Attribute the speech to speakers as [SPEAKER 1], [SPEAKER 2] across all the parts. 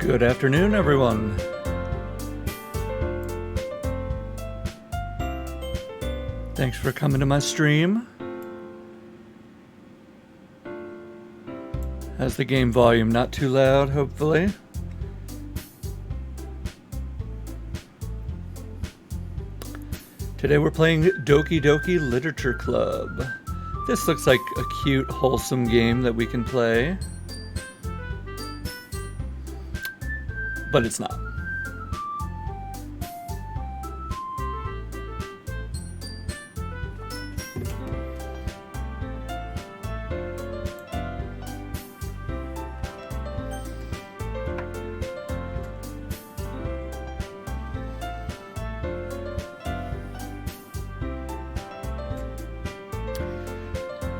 [SPEAKER 1] Good afternoon, everyone. Thanks for coming to my stream. How's the game volume? Not too loud, hopefully. Today we're playing Doki Doki Literature Club. This looks like a cute, wholesome game that we can play. But it's not.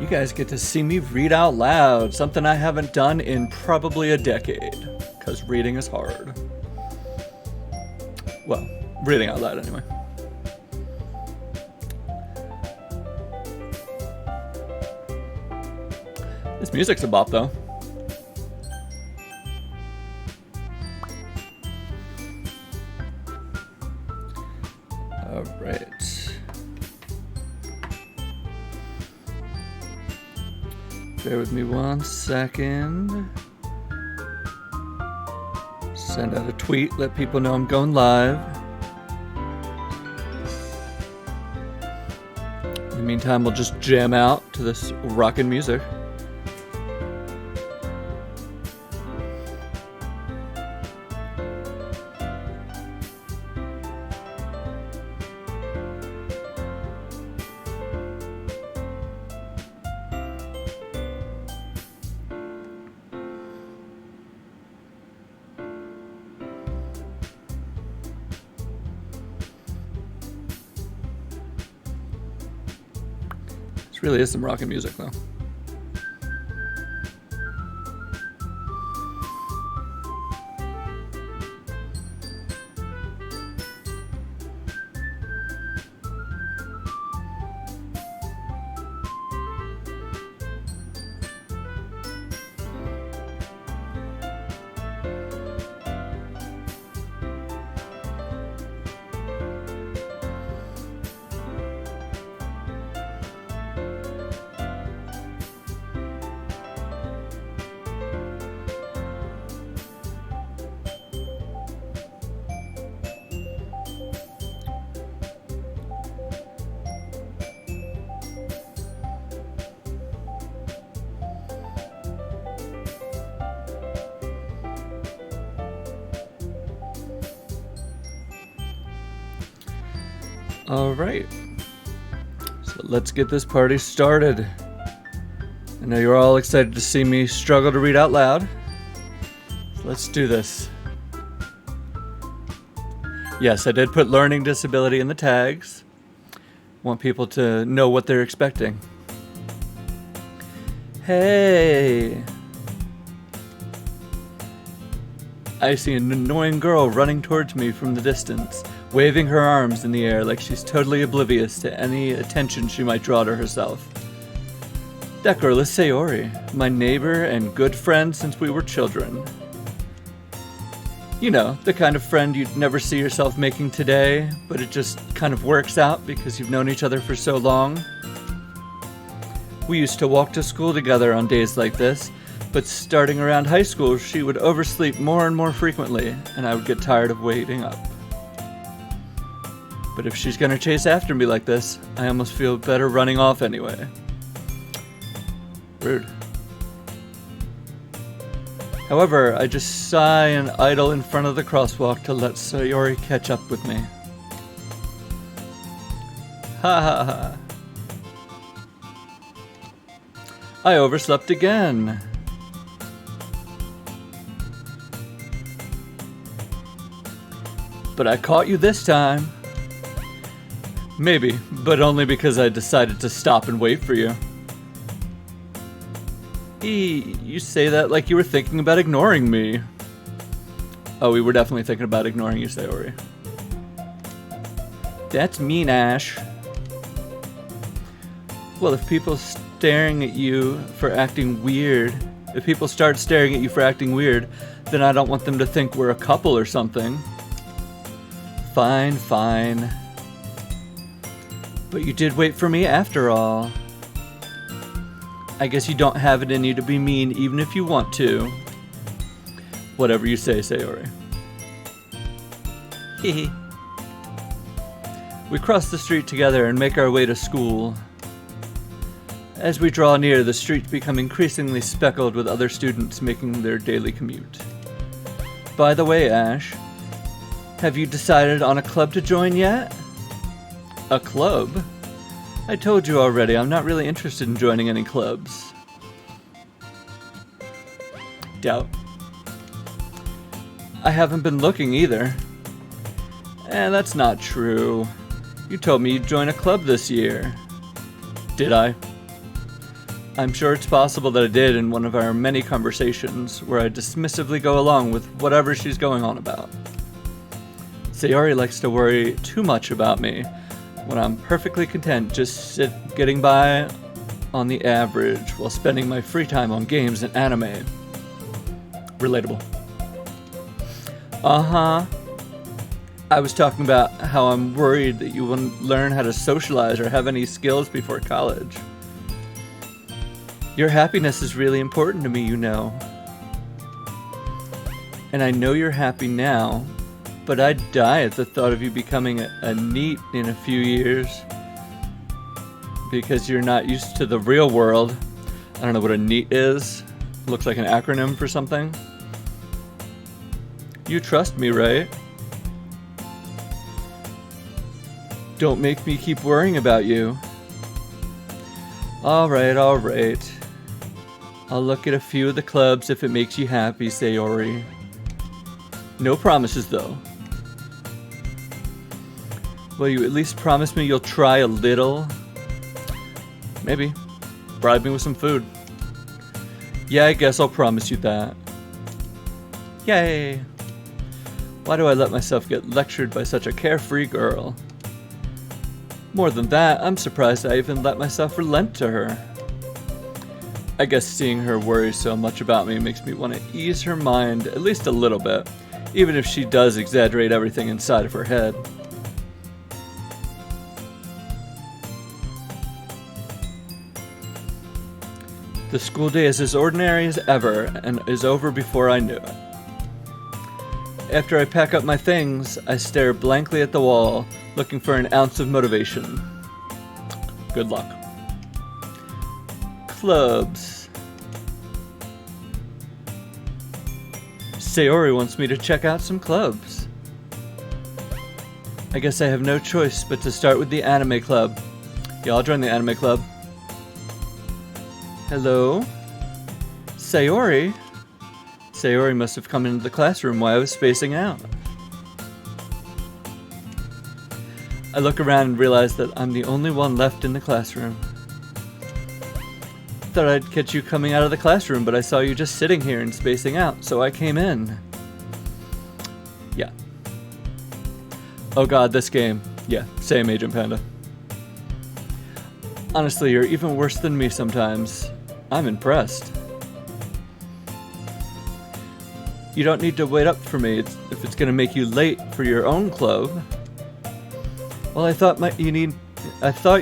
[SPEAKER 1] You guys get to see me read out loud, something I haven't done in probably a decade, because reading is hard. Well, reading out loud anyway. This music's a bop, though. All right. Bear with me 1 second. Send out a tweet, let people know I'm going live. In the meantime, we'll just jam out to this rockin' music. Really is some rockin' music, though. All right, so let's get this party started. I know you're all excited to see me struggle to read out loud. So let's do this. Yes, I did put learning disability in the tags. Want people to know what they're expecting. Hey! I see an annoying girl running towards me from the distance, waving her arms in the air like she's totally oblivious to any attention she might draw to herself. That girl is Sayori, my neighbor and good friend since we were children. You know, the kind of friend you'd never see yourself making today, but it just kind of works out because you've known each other for so long. We used to walk to school together on days like this, but starting around high school, she would oversleep more and more frequently, and I would get tired of waiting up. But if she's gonna chase after me like this, I almost feel better running off anyway. Rude. However, I just sigh and idle in front of the crosswalk to let Sayori catch up with me. Ha ha ha. I overslept again. But I caught you this time. Maybe, but only because I decided to stop and wait for you. You say that like you were thinking about ignoring me. Oh, we were definitely thinking about ignoring you, Sayori. That's mean, Ash. Well, if people staring at you for acting weird If people start staring at you for acting weird, then I don't want them to think we're a couple or something. Fine, fine. But you did wait for me after all. I guess you don't have it in you to be mean even if you want to. Whatever you say, Sayori. Hehe. We cross the street together and make our way to school. As we draw near, the streets become increasingly speckled with other students making their daily commute. By the way, Ash, have you decided on a club to join yet? A club? I told you already, I'm not really interested in joining any clubs. Doubt. I haven't been looking either. That's not true. You told me you'd join a club this year. Did I? I'm sure it's possible that I did in one of our many conversations where I dismissively go along with whatever she's going on about. Sayori likes to worry too much about me when I'm perfectly content just getting by on the average while spending my free time on games and anime. Relatable. Uh-huh. I was talking about how I'm worried that you wouldn't learn how to socialize or have any skills before college. Your happiness is really important to me, you know. And I know you're happy now, but I'd die at the thought of you becoming a NEET in a few years. Because you're not used to the real world. I don't know what a NEET is. Looks like an acronym for something. You trust me, right? Don't make me keep worrying about you. Alright. I'll look at a few of the clubs if it makes you happy, Sayori. No promises, though. Will you at least promise me you'll try a little? Maybe. Bribe me with some food. Yeah, I guess I'll promise you that. Yay! Why do I let myself get lectured by such a carefree girl? More than that, I'm surprised I even let myself relent to her. I guess seeing her worry so much about me makes me want to ease her mind at least a little bit, even if she does exaggerate everything inside of her head. The school day is as ordinary as ever and is over before I knew it. After I pack up my things, I stare blankly at the wall, looking for an ounce of motivation. Good luck. Clubs. Sayori wants me to check out some clubs. I guess I have no choice but to start with the anime club. Yeah, I'll join the anime club. Hello? Sayori? Sayori must have come into the classroom while I was spacing out. I look around and realize that I'm the only one left in the classroom. Thought I'd catch you coming out of the classroom, but I saw you just sitting here and spacing out, so I came in. Yeah. Oh god, this game. Yeah, same, Agent Panda. Honestly, you're even worse than me sometimes. I'm impressed. You don't need to wait up for me if it's gonna make you late for your own club. Well, I thought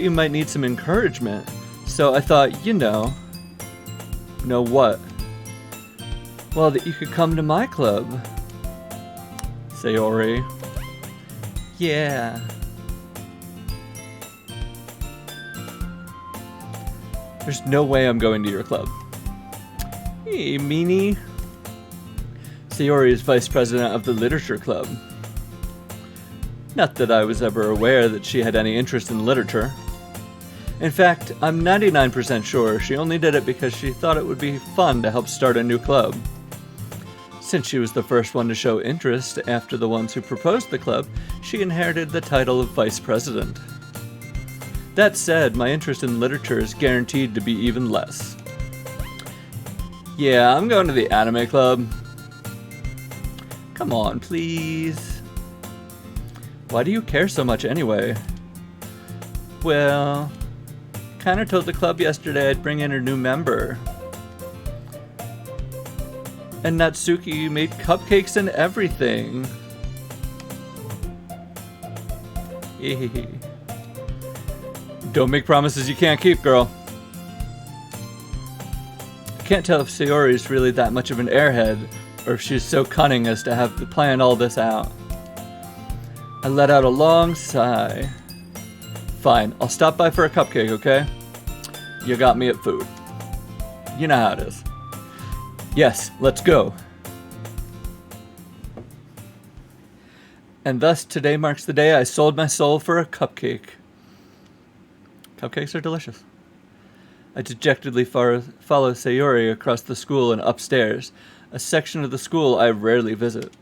[SPEAKER 1] you might need some encouragement, so I thought, you know. Know what? Well, that you could come to my club. Sayori. Yeah. There's no way I'm going to your club. Hey, meanie. Sayori is vice president of the literature club. Not that I was ever aware that she had any interest in literature. In fact, I'm 99% sure she only did it because she thought it would be fun to help start a new club. Since she was the first one to show interest after the ones who proposed the club, she inherited the title of vice president. That said, my interest in literature is guaranteed to be even less. Yeah, I'm going to the anime club. Come on, please. Why do you care so much anyway? Well, kinda told the club yesterday I'd bring in a new member. And Natsuki made cupcakes and everything. Don't make promises you can't keep, girl. I can't tell if Sayori is really that much of an airhead, or if she's so cunning as to have planned all this out. I let out a long sigh. Fine, I'll stop by for a cupcake, okay? You got me at food. You know how it is. Yes, let's go. And thus, today marks the day I sold my soul for a cupcake. Cupcakes are delicious. I dejectedly follow Sayori across the school and upstairs, a section of the school I rarely visit.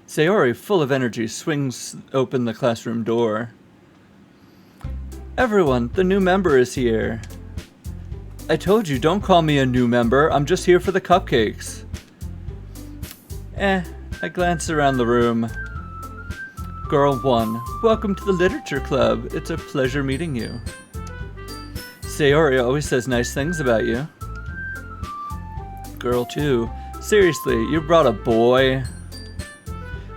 [SPEAKER 1] Sayori, full of energy, swings open the classroom door. Everyone, the new member is here. I told you, don't call me a new member. I'm just here for the cupcakes. I glance around the room. Girl 1, welcome to the Literature Club. It's a pleasure meeting you. Sayori always says nice things about you. Girl 2, seriously, you brought a boy?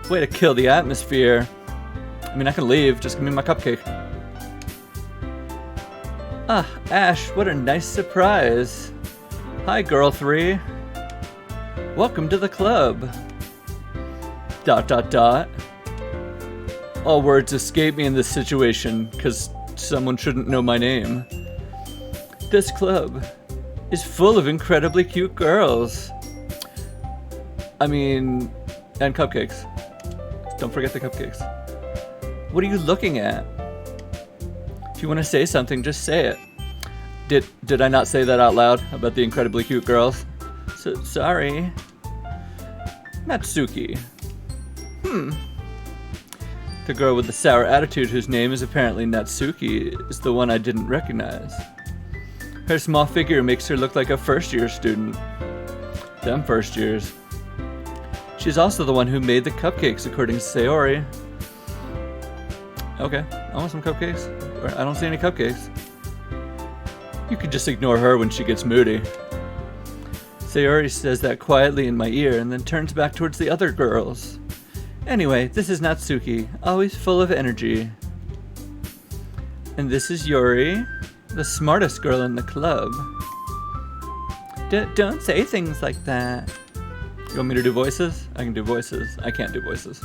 [SPEAKER 1] Way to kill the atmosphere. I mean, I can leave, just give me my cupcake. Ah, Ash, what a nice surprise. Hi, Girl 3. Welcome to the club. ... All words escape me in this situation, because someone shouldn't know my name. This club is full of incredibly cute girls. I mean, and cupcakes. Don't forget the cupcakes. What are you looking at? If you want to say something, just say it. Did I not say that out loud about the incredibly cute girls? Sorry. Natsuki. The girl with the sour attitude, whose name is apparently Natsuki, is the one I didn't recognize. Her small figure makes her look like a first-year student. Them first years. She's also the one who made the cupcakes, according to Sayori. Okay, I want some cupcakes. I don't see any cupcakes. You could just ignore her when she gets moody. Sayori says that quietly in my ear and then turns back towards the other girls. Anyway, this is Natsuki, always full of energy. And this is Yuri, the smartest girl in the club. Don't say things like that. You want me to do voices? I can do voices. I can't do voices.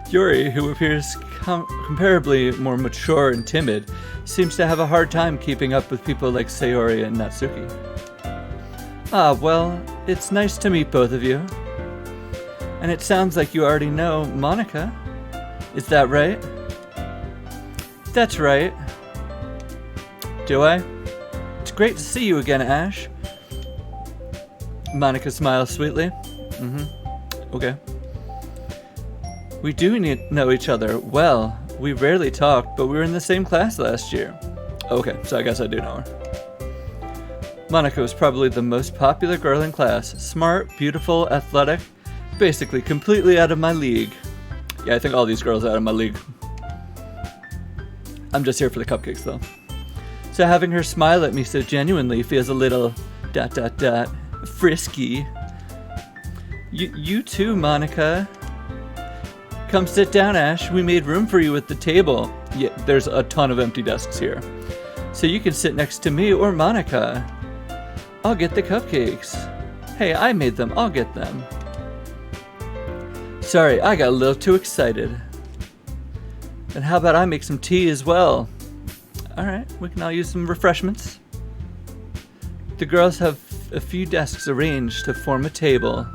[SPEAKER 1] Yuri, who appears comparably more mature and timid, seems to have a hard time keeping up with people like Sayori and Natsuki. Ah, well, it's nice to meet both of you. And it sounds like you already know Monica. Is that right? That's right. Do I? It's great to see you again, Ash. Monica smiles sweetly. Okay. We do know each other well. We rarely talked, but we were in the same class last year. Okay, so I guess I do know her. Monica was probably the most popular girl in class. Smart, beautiful, athletic, basically completely out of my league. Yeah, I think all these girls are out of my league. I'm just here for the cupcakes, though. So having her smile at me so genuinely feels a little ... frisky. You too, Monica. Come sit down, Ash. We made room for you at the table. Yeah, there's a ton of empty desks here. So you can sit next to me or Monica. I'll get the cupcakes. Hey, I made them. I'll get them. Sorry, I got a little too excited. Then how about I make some tea as well? Alright, we can all use some refreshments. The girls have a few desks arranged to form a table.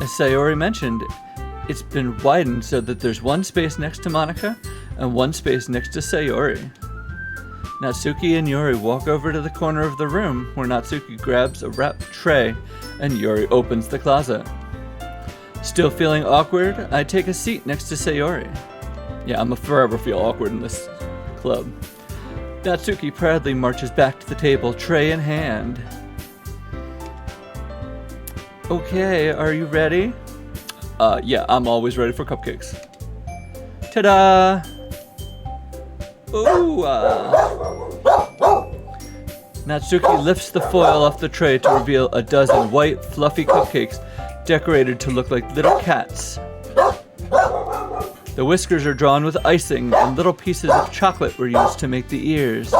[SPEAKER 1] As Sayori mentioned, it's been widened so that there's one space next to Monica and one space next to Sayori. Natsuki and Yuri walk over to the corner of the room where Natsuki grabs a wrapped tray and Yuri opens the closet. Still feeling awkward, I take a seat next to Sayori. Yeah, I'm forever feel awkward in this club. Natsuki proudly marches back to the table, tray in hand. Okay, are you ready? Yeah, I'm always ready for cupcakes. Ta-da! Ooh! Natsuki lifts the foil off the tray to reveal a dozen white, fluffy cupcakes decorated to look like little cats. The whiskers are drawn with icing, and little pieces of chocolate were used to make the ears.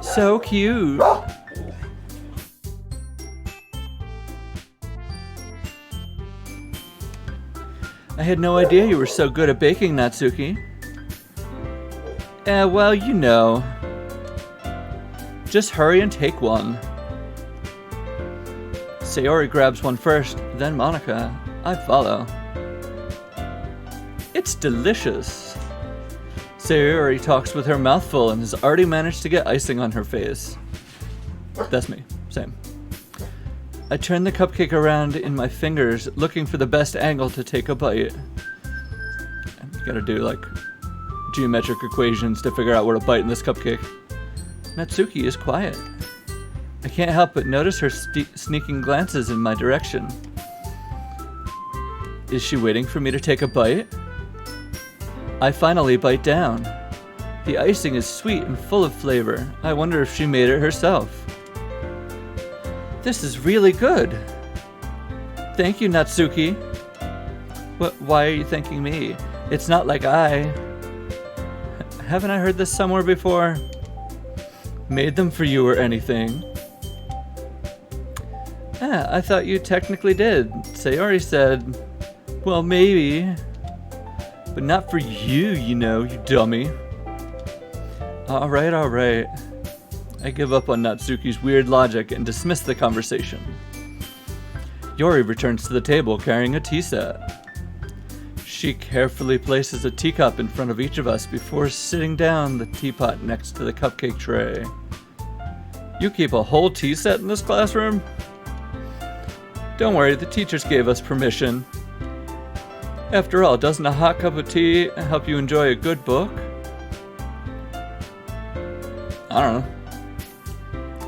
[SPEAKER 1] So cute! I had no idea you were so good at baking, Natsuki. Well, you know. Just hurry and take one. Sayori grabs one first, then Monica. I follow. It's delicious. Sayori talks with her mouth full and has already managed to get icing on her face. That's me. Same. I turn the cupcake around in my fingers, looking for the best angle to take a bite. You gotta do, like, geometric equations to figure out where to bite in this cupcake. Natsuki is quiet. I can't help but notice her sneaking glances in my direction. Is she waiting for me to take a bite? I finally bite down. The icing is sweet and full of flavor. I wonder if she made it herself. This is really good. Thank you, Natsuki. Why are you thanking me? It's not like haven't I heard this somewhere before? Made them for you or anything. I thought you technically did. Sayori said, well, maybe. But not for you, you know, you dummy. Alright. I give up on Natsuki's weird logic and dismiss the conversation. Yori returns to the table carrying a tea set. She carefully places a teacup in front of each of us before sitting down the teapot next to the cupcake tray. You keep a whole tea set in this classroom? Don't worry, the teachers gave us permission. After all, doesn't a hot cup of tea help you enjoy a good book? I don't know.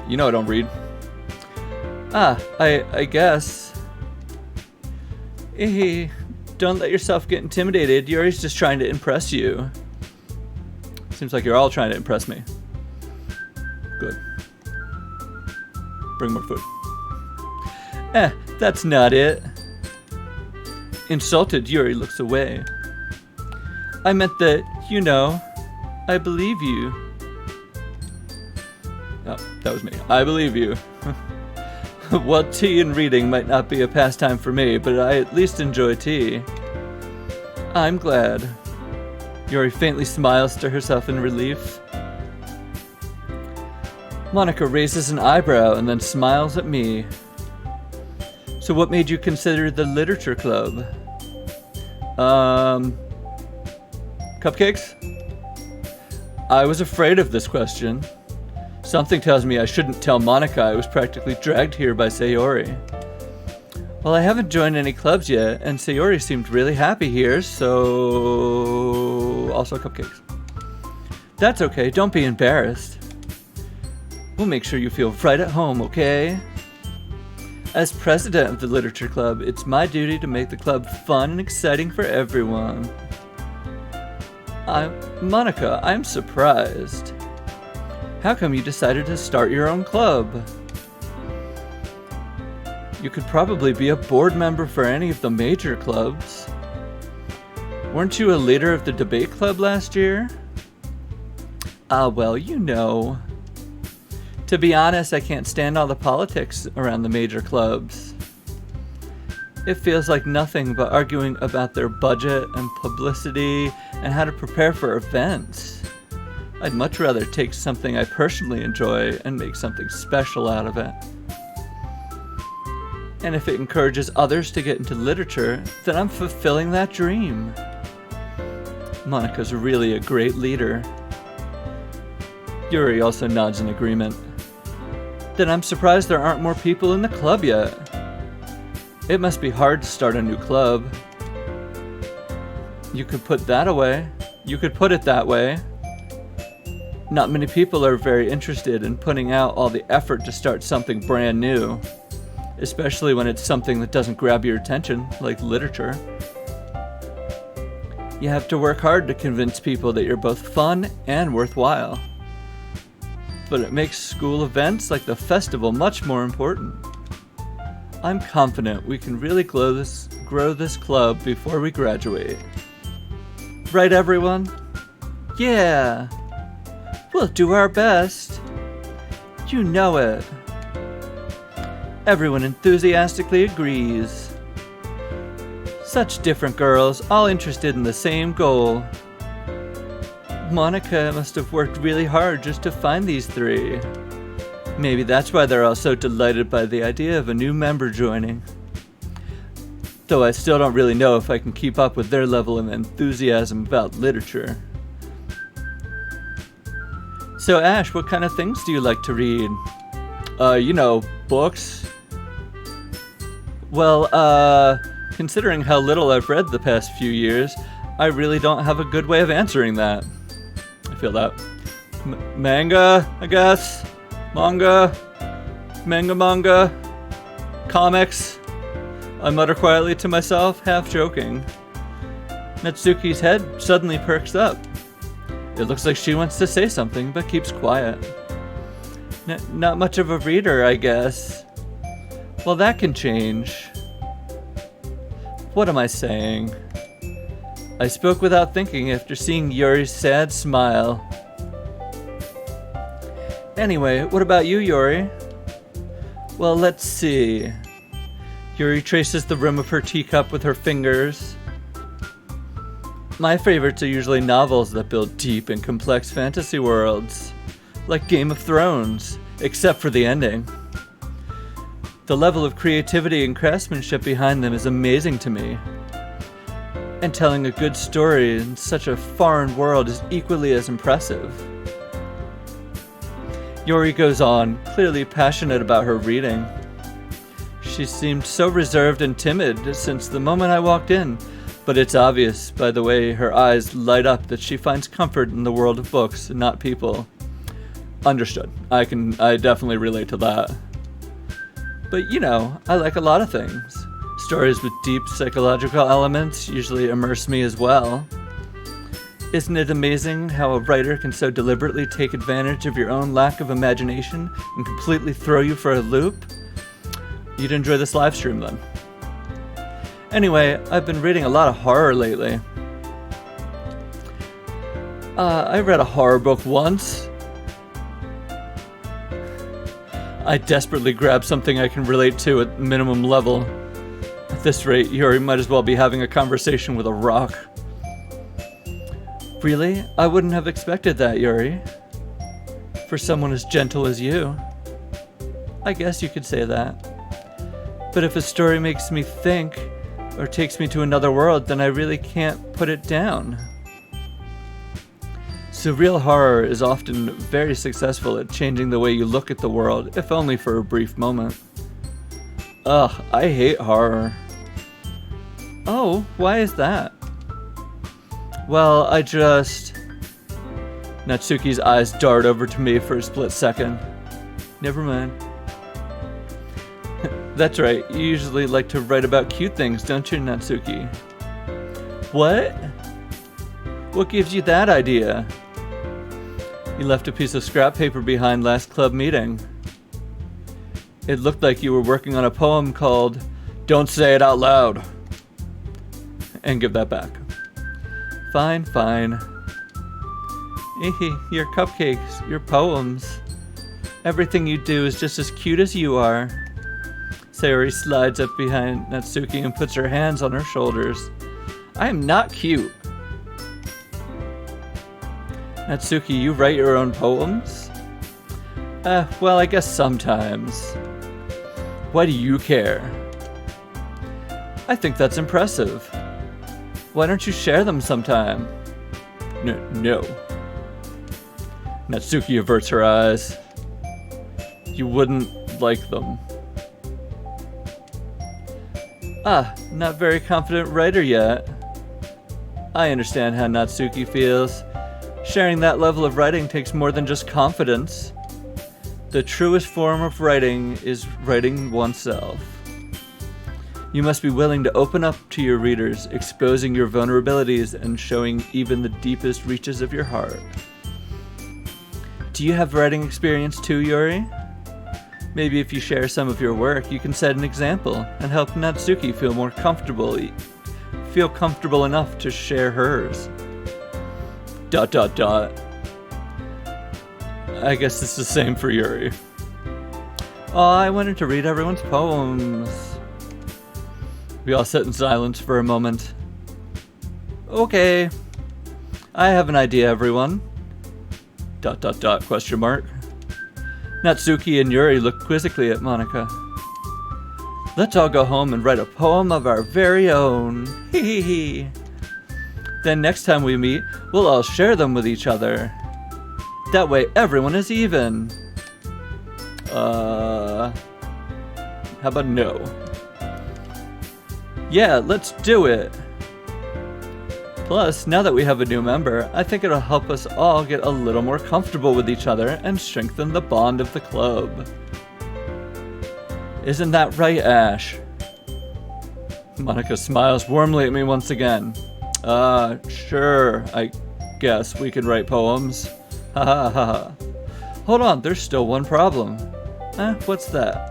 [SPEAKER 1] You know I don't read. I guess. Don't let yourself get intimidated. Yuri's just trying to impress you. Seems like you're all trying to impress me. Good. Bring more food. That's not it. Insulted, Yuri looks away. I meant that, you know, I believe you. Oh, that was me. I believe you. Well, tea and reading might not be a pastime for me, but I at least enjoy tea. I'm glad. Yuri faintly smiles to herself in relief. Monica raises an eyebrow and then smiles at me. So what made you consider the literature club? Cupcakes? I was afraid of this question. Something tells me I shouldn't tell Monica I was practically dragged here by Sayori. Well, I haven't joined any clubs yet, and Sayori seemed really happy here, so... Also cupcakes. That's okay, don't be embarrassed. We'll make sure you feel right at home, okay? As president of the Literature Club, it's my duty to make the club fun and exciting for everyone. Monica, I'm surprised. How come you decided to start your own club? You could probably be a board member for any of the major clubs. Weren't you a leader of the debate club last year? Well, you know. To be honest, I can't stand all the politics around the major clubs. It feels like nothing but arguing about their budget and publicity and how to prepare for events. I'd much rather take something I personally enjoy and make something special out of it. And if it encourages others to get into literature, then I'm fulfilling that dream. Monica's really a great leader. Yuri also nods in agreement. Then I'm surprised there aren't more people in the club yet. It must be hard to start a new club. You could put that away. You could put it that way. Not many people are very interested in putting out all the effort to start something brand new, especially when it's something that doesn't grab your attention, like literature. You have to work hard to convince people that you're both fun and worthwhile. but it makes school events like the festival much more important. I'm confident we can really grow this club before we graduate. Right, everyone? Yeah! We'll do our best. You know it. Everyone enthusiastically agrees. Such different girls, all interested in the same goal. Monica must have worked really hard just to find these three. Maybe that's why they're all so delighted by the idea of a new member joining. Though I still don't really know if I can keep up with their level of enthusiasm about literature. So Ash, what kind of things do you like to read? Books. Well, considering how little I've read the past few years, I really don't have a good way of answering that. I feel that. Manga, I guess. Manga. Comics. I mutter quietly to myself, half joking. Natsuki's head suddenly perks up. It looks like she wants to say something, but keeps quiet. Not much of a reader, I guess. Well, that can change. What am I saying? I spoke without thinking after seeing Yuri's sad smile. Anyway, what about you, Yuri? Well, let's see. Yuri traces the rim of her teacup with her fingers. My favorites are usually novels that build deep and complex fantasy worlds, like Game of Thrones, except for the ending. The level of creativity and craftsmanship behind them is amazing to me. And telling a good story in such a foreign world is equally as impressive. Yuri goes on, clearly passionate about her reading. She seemed so reserved and timid since the moment I walked in, but it's obvious by the way her eyes light up that she finds comfort in the world of books and not people. Understood. I definitely relate to that. But I like a lot of things. Stories with deep psychological elements usually immerse me as well. Isn't it amazing how a writer can so deliberately take advantage of your own lack of imagination and completely throw you for a loop? You'd enjoy this live stream then. Anyway, I've been reading a lot of horror lately. I read a horror book once. I desperately grabbed something I can relate to at minimum level. At this rate, Yuri might as well be having a conversation with a rock. Really? I wouldn't have expected that, Yuri. For someone as gentle as you. I guess you could say that. But if a story makes me think, or takes me to another world, then I really can't put it down. Surreal horror is often very successful at changing the way you look at the world, if only for a brief moment. Ugh, I hate horror. Oh, why is that? Well, Natsuki's eyes dart over to me for a split second. Never mind. That's right, you usually like to write about cute things, don't you, Natsuki? What? What gives you that idea? You left a piece of scrap paper behind last club meeting. It looked like you were working on a poem called Don't Say It Out Loud. And give that back. Fine. Your cupcakes, your poems. Everything you do is just as cute as you are. Sayori slides up behind Natsuki and puts her hands on her shoulders. I am not cute. Natsuki, you write your own poems? Well, I guess sometimes. Why do you care? I think that's impressive. Why don't you share them sometime? No. Natsuki averts her eyes. You wouldn't like them. Not very confident writer yet. I understand how Natsuki feels. Sharing that level of writing takes more than just confidence. The truest form of writing is writing oneself. You must be willing to open up to your readers, exposing your vulnerabilities and showing even the deepest reaches of your heart. Do you have writing experience too, Yuri? Maybe if you share some of your work, you can set an example and help Natsuki feel more comfortable. Feel comfortable enough to share hers. ... I guess it's the same for Yuri. Oh, I wanted to read everyone's poems. We all sit in silence for a moment. Okay. I have an idea, everyone. ... question mark. Natsuki and Yuri look quizzically at Monika. Let's all go home and write a poem of our very own. Hee hee hee. Then next time we meet, we'll all share them with each other. That way everyone is even. How about no? Yeah, let's do it. Plus, now that we have a new member, I think it'll help us all get a little more comfortable with each other and strengthen the bond of the club. Isn't that right, Ash? Monika smiles warmly at me once again. Sure, I guess we could write poems. Ha ha ha ha. Hold on, there's still one problem. What's that?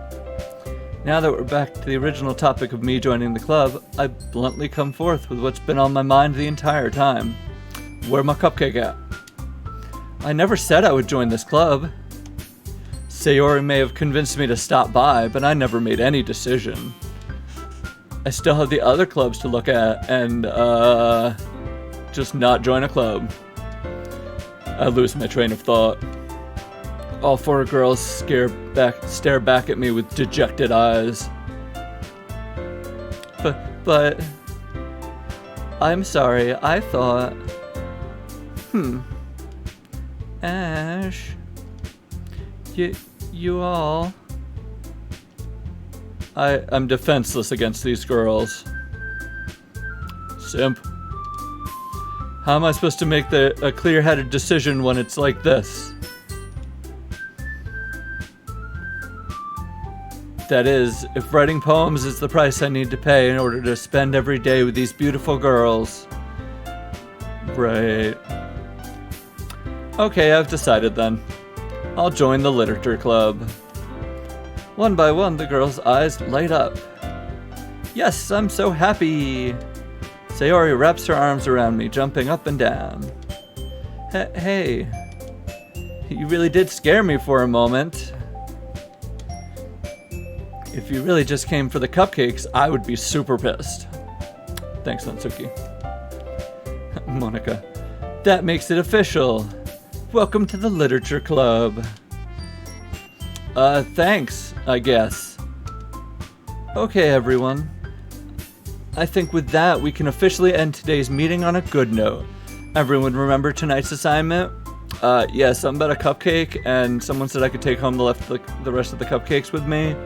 [SPEAKER 1] Now that we're back to the original topic of me joining the club, I bluntly come forth with what's been on my mind the entire time. Where my cupcake at? I never said I would join this club. Sayori may have convinced me to stop by, but I never made any decision. I still have the other clubs to look at, and, just not join a club. I lose my train of thought. All four girls stare back at me with dejected eyes. But... I'm sorry, I thought... Ash... You all... I'm defenseless against these girls. Simp. How am I supposed to make a clear-headed decision when it's like this? That is, if writing poems is the price I need to pay in order to spend every day with these beautiful girls. Right. Okay, I've decided then. I'll join the literature club. One by one, the girls' eyes light up. Yes, I'm so happy! Sayori wraps her arms around me, jumping up and down. Hey, you really did scare me for a moment. If you really just came for the cupcakes, I would be super pissed. Thanks, Natsuki. Monika. That makes it official. Welcome to the literature club. Thanks, I guess. Okay, everyone. I think with that, we can officially end today's meeting on a good note. Everyone remember tonight's assignment? Yeah, something about a cupcake, and someone said I could take home the rest of the cupcakes with me.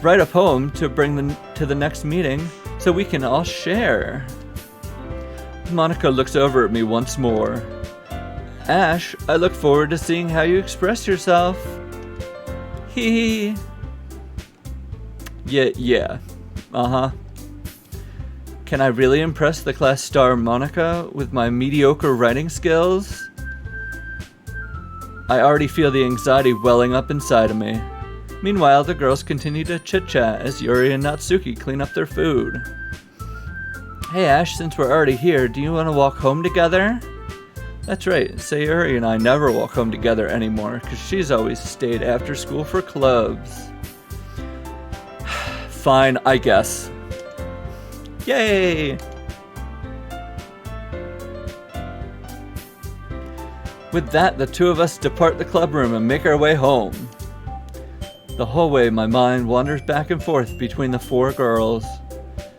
[SPEAKER 1] Write a poem to bring to the next meeting so we can all share. Monika looks over at me once more. Ash, I look forward to seeing how you express yourself. Hee hee. Yeah. Can I really impress the class star Monika with my mediocre writing skills? I already feel the anxiety welling up inside of me. Meanwhile, the girls continue to chit-chat as Yuri and Natsuki clean up their food. Hey Ash, since we're already here, do you want to walk home together? That's right, Sayori and I never walk home together anymore, because she's always stayed after school for clubs. Fine, I guess. Yay! With that, the two of us depart the club room and make our way home. The whole way, my mind wanders back and forth between the four girls.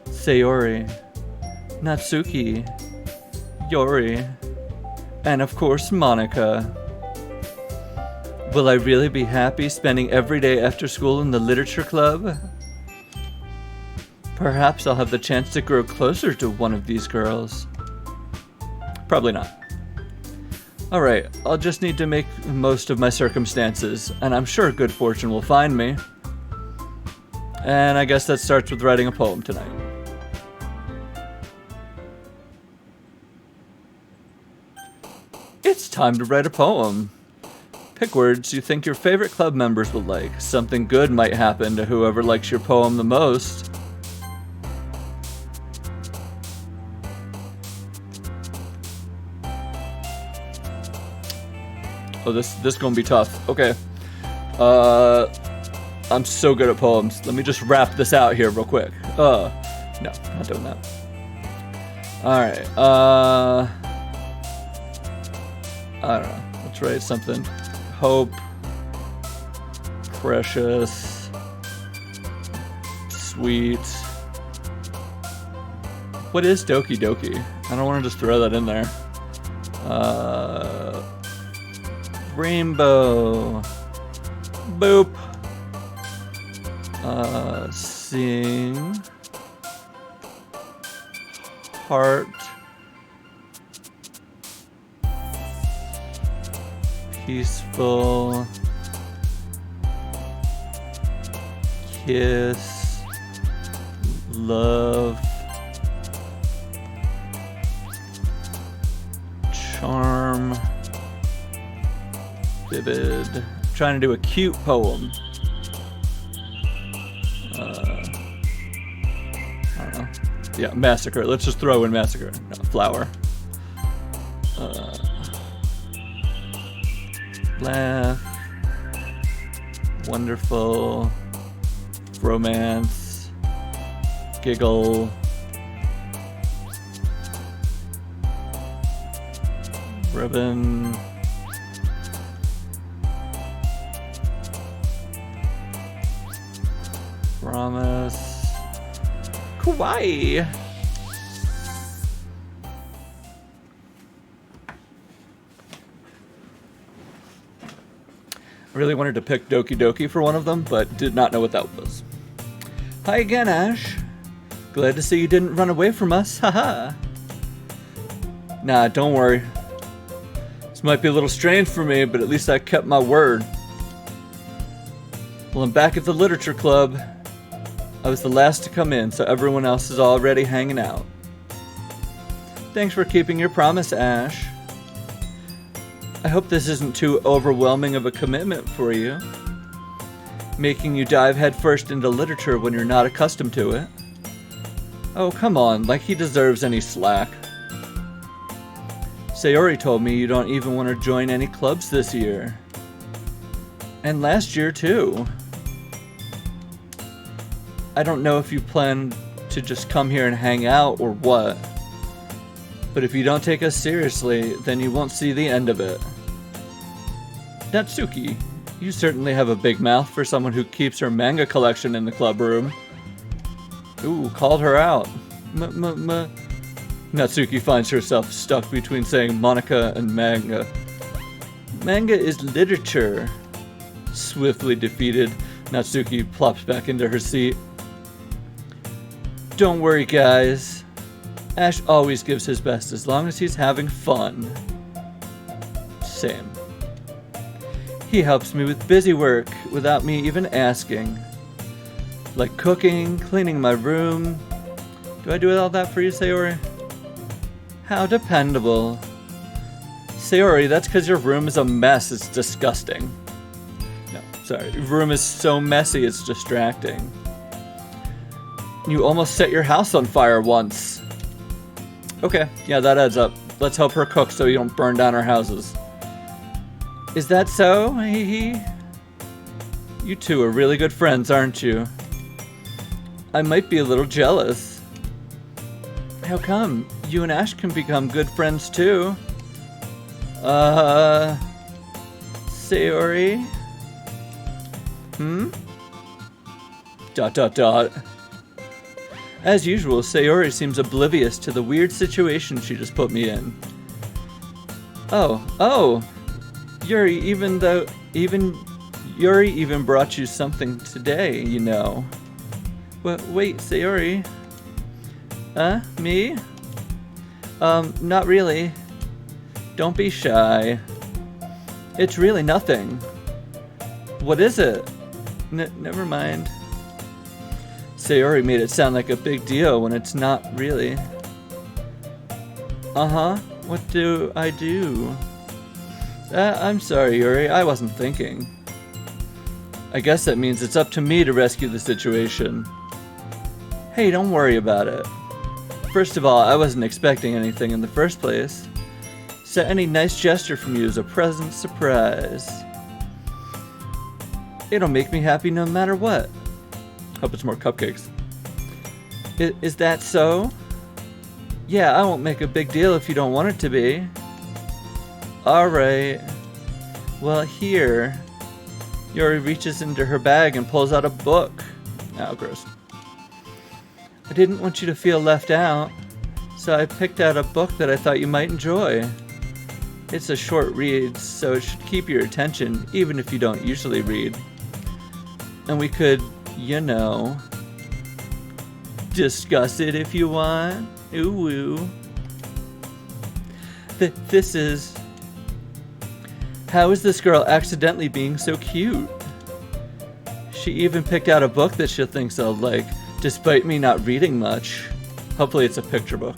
[SPEAKER 1] Sayori, Natsuki, Yuri, and of course Monika. Will I really be happy spending every day after school in the literature club? Perhaps I'll have the chance to grow closer to one of these girls. Probably not. Alright, I'll just need to make the most of my circumstances, and I'm sure good fortune will find me. And I guess that starts with writing a poem tonight. It's time to write a poem. Pick words you think your favorite club members will like. Something good might happen to whoever likes your poem the most. Oh, this is gonna be tough. Okay. I'm so good at poems. Let me just wrap this out here real quick. No, not doing that. Alright, I don't know. Let's write something. Hope. Precious. Sweet. What is Doki Doki? I don't want to just throw that in there. Rainbow. Boop. Sing. Heart. Peaceful. Kiss. Love. Charm. Vivid. Trying to do a cute poem. I don't know. Yeah, massacre. Let's just throw in massacre. No, flower. Laugh. Wonderful. Romance. Giggle. Ribbon. Promise. Kawaii. I really wanted to pick Doki Doki for one of them, but did not know what that was. Hi again, Ash. Glad to see you didn't run away from us. Haha. Nah, don't worry. This might be a little strange for me, but at least I kept my word. Well, I'm back at the literature club. I was the last to come in, so everyone else is already hanging out. Thanks for keeping your promise, Ash. I hope this isn't too overwhelming of a commitment for you, making you dive headfirst into literature when you're not accustomed to it. Oh, come on, like he deserves any slack. Sayori told me you don't even want to join any clubs this year. And last year, too. I don't know if you plan to just come here and hang out or what, but if you don't take us seriously, then you won't see the end of it. Natsuki, you certainly have a big mouth for someone who keeps her manga collection in the club room. Ooh, called her out. Natsuki finds herself stuck between saying Monica and manga. Manga is literature. Swiftly defeated, Natsuki plops back into her seat. Don't worry, guys. Ash always gives his best as long as he's having fun. Same. He helps me with busy work without me even asking. Like cooking, cleaning my room. Do I do all that for you, Sayori? How dependable. Sayori, that's because your room is a mess. It's disgusting. No, sorry. Your room is so messy, it's distracting. You almost set your house on fire once. Okay, yeah, that adds up. Let's help her cook so you don't burn down our houses. Is that so? Hee. You two are really good friends, aren't you? I might be a little jealous. How come? You and Ash can become good friends too. Sayori? Dot. As usual, Sayori seems oblivious to the weird situation she just put me in. Oh. Yuri even brought you something today, you know. Wait, Sayori? Me? Not really. Don't be shy. It's really nothing. What is it? Never mind. Sayori made it sound like a big deal when it's not really. What do I do? I'm sorry, Yuri, I wasn't thinking. I guess that means it's up to me to rescue the situation. Hey, don't worry about it. First of all, I wasn't expecting anything in the first place. So any nice gesture from you is a pleasant surprise. It'll make me happy no matter what. Hope it's more cupcakes. Is that so? Yeah, I won't make a big deal if you don't want it to be. Alright. Well, here. Yuri reaches into her bag and pulls out a book. Oh, gross. I didn't want you to feel left out, so I picked out a book that I thought you might enjoy. It's a short read, so it should keep your attention, even if you don't usually read. And we could, you know, discuss it if you want. Ooh, ooh. This is... How is this girl accidentally being so cute? She even picked out a book that she thinks I'll like, despite me not reading much. Hopefully it's a picture book.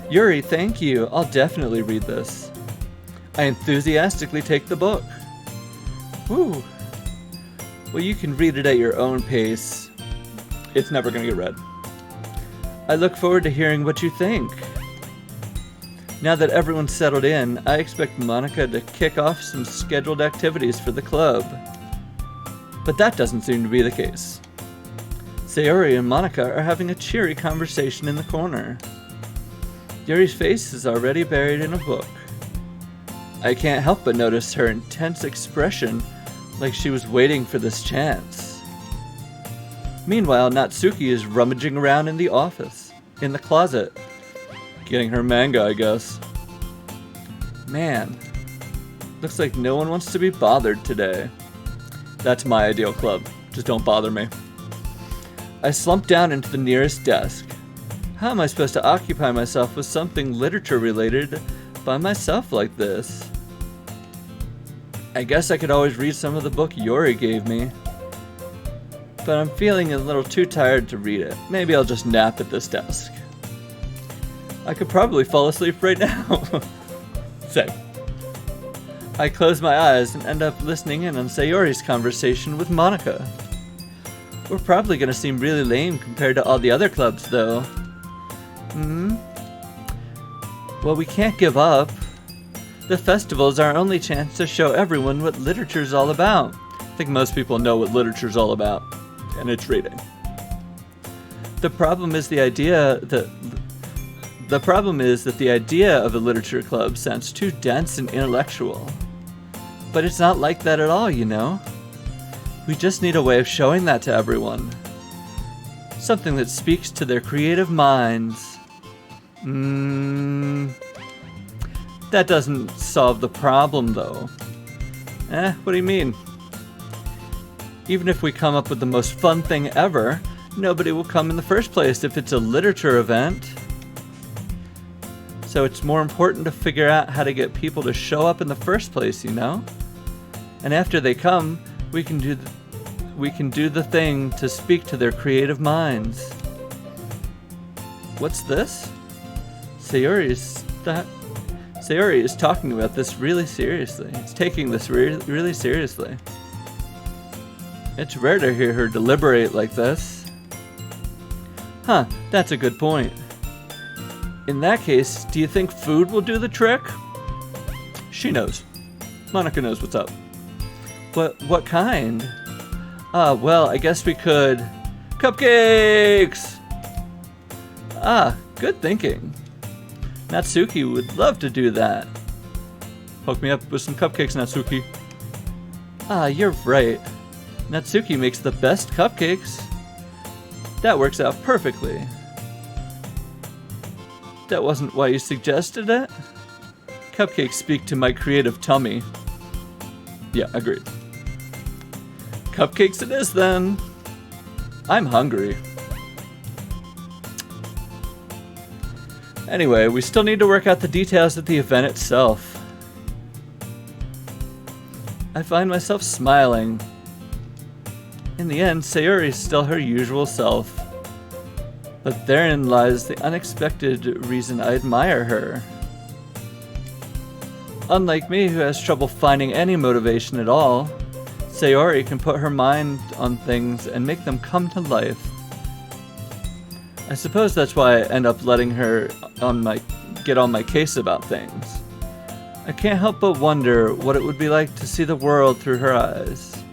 [SPEAKER 1] Yuri, thank you. I'll definitely read this. I enthusiastically take the book. Woo. Well, you can read it at your own pace. It's never gonna get read. I look forward to hearing what you think. Now that everyone's settled in, I expect Monica to kick off some scheduled activities for the club. But that doesn't seem to be the case. Sayori and Monica are having a cheery conversation in the corner. Yuri's face is already buried in a book. I can't help but notice her intense expression, like she was waiting for this chance. Meanwhile, Natsuki is rummaging around in the office, in the closet. Getting her manga, I guess. Man, looks like no one wants to be bothered today. That's my ideal club. Just don't bother me. I slump down into the nearest desk. How am I supposed to occupy myself with something literature related by myself like this? I guess I could always read some of the book Yuri gave me. But I'm feeling a little too tired to read it. Maybe I'll just nap at this desk. I could probably fall asleep right now. Same. I close my eyes and end up listening in on Sayori's conversation with Monica. We're probably gonna seem really lame compared to all the other clubs, though. Well, we can't give up. The festival's our only chance to show everyone what literature's all about. I think most people know what literature's all about, and it's reading. The problem is that the idea of a literature club sounds too dense and intellectual. But it's not like that at all, you know? We just need a way of showing that to everyone. Something that speaks to their creative minds. That doesn't solve the problem, though. What do you mean? Even if we come up with the most fun thing ever, nobody will come in the first place if it's a literature event. So it's more important to figure out how to get people to show up in the first place, you know? And after they come, we can do the thing to speak to their creative minds. What's this? Sayori is talking about this really seriously. It's taking this really seriously. It's rare to hear her deliberate like this. Huh, that's a good point. In that case, do you think food will do the trick? She knows. Monica knows what's up. But what kind? Well, I guess we could... Cupcakes! Good thinking. Natsuki would love to do that. Hook me up with some cupcakes, Natsuki. You're right. Natsuki makes the best cupcakes. That works out perfectly. That wasn't why you suggested it? Cupcakes speak to my creative tummy. Yeah, agreed. Cupcakes it is then. I'm hungry. Anyway, we still need to work out the details of the event itself. I find myself smiling. In the end, Sayori is still her usual self. But therein lies the unexpected reason I admire her. Unlike me, who has trouble finding any motivation at all, Sayori can put her mind on things and make them come to life. I suppose that's why I end up letting her get on my case about things. I can't help but wonder what it would be like to see the world through her eyes.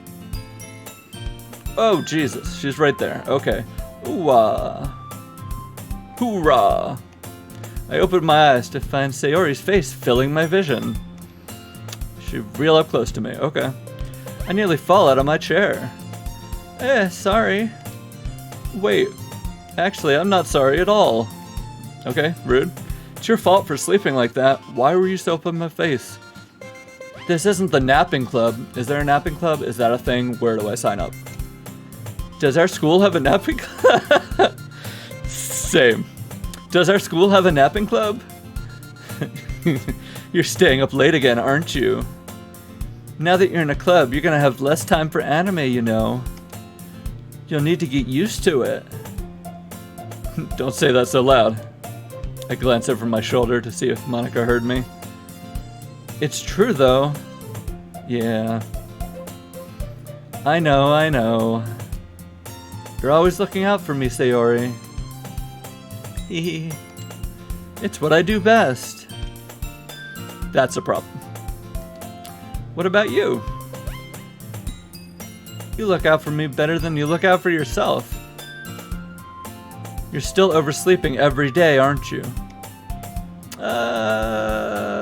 [SPEAKER 1] Oh, Jesus, she's right there. Okay. Ooh-ah. Hoorah! I opened my eyes to find Sayori's face filling my vision. She's real up close to me. Okay. I nearly fall out of my chair. Sorry. Wait. Actually, I'm not sorry at all. Okay, rude. It's your fault for sleeping like that. Why were you so up in my face? This isn't the napping club. Is there a napping club? Is that a thing? Where do I sign up? Does our school have a napping club? Same. Does our school have a napping club? You're staying up late again, aren't you? Now that you're in a club, you're gonna have less time for anime, you know. You'll need to get used to it. Don't say that so loud. I glance over my shoulder to see if Monika heard me. It's true, though. Yeah. I know. You're always looking out for me, Sayori. Hehe. It's what I do best. That's a problem. What about you? You look out for me better than you look out for yourself. You're still oversleeping every day, aren't you?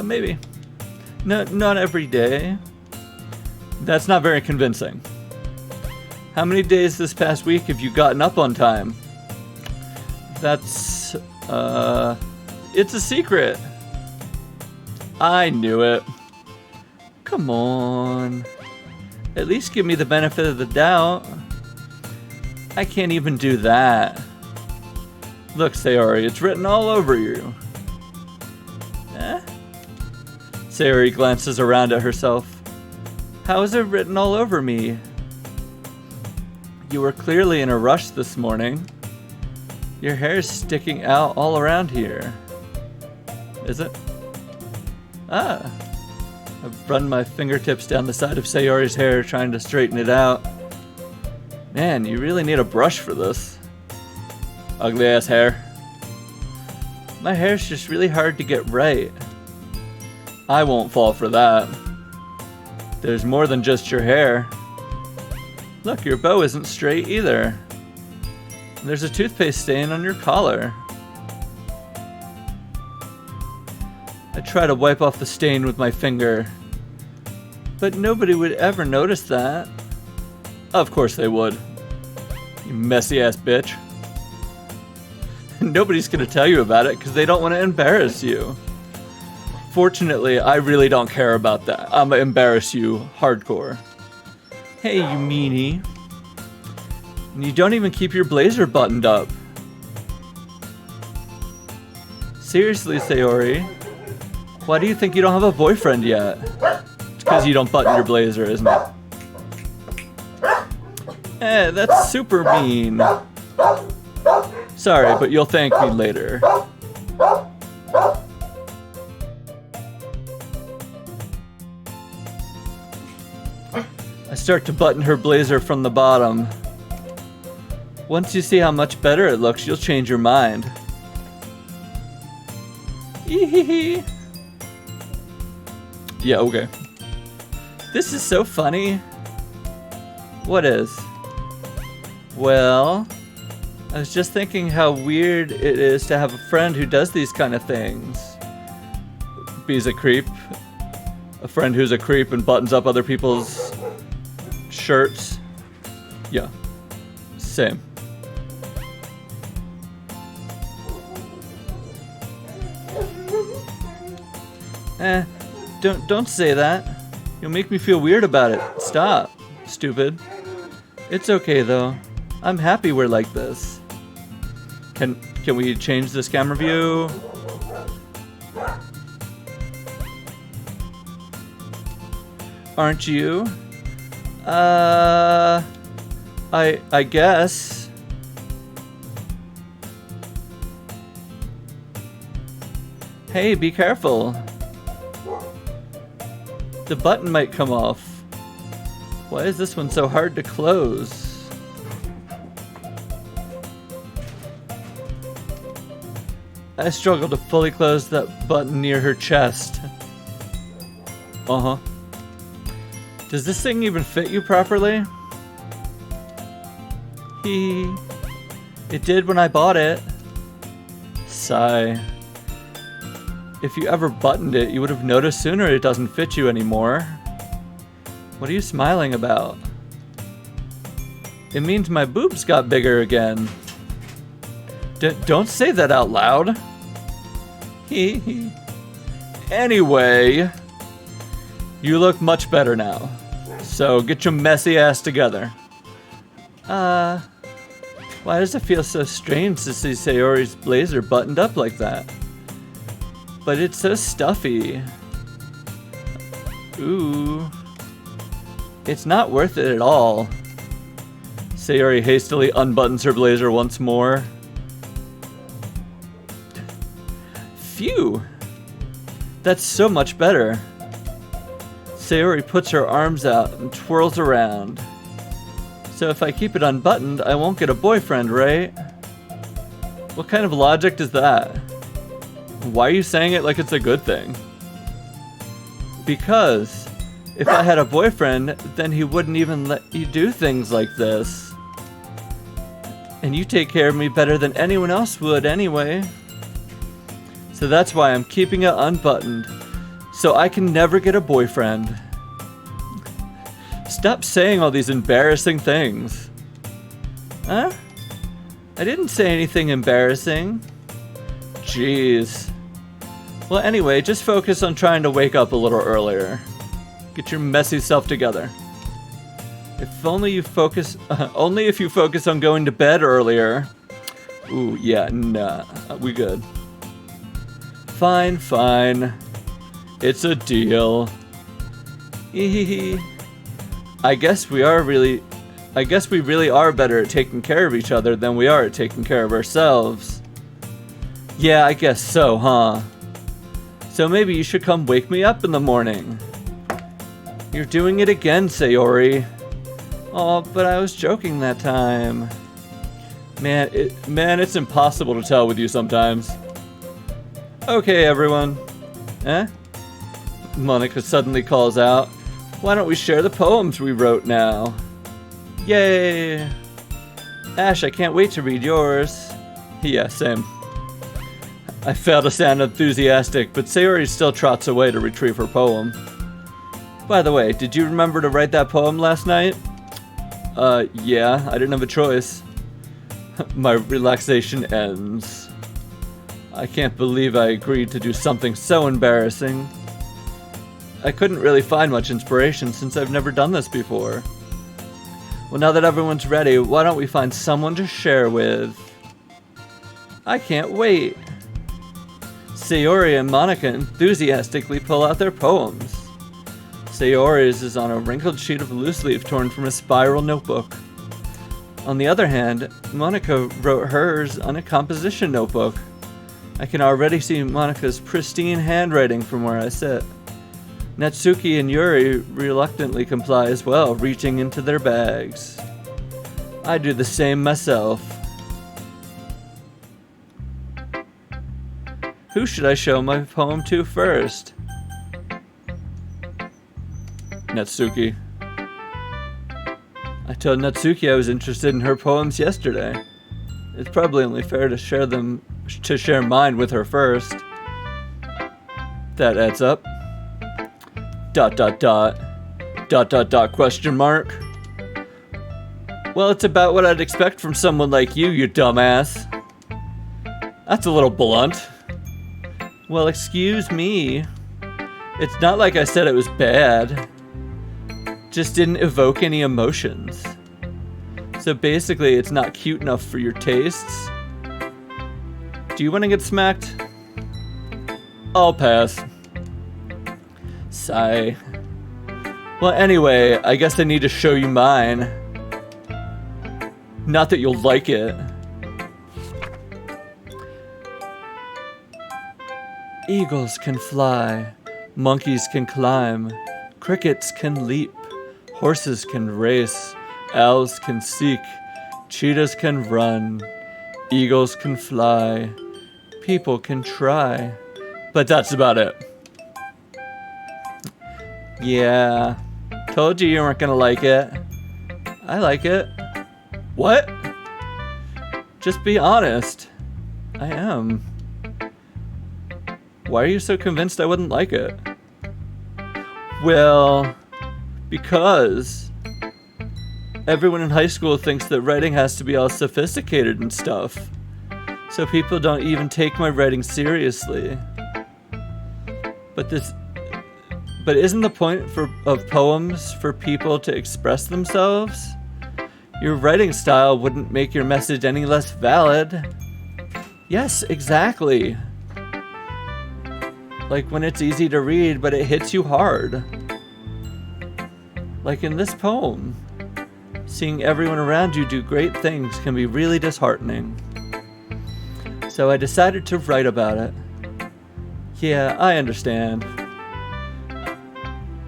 [SPEAKER 1] Maybe. No, not every day. That's not very convincing. How many days this past week have you gotten up on time? That's, it's a secret. I knew it. Come on. At least give me the benefit of the doubt. I can't even do that. Look, Sayori, it's written all over you. Sayori glances around at herself. How is it written all over me? You were clearly in a rush this morning. Your hair's sticking out all around here. Is it? I've run my fingertips down the side of Sayori's hair trying to straighten it out. Man, you really need a brush for this. Ugly ass hair. My hair's just really hard to get right. I won't fall for that. There's more than just your hair. Look, your bow isn't straight either. There's a toothpaste stain on your collar. I try to wipe off the stain with my finger, but nobody would ever notice that. Of course they would. You messy ass bitch. Nobody's gonna tell you about it because they don't want to embarrass you. Fortunately, I really don't care about that. I'm gonna embarrass you hardcore. Hey, you meanie. And you don't even keep your blazer buttoned up. Seriously, Sayori. Why do you think you don't have a boyfriend yet? It's because you don't button your blazer, isn't it? That's super mean. Sorry, but you'll thank me later. I start to button her blazer from the bottom. Once you see how much better it looks, you'll change your mind. Ehehe. Yeah, okay. This is so funny. What is? Well, I was just thinking how weird it is to have a friend who does these kind of things. Be's a creep. A friend who's a creep and buttons up other people's shirts. Yeah. Same. Don't say that. You'll make me feel weird about it. Stop, stupid. It's okay though. I'm happy we're like this. Can we change this camera view? Aren't you? I guess. Hey, be careful. The button might come off. Why is this one so hard to close? I struggle to fully close that button near her chest. Uh-huh. Does this thing even fit you properly? It did when I bought it. Sigh. If you ever buttoned it, you would have noticed sooner it doesn't fit you anymore. What are you smiling about? It means my boobs got bigger again. Don't say that out loud. Anyway, you look much better now. So get your messy ass together. Why does it feel so strange to see Sayori's blazer buttoned up like that? But it's so stuffy. Ooh. It's not worth it at all. Sayori hastily unbuttons her blazer once more. Phew! That's so much better. Sayori puts her arms out and twirls around. So if I keep it unbuttoned, I won't get a boyfriend, right? What kind of logic is that? Why are you saying it like it's a good thing? Because if I had a boyfriend, then he wouldn't even let you do things like this. And you take care of me better than anyone else would anyway. So that's why I'm keeping it unbuttoned, so I can never get a boyfriend. Stop saying all these embarrassing things. Huh? I didn't say anything embarrassing. Jeez. Well, anyway, just focus on trying to wake up a little earlier. Get your messy self together. If only you focus, only if you focus on going to bed earlier. Ooh, yeah, nah, we good. Fine, fine. It's a deal. I guess we really are better at taking care of each other than we are at taking care of ourselves. Yeah, I guess so, huh? So maybe you should come wake me up in the morning. You're doing it again, Sayori. Oh, but I was joking that time. Man, it's impossible to tell with you sometimes. Okay, everyone. Eh? Monika suddenly calls out. Why don't we share the poems we wrote now? Yay! Ash, I can't wait to read yours. Yeah, same. I fail to sound enthusiastic, but Sayori still trots away to retrieve her poem. By the way, did you remember to write that poem last night? Yeah, I didn't have a choice. My relaxation ends. I can't believe I agreed to do something so embarrassing. I couldn't really find much inspiration since I've never done this before. Well, now that everyone's ready, why don't we find someone to share with? I can't wait. Sayori and Monika enthusiastically pull out their poems. Sayori's is on a wrinkled sheet of loose leaf torn from a spiral notebook. On the other hand, Monika wrote hers on a composition notebook. I can already see Monika's pristine handwriting from where I sit. Natsuki and Yuri reluctantly comply as well, reaching into their bags. I do the same myself. Who should I show my poem to first? Natsuki. I told Natsuki I was interested in her poems yesterday. It's probably only fair to share mine with her first. That adds up. ... question mark. Well, it's about what I'd expect from someone like you dumbass. That's a little blunt. Well, excuse me. It's not like I said it was bad. Just didn't evoke any emotions. So basically, it's not cute enough for your tastes. Do you want to get smacked? I'll pass. Sigh. Well, anyway, I guess I need to show you mine. Not that you'll like it. Eagles can fly, monkeys can climb, Crickets can leap, horses can race, owls can seek, cheetahs can run, eagles can fly, people can try. But that's about it. Yeah, told you weren't gonna like it. I like it. What? Just be honest. I am. Why are you so convinced I wouldn't like it? Well, because everyone in high school thinks that writing has to be all sophisticated and stuff. So people don't even take my writing seriously. But isn't the point of poems for people to express themselves? Your writing style wouldn't make your message any less valid. Yes, exactly. Like when it's easy to read, but it hits you hard. Like in this poem. Seeing everyone around you do great things can be really disheartening. So I decided to write about it. Yeah, I understand.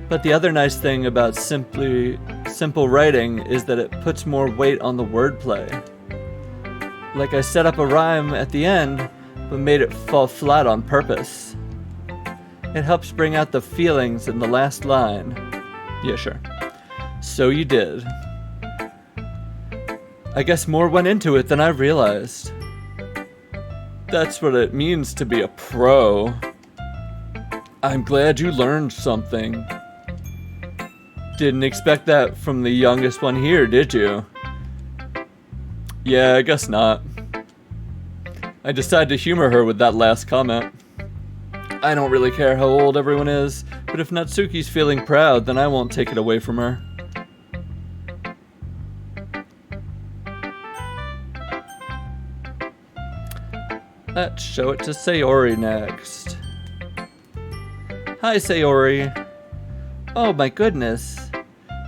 [SPEAKER 1] But the other nice thing about simple writing is that it puts more weight on the wordplay. Like I set up a rhyme at the end, but made it fall flat on purpose. It helps bring out the feelings in the last line. Yeah, sure. So you did. I guess more went into it than I realized. That's what it means to be a pro. I'm glad you learned something. Didn't expect that from the youngest one here, did you? Yeah, I guess not. I decided to humor her with that last comment. I don't really care how old everyone is, but if Natsuki's feeling proud, then I won't take it away from her. Let's show it to Sayori next. Hi, Sayori. Oh my goodness.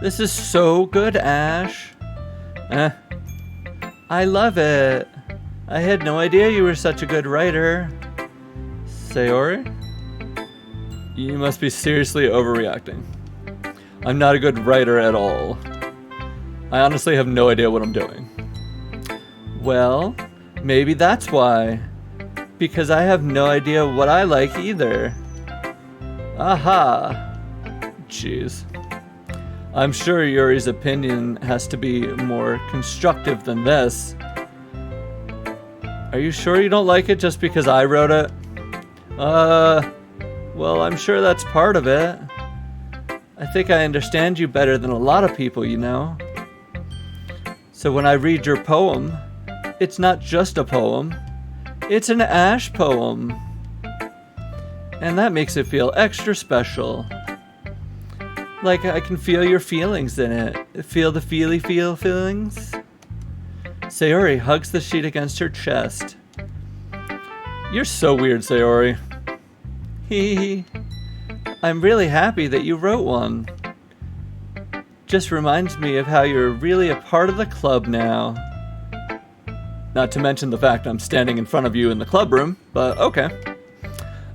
[SPEAKER 1] This is so good, Ash. I love it. I had no idea you were such a good writer. Sayori? You must be seriously overreacting. I'm not a good writer at all. I honestly have no idea what I'm doing. Well, maybe that's why. Because I have no idea what I like either. Aha. Jeez. I'm sure Yuri's opinion has to be more constructive than this. Are you sure you don't like it just because I wrote it? Well, I'm sure that's part of it. I think I understand you better than a lot of people, you know. So when I read your poem, it's not just a poem. It's an Ash poem. And that makes it feel extra special. Like I can feel your feelings in it. Feel the feelings? Sayori hugs the sheet against her chest. You're so weird, Sayori. Hee. I'm really happy that you wrote one. Just reminds me of how you're really a part of the club now. Not to mention the fact I'm standing in front of you in the club room, but okay.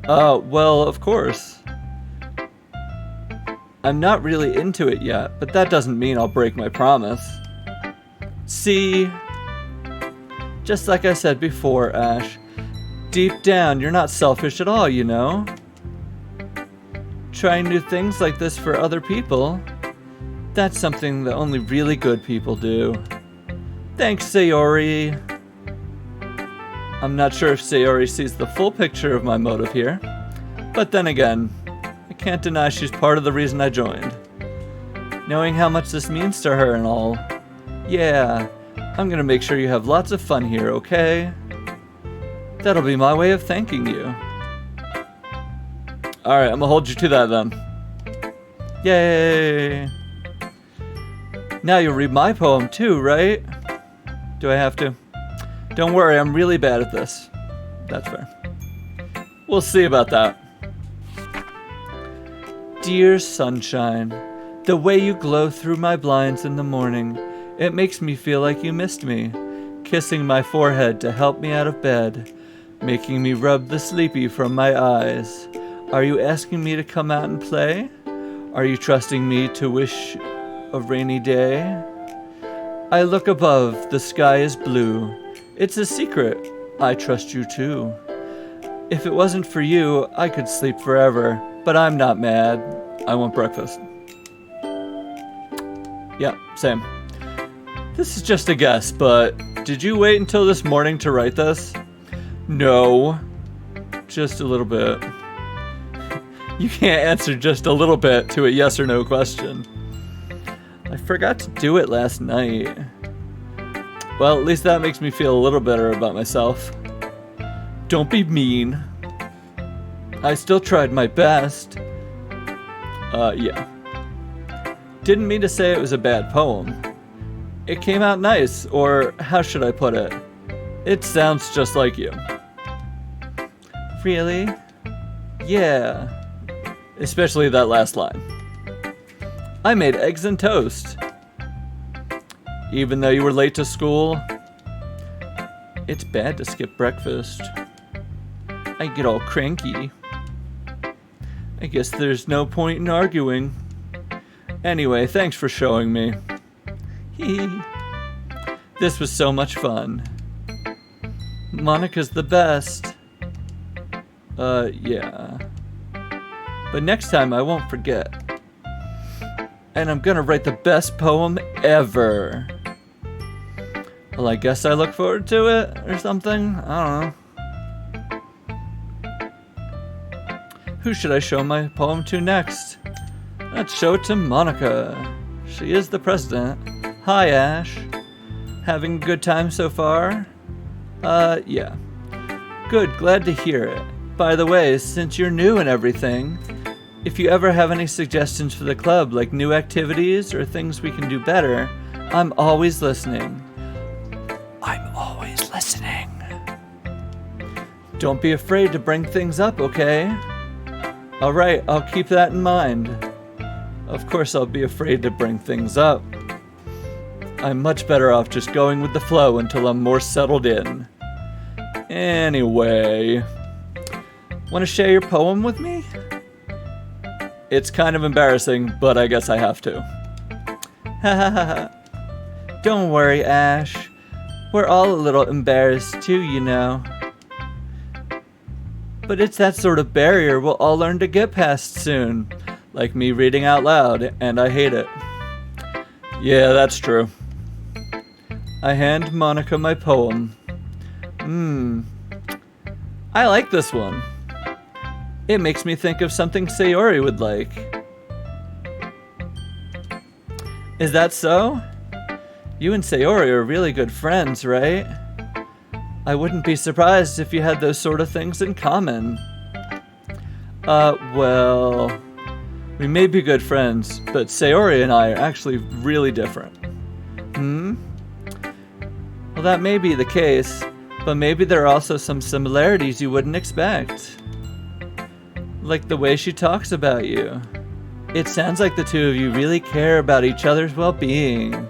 [SPEAKER 1] Well, of course. I'm not really into it yet, but that doesn't mean I'll break my promise. See? Just like I said before, Ash, deep down, you're not selfish at all, you know? Trying new things like this for other people, that's something that only really good people do. Thanks, Sayori. I'm not sure if Sayori sees the full picture of my motive here, but then again, I can't deny she's part of the reason I joined. Knowing how much this means to her and all. Yeah, I'm gonna make sure you have lots of fun here, okay? That'll be my way of thanking you. Alright, I'm gonna hold you to that then. Yay! Now you'll read my poem too, right? Do I have to? Don't worry, I'm really bad at this. That's fair. We'll see about that. Dear sunshine, the way you glow through my blinds in the morning, it makes me feel like you missed me, kissing my forehead to help me out of bed, making me rub the sleepy from my eyes. Are you asking me to come out and play? Are you trusting me to wish a rainy day? I look above, the sky is blue. It's a secret, I trust you too. If it wasn't for you, I could sleep forever, but I'm not mad. I want breakfast. Yeah, same. This is just a guess, but did you wait until this morning to write this? No. Just a little bit. You can't answer just a little bit to a yes or no question. I forgot to do it last night. Well, at least that makes me feel a little better about myself. Don't be mean. I still tried my best. Yeah. Didn't mean to say it was a bad poem. It came out nice, or how should I put it? It sounds just like you. Really? Yeah. Especially that last line. I made eggs and toast. Even though you were late to school. It's bad to skip breakfast. I get all cranky. I guess there's no point in arguing. Anyway, thanks for showing me. This was so much fun. Monica's the best. Yeah. But next time I won't forget. And I'm gonna write the best poem ever. Well, I guess I look forward to it or something. I don't know. Who should I show my poem to next? Let's show it to Monica. She is the president. Hi, Ash. Having a good time so far? Yeah. Good, glad to hear it. By the way, since you're new and everything, if you ever have any suggestions for the club, like new activities or things we can do better, I'm always listening. I'm always listening. Don't be afraid to bring things up, okay? Alright, I'll keep that in mind. Of course I'll be afraid to bring things up. I'm much better off just going with the flow until I'm more settled in. Anyway, want to share your poem with me? It's kind of embarrassing, but I guess I have to. Ha ha ha ha. Don't worry, Ash. We're all a little embarrassed too, you know. But it's that sort of barrier we'll all learn to get past soon. Like me reading out loud, and I hate it. Yeah, that's true. I hand Monica my poem. I like this one. It makes me think of something Sayori would like. Is that so? You and Sayori are really good friends, right? I wouldn't be surprised if you had those sort of things in common. Well, we may be good friends, but Sayori and I are actually really different. Well, that may be the case, but maybe there are also some similarities you wouldn't expect. Like the way she talks about you. It sounds like the two of you really care about each other's well-being.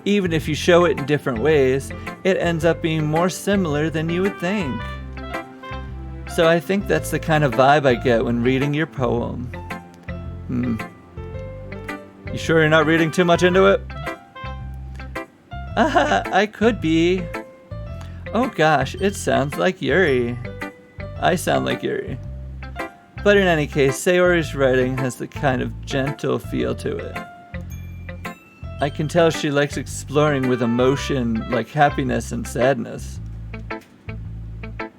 [SPEAKER 1] Even if you show it in different ways, it ends up being more similar than you would think. So I think that's the kind of vibe I get when reading your poem. You sure you're not reading too much into it? I could be. Oh gosh, it sounds like Yuri. I sound like Yuri. But in any case, Sayori's writing has the kind of gentle feel to it. I can tell she likes exploring with emotion like happiness and sadness.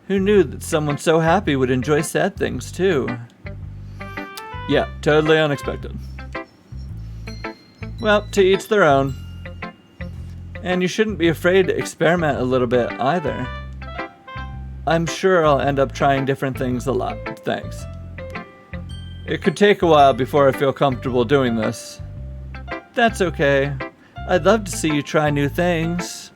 [SPEAKER 1] Who knew that someone so happy would enjoy sad things too? Yeah, totally unexpected. Well, to each their own. And you shouldn't be afraid to experiment a little bit either. I'm sure I'll end up trying different things a lot. Thanks. It could take a while before I feel comfortable doing this. That's okay. I'd love to see you try new things.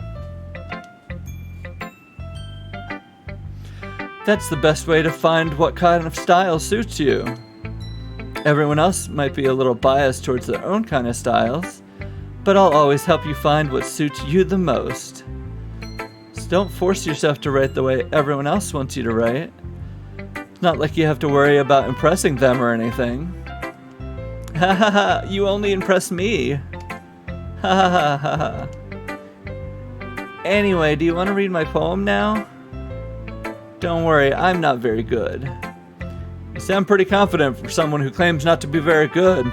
[SPEAKER 1] That's the best way to find what kind of style suits you. Everyone else might be a little biased towards their own kind of styles, but I'll always help you find what suits you the most. So don't force yourself to write the way everyone else wants you to write. It's not like you have to worry about impressing them or anything. Ha ha ha, you only impress me. Ha ha ha ha ha. Anyway, do you want to read my poem now? Don't worry, I'm not very good. You sound pretty confident for someone who claims not to be very good.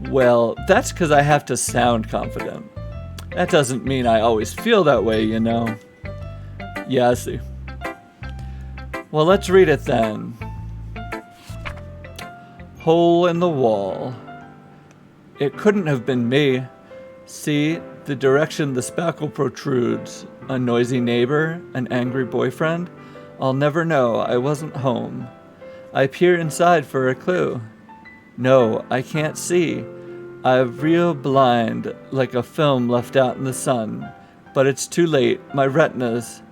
[SPEAKER 1] Well, that's because I have to sound confident. That doesn't mean I always feel that way, you know. Yeah, I see. Well, let's read it then. Hole in the wall. It couldn't have been me. See, the direction the spackle protrudes. A noisy neighbor, an angry boyfriend. I'll never know, I wasn't home. I peer inside for a clue. No, I can't see. I'm real blind, like a film left out in the sun. But it's too late, my retina's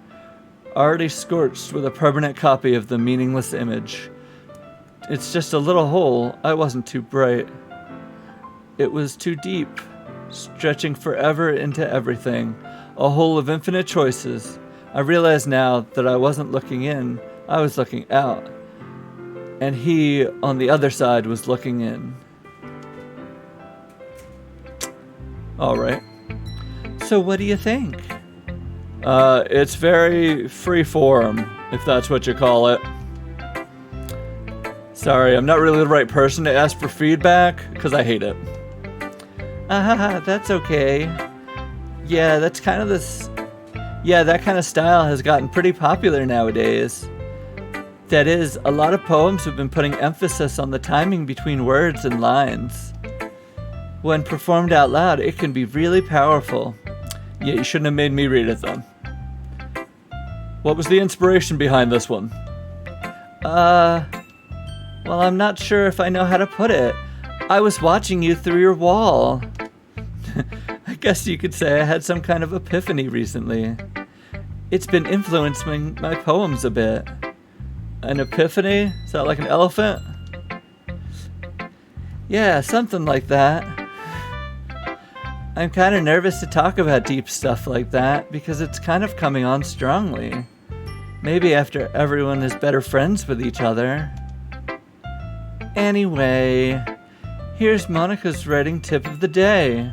[SPEAKER 1] already scorched with a permanent copy of the meaningless image. It's just a little hole, I wasn't too bright. It was too deep, stretching forever into everything, a hole of infinite choices. I realize now that I wasn't looking in, I was looking out. And he, on the other side, was looking in. Alright. So what do you think? It's very freeform, if that's what you call it. Sorry, I'm not really the right person to ask for feedback, because I hate it. That's okay. Yeah, that's kind of this... Yeah, that kind of style has gotten pretty popular nowadays. That is, a lot of poems have been putting emphasis on the timing between words and lines. When performed out loud, it can be really powerful. Yeah, you shouldn't have made me read it then. What was the inspiration behind this one? Well, I'm not sure if I know how to put it. I was watching you through your wall. I guess you could say I had some kind of epiphany recently. It's been influencing my poems a bit. An epiphany? Is that like an elephant? Yeah, something like that. I'm kind of nervous to talk about deep stuff like that because it's kind of coming on strongly. Maybe after everyone is better friends with each other. Anyway, here's Monica's writing tip of the day.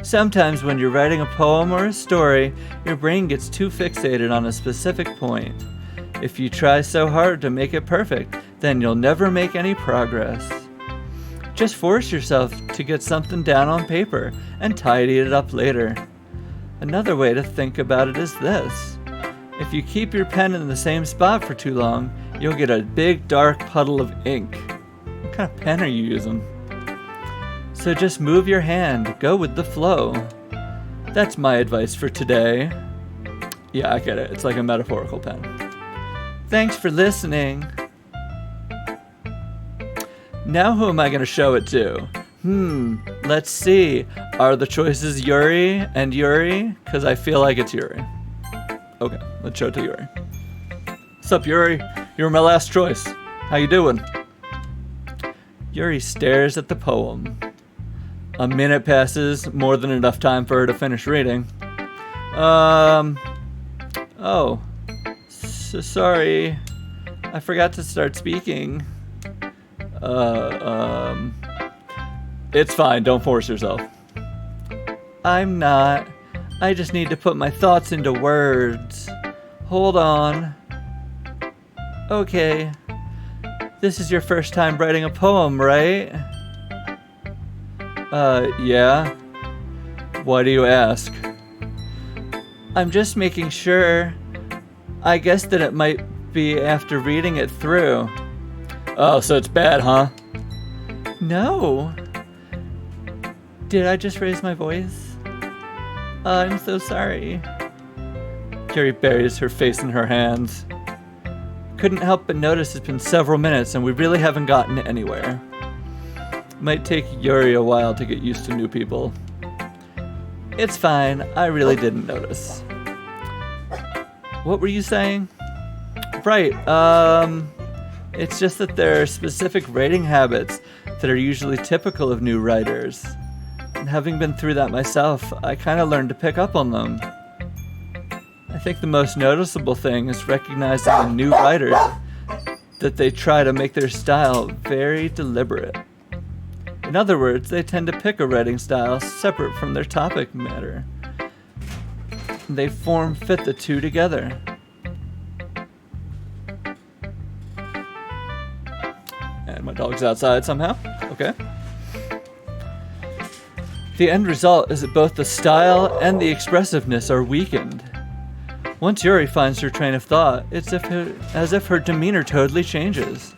[SPEAKER 1] Sometimes when you're writing a poem or a story, your brain gets too fixated on a specific point. If you try so hard to make it perfect, then you'll never make any progress. Just force yourself to get something down on paper and tidy it up later. Another way to think about it is this. If you keep your pen in the same spot for too long, you'll get a big dark puddle of ink. What kind of pen are you using? So just move your hand, go with the flow. That's my advice for today. Yeah, I get it. It's like a metaphorical pen. Thanks for listening. Now who am I going to show it to? Let's see. Are the choices Yuri and Yuri? Because I feel like it's Yuri. Okay, let's show it to Yuri. What's up, Yuri? You were my last choice. How you doing? Yuri stares at the poem. A minute passes, more than enough time for her to finish reading. Sorry. I forgot to start speaking. It's fine, don't force yourself. I'm not. I just need to put my thoughts into words. Hold on. Okay. This is your first time writing a poem, right? Yeah. Why do you ask? I'm just making sure. I guess that it might be after reading it through. Oh, so it's bad, huh? No. Did I just raise my voice? I'm so sorry. Carrie buries her face in her hands. Couldn't help but notice it's been several minutes and we really haven't gotten anywhere. Might take Yuri a while to get used to new people. It's fine, I really didn't notice. What were you saying? Right, it's just that there are specific writing habits that are usually typical of new writers. And having been through that myself, I kind of learned to pick up on them. I think the most noticeable thing is recognizing in new writers that they try to make their style very deliberate. In other words, they tend to pick a writing style separate from their topic matter. They form-fit the two together. And my dog's outside somehow. Okay. The end result is that both the style and the expressiveness are weakened. Once Yuri finds her train of thought, it's as if her demeanor totally changes.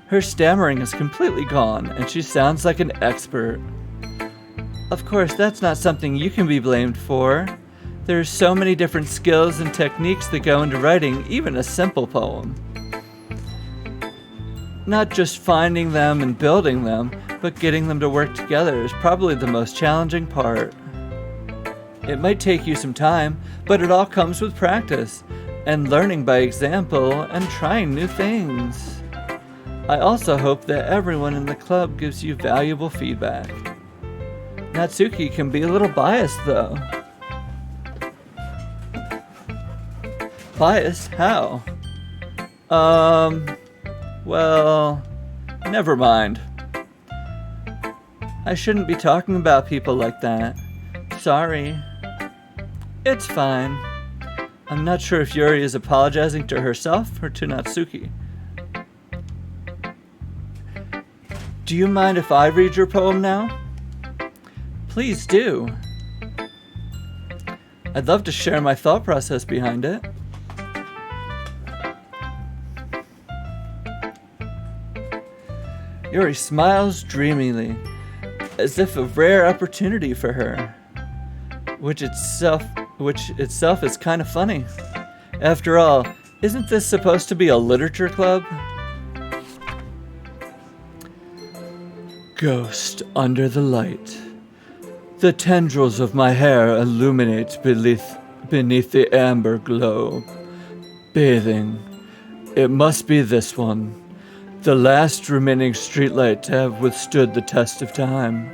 [SPEAKER 1] Her stammering is completely gone, and she sounds like an expert. Of course, that's not something you can be blamed for. There are so many different skills and techniques that go into writing even a simple poem. Not just finding them and building them, but getting them to work together is probably the most challenging part. It might take you some time, but it all comes with practice, and learning by example, and trying new things. I also hope that everyone in the club gives you valuable feedback. Natsuki can be a little biased, though. Biased? How? Well, never mind. I shouldn't be talking about people like that. Sorry. It's fine. I'm not sure if Yuri is apologizing to herself or to Natsuki. Do you mind if I read your poem now? Please do. I'd love to share my thought process behind it. Yuri smiles dreamily, as if a rare opportunity for her, which itself is kind of funny. After all, isn't this supposed to be a literature club? Ghost under the light. The tendrils of my hair illuminate beneath the amber glow. Bathing. It must be this one. The last remaining streetlight to have withstood the test of time.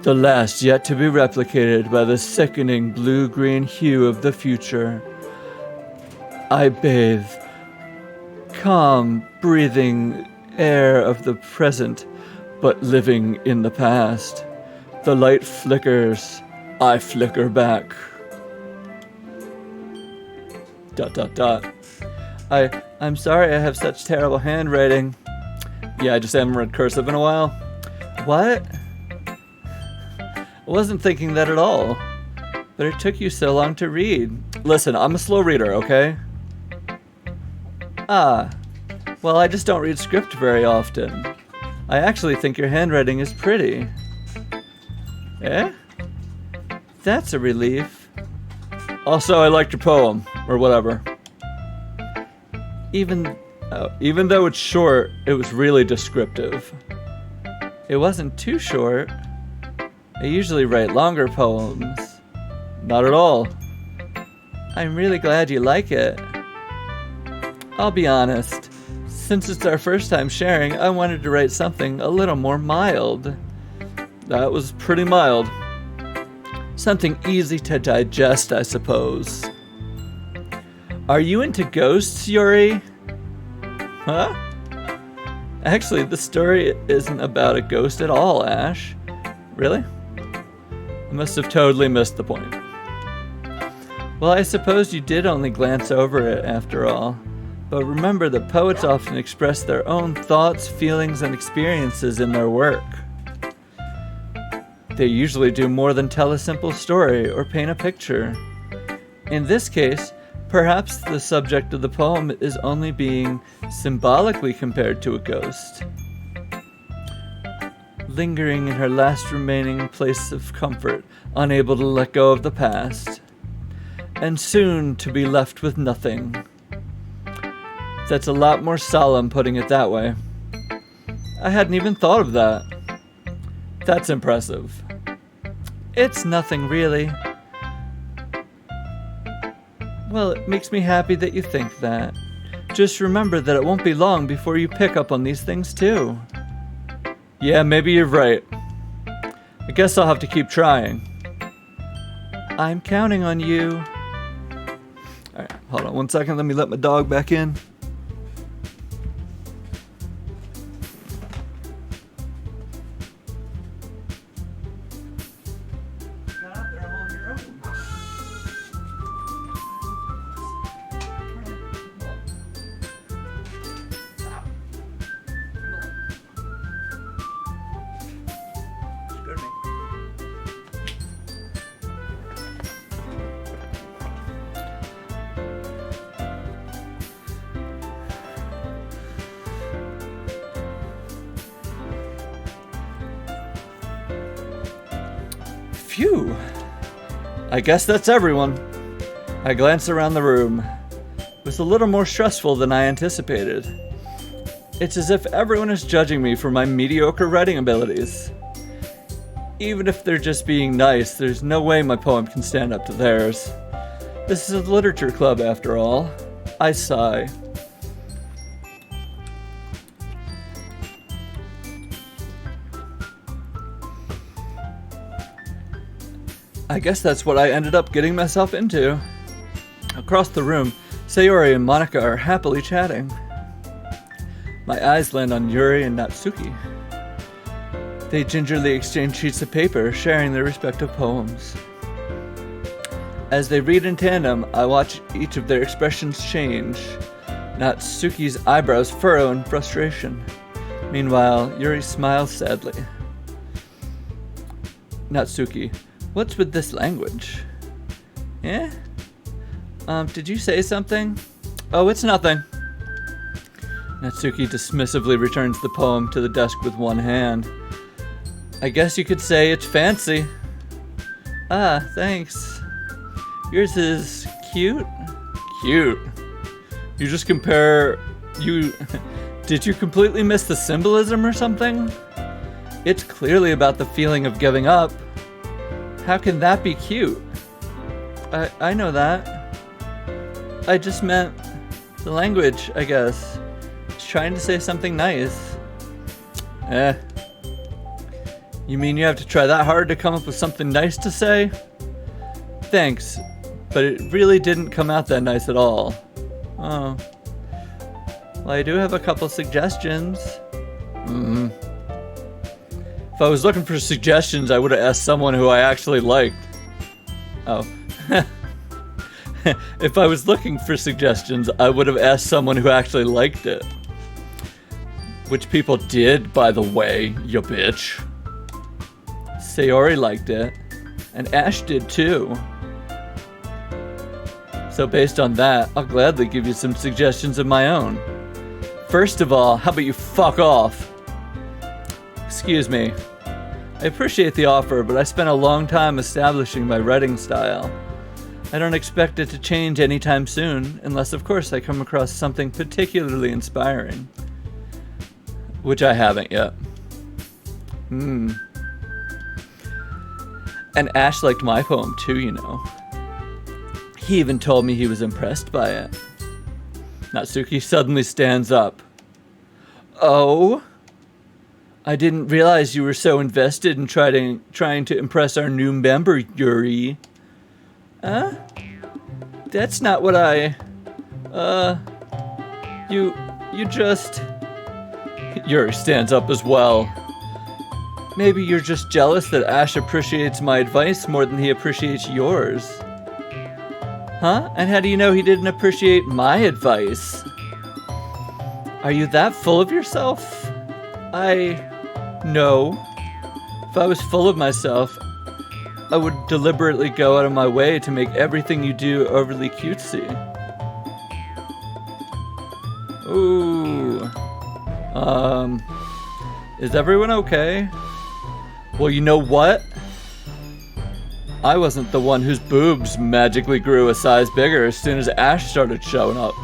[SPEAKER 1] The last yet to be replicated by the sickening blue-green hue of the future. I bathe. Calm, breathing air of the present, but living in the past. The light flickers. I flicker back. ... I'm sorry I have such terrible handwriting. Yeah, I just haven't read cursive in a while. What? I wasn't thinking that at all. But it took you so long to read. Listen, I'm a slow reader, okay? Ah. Well, I just don't read script very often. I actually think your handwriting is pretty. Eh? That's a relief. Also, I liked your poem, or whatever. Even though it's short, it was really descriptive. It wasn't too short. I usually write longer poems. Not at all. I'm really glad you like it. I'll be honest. Since it's our first time sharing, I wanted to write something a little more mild. That was pretty mild. Something easy to digest, I suppose. Are you into ghosts, Yuri? Huh? Actually, the story isn't about a ghost at all, Ash. Really? I must have totally missed the point. Well, I suppose you did only glance over it after all. But remember that poets often express their own thoughts, feelings, and experiences in their work. They usually do more than tell a simple story or paint a picture. In this case, perhaps the subject of the poem is only being symbolically compared to a ghost, lingering in her last remaining place of comfort, unable to let go of the past, and soon to be left with nothing. That's a lot more solemn putting it that way. I hadn't even thought of that. That's impressive. It's nothing really. Well, it makes me happy that you think that. Just remember that it won't be long before you pick up on these things too. Yeah, maybe you're right. I guess I'll have to keep trying. I'm counting on you. Alright, hold on 1 second. Let me let my dog back in. Phew. I guess that's everyone. I glanced around the room. It was a little more stressful than I anticipated. It's as if everyone is judging me for my mediocre writing abilities. Even if they're just being nice, there's no way my poem can stand up to theirs. This is a literature club after all. I sigh. I guess that's what I ended up getting myself into. Across the room, Sayori and Monika are happily chatting. My eyes land on Yuri and Natsuki. They gingerly exchange sheets of paper, sharing their respective poems. As they read in tandem, I watch each of their expressions change. Natsuki's eyebrows furrow in frustration. Meanwhile, Yuri smiles sadly. Natsuki, what's with this language? Eh? Did you say something? Oh, it's nothing. Natsuki dismissively returns the poem to the desk with one hand. I guess you could say it's fancy. Ah, thanks. Yours is cute? Cute. You just compare... Did you completely miss the symbolism or something? It's clearly about the feeling of giving up. How can that be cute? I know that. I just meant the language, I guess. It's trying to say something nice. You mean you have to try that hard to come up with something nice to say? Thanks, but it really didn't come out that nice at all. Oh. Well, I do have a couple suggestions. If I was looking for suggestions, I would have asked someone who I actually liked. Oh. If I was looking for suggestions, I would have asked someone who actually liked it. Which people did, by the way, you bitch. Sayori liked it, and Ash did too. So based on that, I'll gladly give you some suggestions of my own. First of all, how about you fuck off? Excuse me. I appreciate the offer, but I spent a long time establishing my writing style. I don't expect it to change anytime soon, unless of course I come across something particularly inspiring. Which I haven't yet. And Ash liked my poem too, you know. He even told me he was impressed by it. Natsuki suddenly stands up. Oh? I didn't realize you were so invested in trying to impress our new member, Yuri. Huh? That's not what I... You just... Yuri stands up as well. Maybe you're just jealous that Ash appreciates my advice more than he appreciates yours. Huh? And how do you know he didn't appreciate my advice? Are you that full of yourself? No. If I was full of myself, I would deliberately go out of my way to make everything you do overly cutesy. Ooh. Is everyone okay? Well, you know what? I wasn't the one whose boobs magically grew a size bigger as soon as Ash started showing up.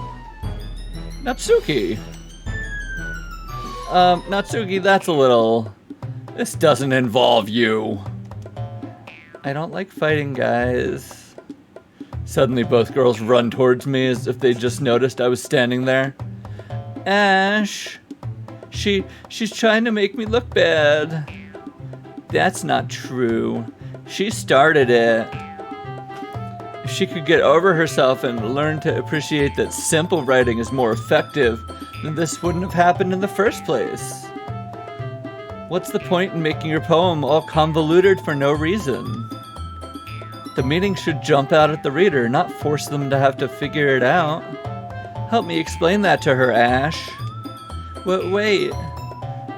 [SPEAKER 1] Natsuki. Natsuki, that's a little... This doesn't involve you. I don't like fighting guys. Suddenly both girls run towards me as if they just noticed I was standing there. Ash. She's trying to make me look bad. That's not true. She started it. If she could get over herself and learn to appreciate that simple writing is more effective, then this wouldn't have happened in the first place. What's the point in making your poem all convoluted for no reason? The meaning should jump out at the reader, not force them to have to figure it out. Help me explain that to her, Ash. Wait.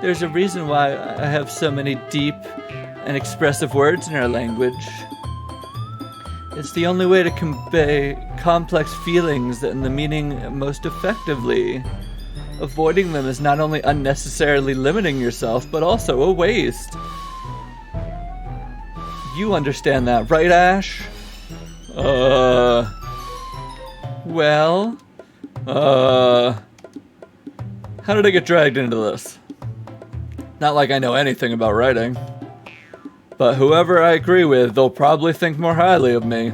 [SPEAKER 1] There's a reason why I have so many deep and expressive words in our language. It's the only way to convey complex feelings and the meaning most effectively. Avoiding them is not only unnecessarily limiting yourself, but also a waste. You understand that, right, Ash? Well? How did I get dragged into this? Not like I know anything about writing. But whoever I agree with, they'll probably think more highly of me.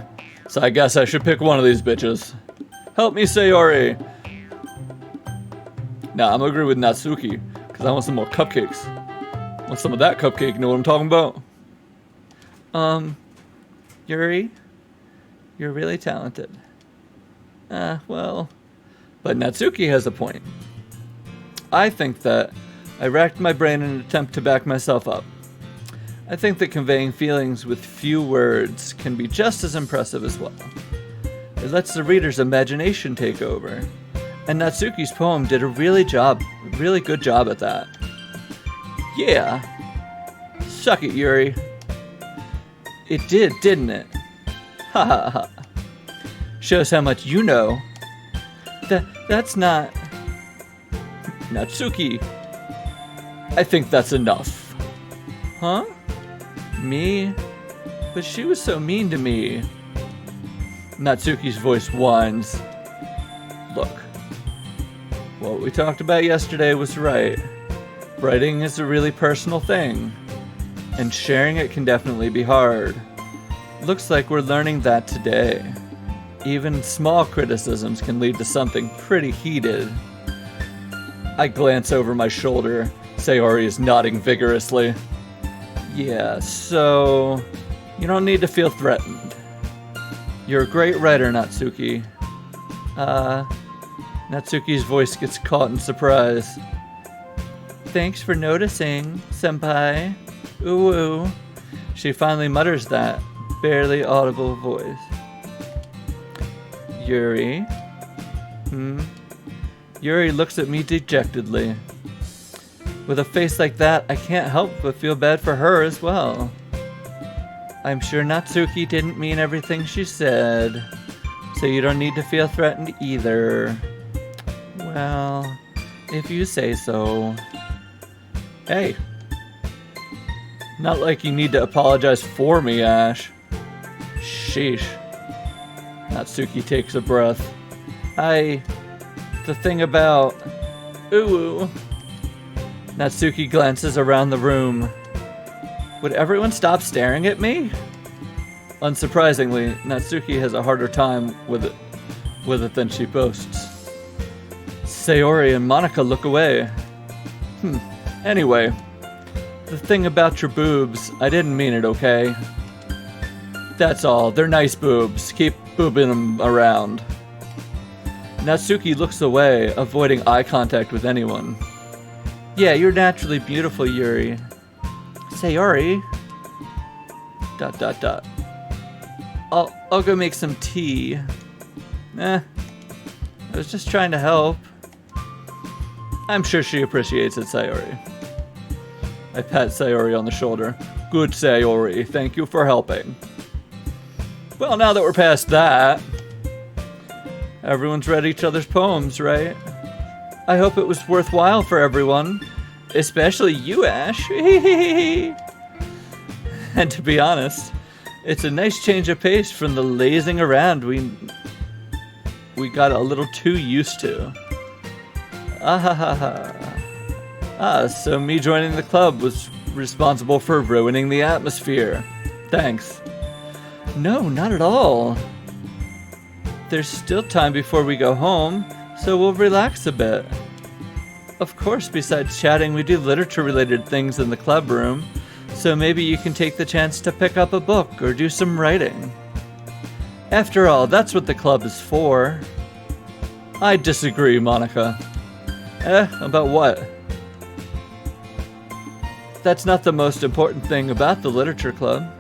[SPEAKER 1] So I guess I should pick one of these bitches. Help me, Sayori! Nah, I'm gonna agree with Natsuki, because I want some more cupcakes. Want some of that cupcake, you know what I'm talking about? Yuri? You're really talented. Well... But Natsuki has a point. I think that I racked my brain in an attempt to back myself up. I think that conveying feelings with few words can be just as impressive as well. It lets the reader's imagination take over. And Natsuki's poem did a really good job at that. Yeah. Suck it, Yuri. It did, didn't it? Ha ha ha. Shows how much you know. That's not... Natsuki. I think that's enough. Huh? Me? But she was so mean to me. Natsuki's voice whines. Look. What we talked about yesterday was right. Writing is a really personal thing. And sharing it can definitely be hard. Looks like we're learning that today. Even small criticisms can lead to something pretty heated. I glance over my shoulder. Sayori is nodding vigorously. Yeah, so... You don't need to feel threatened. You're a great writer, Natsuki. Natsuki's voice gets caught in surprise. Thanks for noticing, senpai. Ooh ooh. She finally mutters that barely audible voice. Yuri? Yuri looks at me dejectedly. With a face like that, I can't help but feel bad for her as well. I'm sure Natsuki didn't mean everything she said, so you don't need to feel threatened either. Well, if you say so. Hey. Not like you need to apologize for me, Ash. Sheesh. Natsuki takes a breath. The thing about... Ooh. Natsuki glances around the room. Would everyone stop staring at me? Unsurprisingly, Natsuki has a harder time with it than she boasts. Sayori and Monica look away. Anyway, the thing about your boobs, I didn't mean it, okay? That's all. They're nice boobs. Keep boobing them around. Natsuki looks away, avoiding eye contact with anyone. Yeah, you're naturally beautiful, Yuri. Sayori. ... I'll go make some tea. I was just trying to help. I'm sure she appreciates it, Sayori. I pat Sayori on the shoulder. Good, Sayori. Thank you for helping. Well, now that we're past that, everyone's read each other's poems, right? I hope it was worthwhile for everyone. Especially you, Ash. And to be honest, it's a nice change of pace from the lazing around we got a little too used to. So me joining the club was responsible for ruining the atmosphere. Thanks. No, not at all. There's still time before we go home, so we'll relax a bit. Of course, besides chatting, we do literature-related things in the club room, so maybe you can take the chance to pick up a book or do some writing. After all, that's what the club is for. I disagree, Monica. About what? That's not the most important thing about the literature club.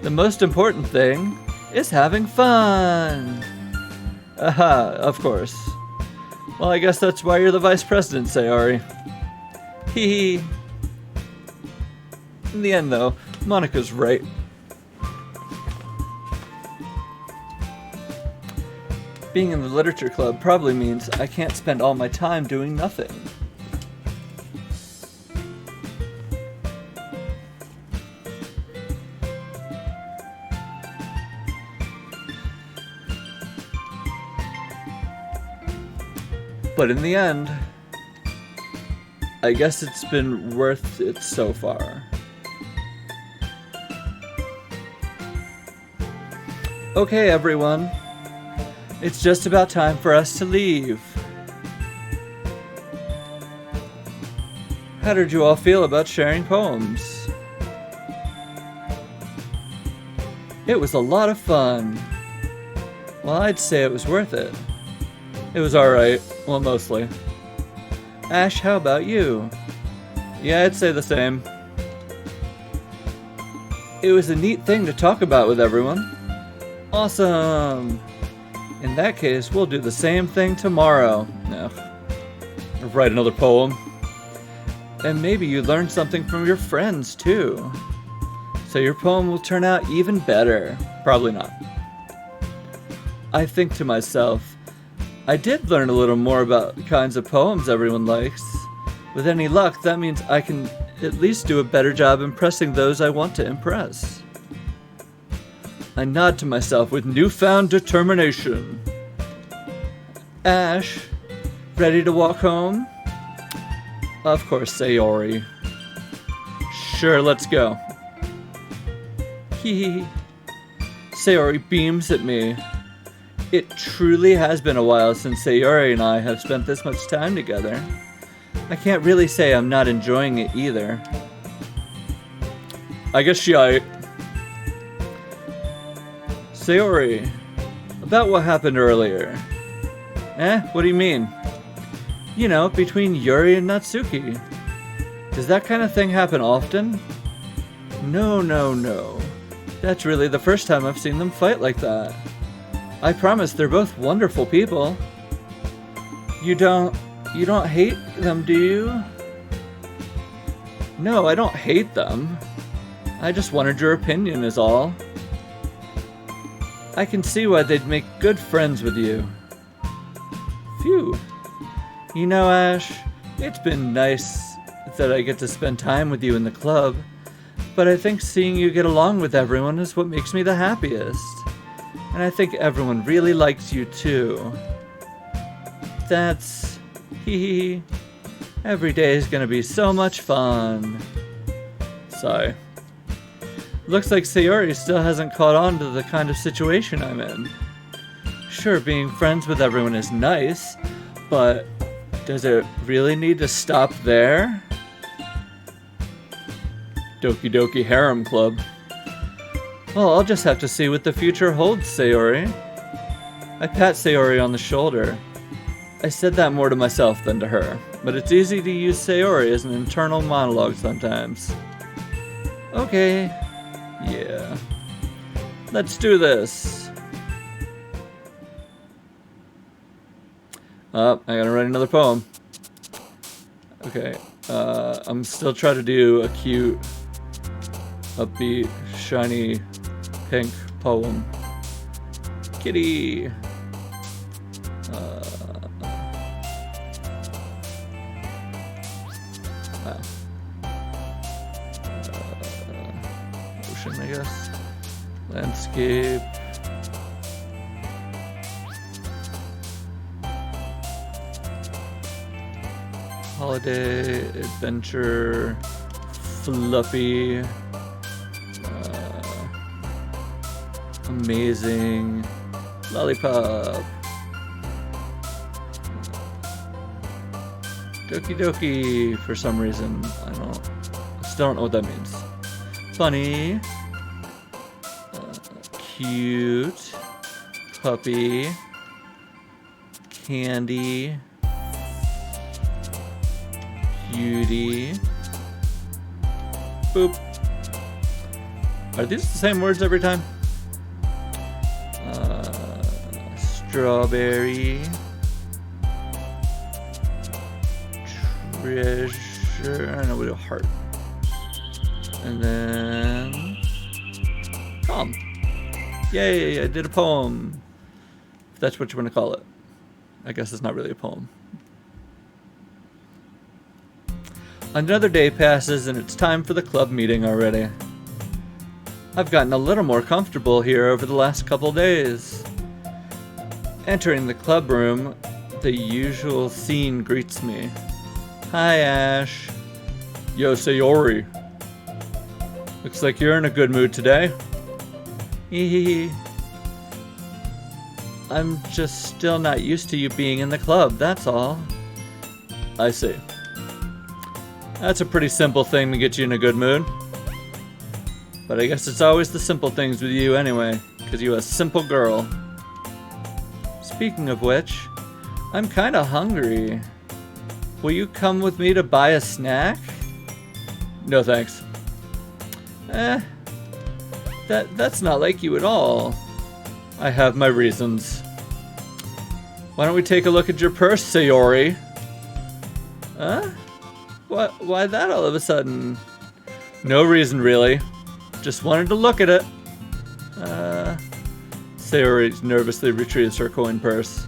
[SPEAKER 1] The most important thing is having fun. Of course. Well, I guess that's why you're the vice president, Sayori. Hee hee. In the end, though, Monica's right. Being in the literature club probably means I can't spend all my time doing nothing. But in the end, I guess it's been worth it so far. Okay, everyone. It's just about time for us to leave. How did you all feel about sharing poems? It was a lot of fun. Well, I'd say it was worth it. It was alright. Well, mostly. Ash, how about you? Yeah, I'd say the same. It was a neat thing to talk about with everyone. Awesome! In that case, we'll do the same thing tomorrow. No. Write another poem. And maybe you learn something from your friends, too. So your poem will turn out even better. Probably not. I think to myself, I did learn a little more about the kinds of poems everyone likes. With any luck, that means I can at least do a better job impressing those I want to impress. I nod to myself with newfound determination. Ash, ready to walk home? Of course, Sayori. Sure, let's go. Hee hee. Sayori beams at me. It truly has been a while since Sayori and I have spent this much time together. I can't really say I'm not enjoying it either. I guess Sayori, about what happened earlier. What do you mean? You know, between Yuri and Natsuki. Does that kind of thing happen often? No. That's really the first time I've seen them fight like that. I promise they're both wonderful people. You don't hate them, do you? No, I don't hate them. I just wanted your opinion is all. I can see why they'd make good friends with you. Phew. You know, Ash, it's been nice that I get to spend time with you in the club, but I think seeing you get along with everyone is what makes me the happiest. And I think everyone really likes you too. That's... hee. Every day is gonna be so much fun. Sigh. Looks like Sayori still hasn't caught on to the kind of situation I'm in. Sure, being friends with everyone is nice, but does it really need to stop there? Doki Doki Harem Club. Well, I'll just have to see what the future holds, Sayori. I pat Sayori on the shoulder. I said that more to myself than to her, but it's easy to use Sayori as an internal monologue sometimes. Okay. Yeah. Let's do this. I gotta write another poem. Okay. I'm still trying to do a cute, upbeat, shiny, pink poem. Kitty. Ocean, I guess. Landscape. Holiday, adventure, fluffy, amazing, lollipop, Doki Doki for some reason. I still don't know what that means. Funny, cute, puppy, candy, beauty, boop. Are these the same words every time? Strawberry, treasure, and a heart. And then calm. Yay, I did a poem. If that's what you want to call it. I guess it's not really a poem. Another day passes and it's time for the club meeting already. I've gotten a little more comfortable here over the last couple days. Entering the club room, The usual scene greets me. Hi, Ash. Yo, Sayori. Looks like you're in a good mood today. Hehe. I'm just still not used to you being in the club, that's all. I see. That's a pretty simple thing to get you in a good mood. But I guess it's always the simple things with you anyway, because you're a simple girl. Speaking of which, I'm kinda hungry. Will you come with me to buy a snack? No thanks. That's not like you at all. I have my reasons. Why don't we take a look at your purse, Sayori? Huh? Why that all of a sudden? No reason, really. Just wanted to look at it. Sayori nervously retrieves her coin purse.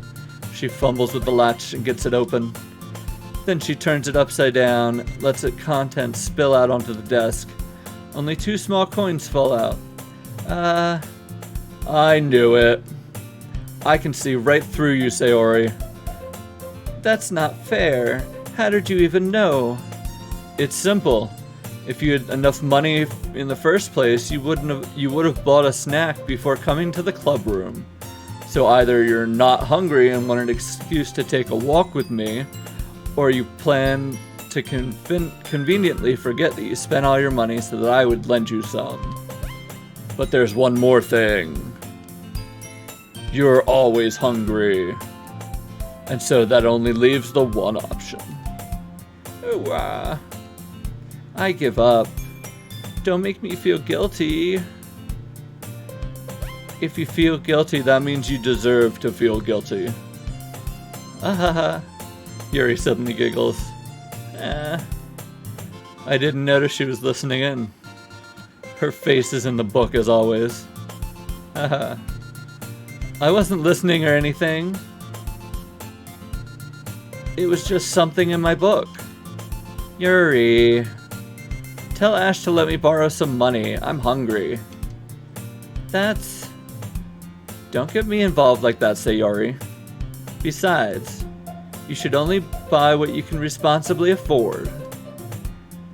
[SPEAKER 1] She fumbles with the latch and gets it open. Then she turns it upside down, lets its contents spill out onto the desk. Only 2 small coins fall out. I knew it. I can see right through you, Sayori. That's not fair. How did you even know? It's simple. If you had enough money in the first place, you would have bought a snack before coming to the club room. So either you're not hungry and want an excuse to take a walk with me, or you plan to conveniently forget that you spent all your money so that I would lend you some. But there's one more thing. You're always hungry. And so that only leaves the one option. Ooh, I give up. Don't make me feel guilty. If you feel guilty, that means you deserve to feel guilty. Ahaha. Yuri suddenly giggles. I didn't notice she was listening in. Her face is in the book as always. Haha. I wasn't listening or anything. It was just something in my book. Yuri. Tell Ash to let me borrow some money. I'm hungry. Don't get me involved like that, Sayori. Besides, you should only buy what you can responsibly afford.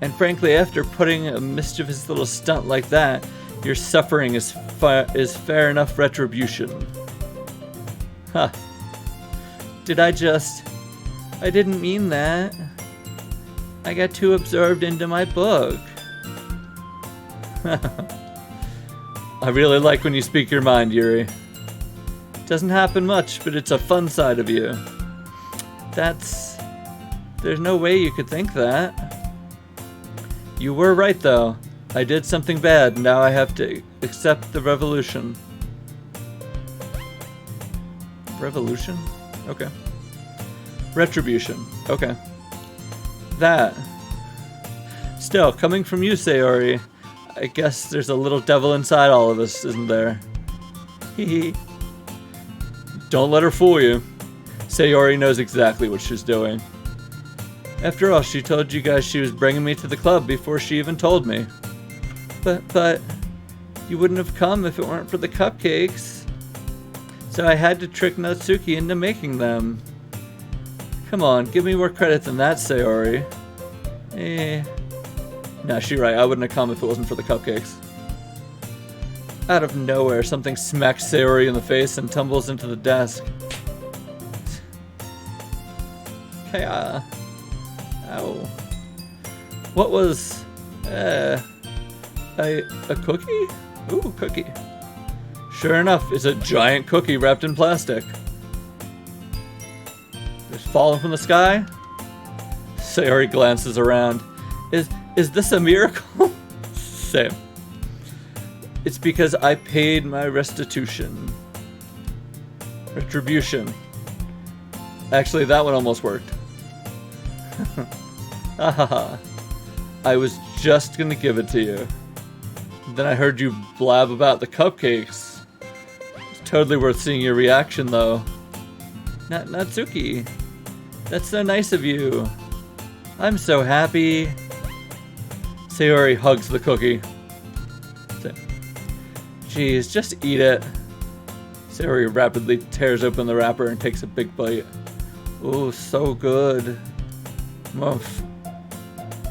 [SPEAKER 1] And frankly, after putting a mischievous little stunt like that, your suffering is fair enough retribution. Huh. I didn't mean that. I got too absorbed into my book. I really like when you speak your mind, Yuri. Doesn't happen much, but it's a fun side of you. There's no way you could think that. You were right, though. I did something bad, and now I have to accept the revolution. Revolution? Okay. Retribution. Okay. That. Still, coming from you, Sayori, I guess there's a little devil inside all of us, isn't there? Hee. Don't let her fool you. Sayori knows exactly what she's doing. After all, she told you guys she was bringing me to the club before she even told me. But you wouldn't have come if it weren't for the cupcakes. So I had to trick Natsuki into making them. Come on, give me more credit than that, Sayori. Nah, she's right. I wouldn't have come if it wasn't for the cupcakes. Out of nowhere, something smacks Sayori in the face and tumbles into the desk. Okay, ow. What was, a cookie? Ooh, cookie. Sure enough, it's a giant cookie wrapped in plastic. It's falling from the sky? Sayori glances around. Is this a miracle? Same. It's because I paid my restitution. Retribution. Actually, that one almost worked. Ahaha. I was just gonna give it to you. Then I heard you blab about the cupcakes. It's totally worth seeing your reaction, though. Natsuki. That's so nice of you. I'm so happy. Sayori hugs the cookie. Jeez, just eat it. Sayori rapidly tears open the wrapper and takes a big bite. Ooh, so good. Mumph.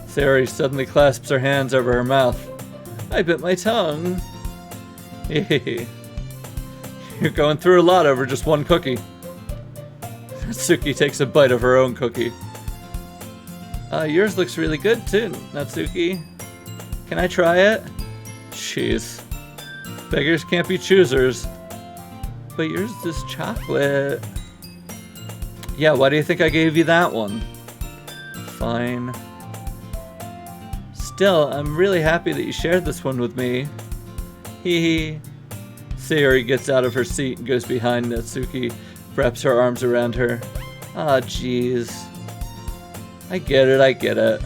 [SPEAKER 1] Sayori suddenly clasps her hands over her mouth. I bit my tongue. Hehehe. You're going through a lot over just one cookie. Natsuki takes a bite of her own cookie. Yours looks really good too, Natsuki. Can I try it? Jeez. Beggars can't be choosers. But yours is chocolate. Yeah, why do you think I gave you that one? Fine. Still, I'm really happy that you shared this one with me. Hee hee. Sayori gets out of her seat and goes behind Natsuki, wraps her arms around her. Ah, jeez. I get it.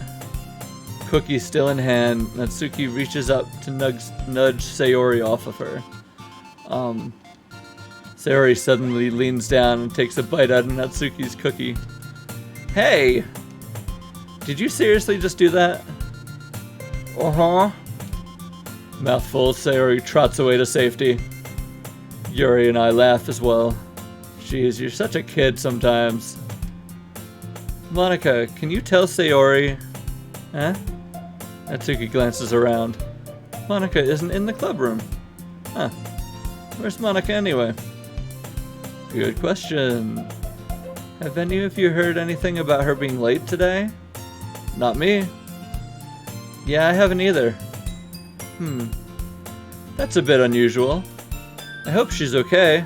[SPEAKER 1] Cookie still in hand, Natsuki reaches up to nudge Sayori off of her. Sayori suddenly leans down and takes a bite out of Natsuki's cookie. Hey! Did you seriously just do that? Uh-huh. Mouthful, Sayori trots away to safety. Yuri and I laugh as well. Jeez, you're such a kid sometimes. Monika, can you tell Sayori? Huh? Natsuki glances around. Monika isn't in the club room. Huh. Where's Monika anyway? Good question. Have any of you heard anything about her being late today? Not me. Yeah, I haven't either. That's a bit unusual. I hope she's okay.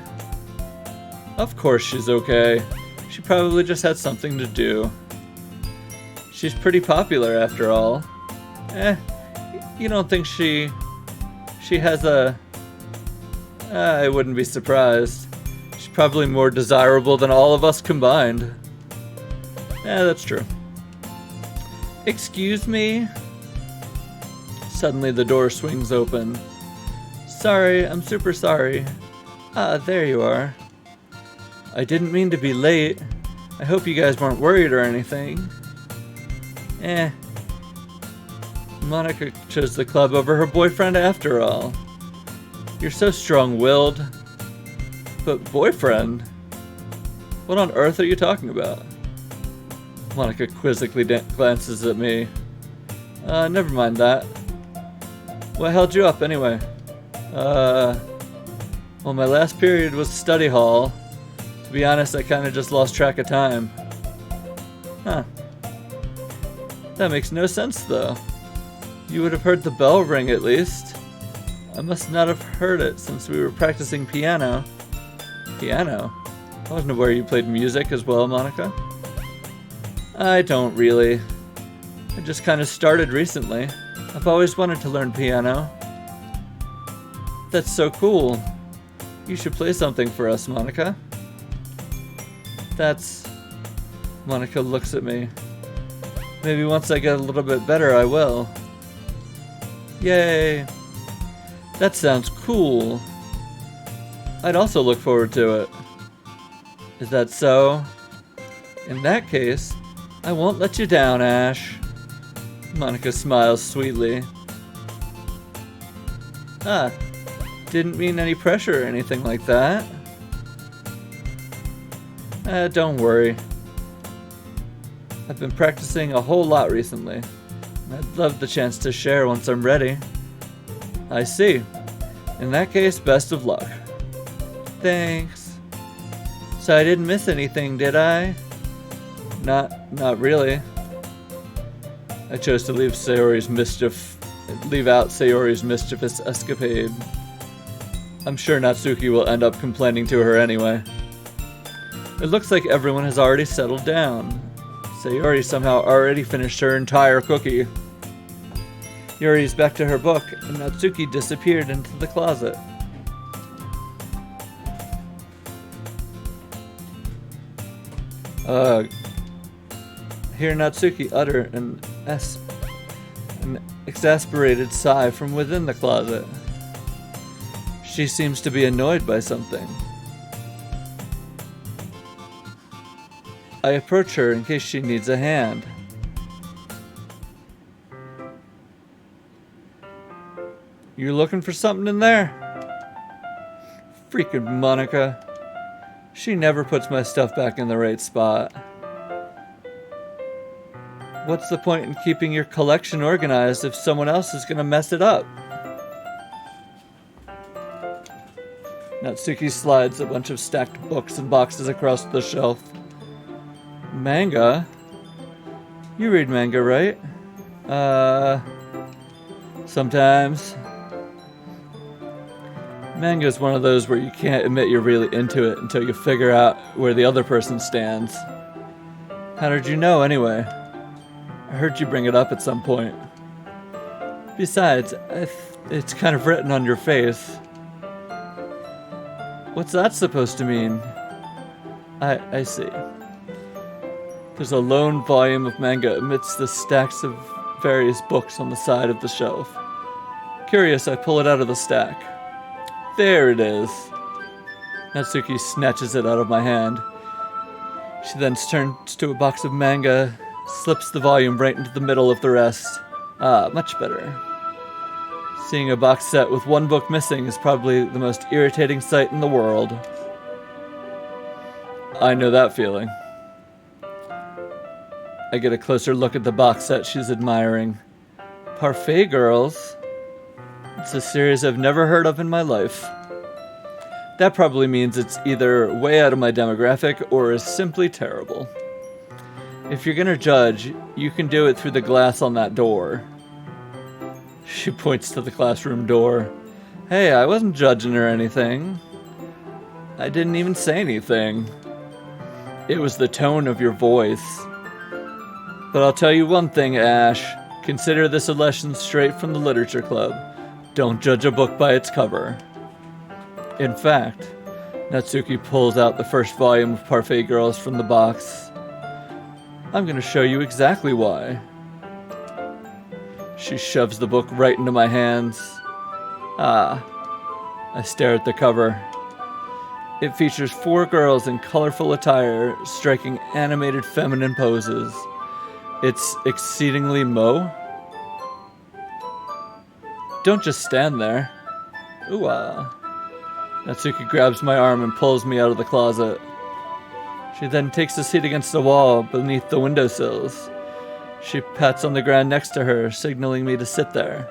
[SPEAKER 1] Of course she's okay. She probably just had something to do. She's pretty popular after all. You don't think she has a... I wouldn't be surprised. She's probably more desirable than all of us combined. That's true. Excuse me? Suddenly the door swings open. Sorry, I'm super sorry. Ah, there you are. I didn't mean to be late. I hope you guys weren't worried or anything. Monika chose the club over her boyfriend after all. You're so strong-willed. But boyfriend? What on earth are you talking about? Monika quizzically glances at me. Never mind that. What held you up anyway? Well, my last period was study hall. To be honest, I kinda just lost track of time. Huh. That makes no sense though. You would have heard the bell ring at least. I must not have heard it since we were practicing piano. Piano? I wasn't aware you played music as well, Monika. I don't really. I just kind of started recently. I've always wanted to learn piano. That's so cool. You should play something for us, Monika. That's... Monika looks at me. Maybe once I get a little bit better, I will. Yay! That sounds cool. I'd also look forward to it. Is that so? In that case, I won't let you down, Ash. Monika smiles sweetly. Didn't mean any pressure or anything like that. Don't worry. I've been practicing a whole lot recently. I'd love the chance to share once I'm ready. I see. In that case, best of luck. Thanks. So I didn't miss anything, did I? Not really. I chose to leave out Sayori's mischievous escapade. I'm sure Natsuki will end up complaining to her anyway. It looks like everyone has already settled down. Sayori somehow already finished her entire cookie. Yuri's back to her book, and Natsuki disappeared into the closet. Hear Natsuki utter an exasperated sigh from within the closet. She seems to be annoyed by something. I approach her in case she needs a hand. You looking for something in there? Freaking Monika. She never puts my stuff back in the right spot. What's the point in keeping your collection organized if someone else is gonna mess it up? Natsuki slides a bunch of stacked books and boxes across the shelf. Manga? You read manga, right? Sometimes. Manga is one of those where you can't admit you're really into it until you figure out where the other person stands. How did you know, anyway? I heard you bring it up at some point. Besides, it's kind of written on your face. What's that supposed to mean? I see. There's a lone volume of manga amidst the stacks of various books on the side of the shelf. Curious, I pull it out of the stack. There it is. Natsuki snatches it out of my hand. She then turns to a box of manga, slips the volume right into the middle of the rest. Ah, much better. Seeing a box set with one book missing is probably the most irritating sight in the world. I know that feeling. I get a closer look at the box set she's admiring. Parfait Girls? It's a series I've never heard of in my life. That probably means it's either way out of my demographic or is simply terrible. If you're gonna judge, you can do it through the glass on that door. She points to the classroom door. Hey, I wasn't judging or anything. I didn't even say anything. It was the tone of your voice. But I'll tell you one thing, Ash. Consider this a lesson straight from the Literature Club. Don't judge a book by its cover. In fact, Natsuki pulls out the first volume of Parfait Girls from the box. I'm going to show you exactly why. She shoves the book right into my hands. Ah. I stare at the cover. It features 4 girls in colorful attire, striking animated feminine poses. It's exceedingly Mo. Don't just stand there. Ooh ah. Natsuki grabs my arm and pulls me out of the closet. She then takes a seat against the wall beneath the windowsills. She pats on the ground next to her, signaling me to sit there.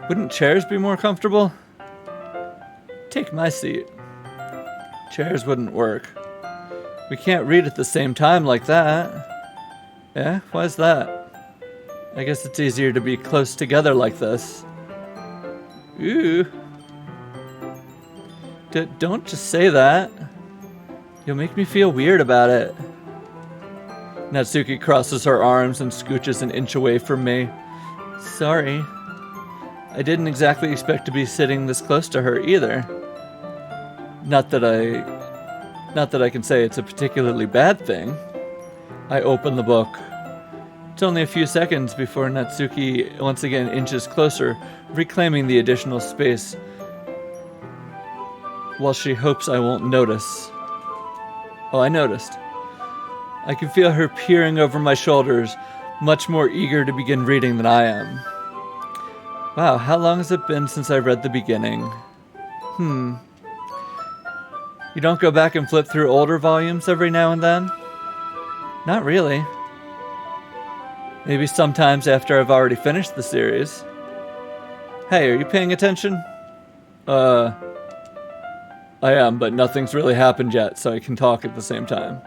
[SPEAKER 1] Wouldn't chairs be more comfortable? Take my seat. Chairs wouldn't work. We can't read at the same time like that. Yeah? Why's that? I guess it's easier to be close together like this. Ooh. Don't just say that. You'll make me feel weird about it. Natsuki crosses her arms and scooches an inch away from me. Sorry. I didn't exactly expect to be sitting this close to her either. Not that I can say it's a particularly bad thing. I open the book. It's only a few seconds before Natsuki once again inches closer, reclaiming the additional space, while she hopes I won't notice. Oh, I noticed. I can feel her peering over my shoulders, much more eager to begin reading than I am. Wow, how long has it been since I read the beginning? You don't go back and flip through older volumes every now and then? Not really. Maybe sometimes after I've already finished the series. Hey, are you paying attention? I am, but nothing's really happened yet, so I can talk at the same time.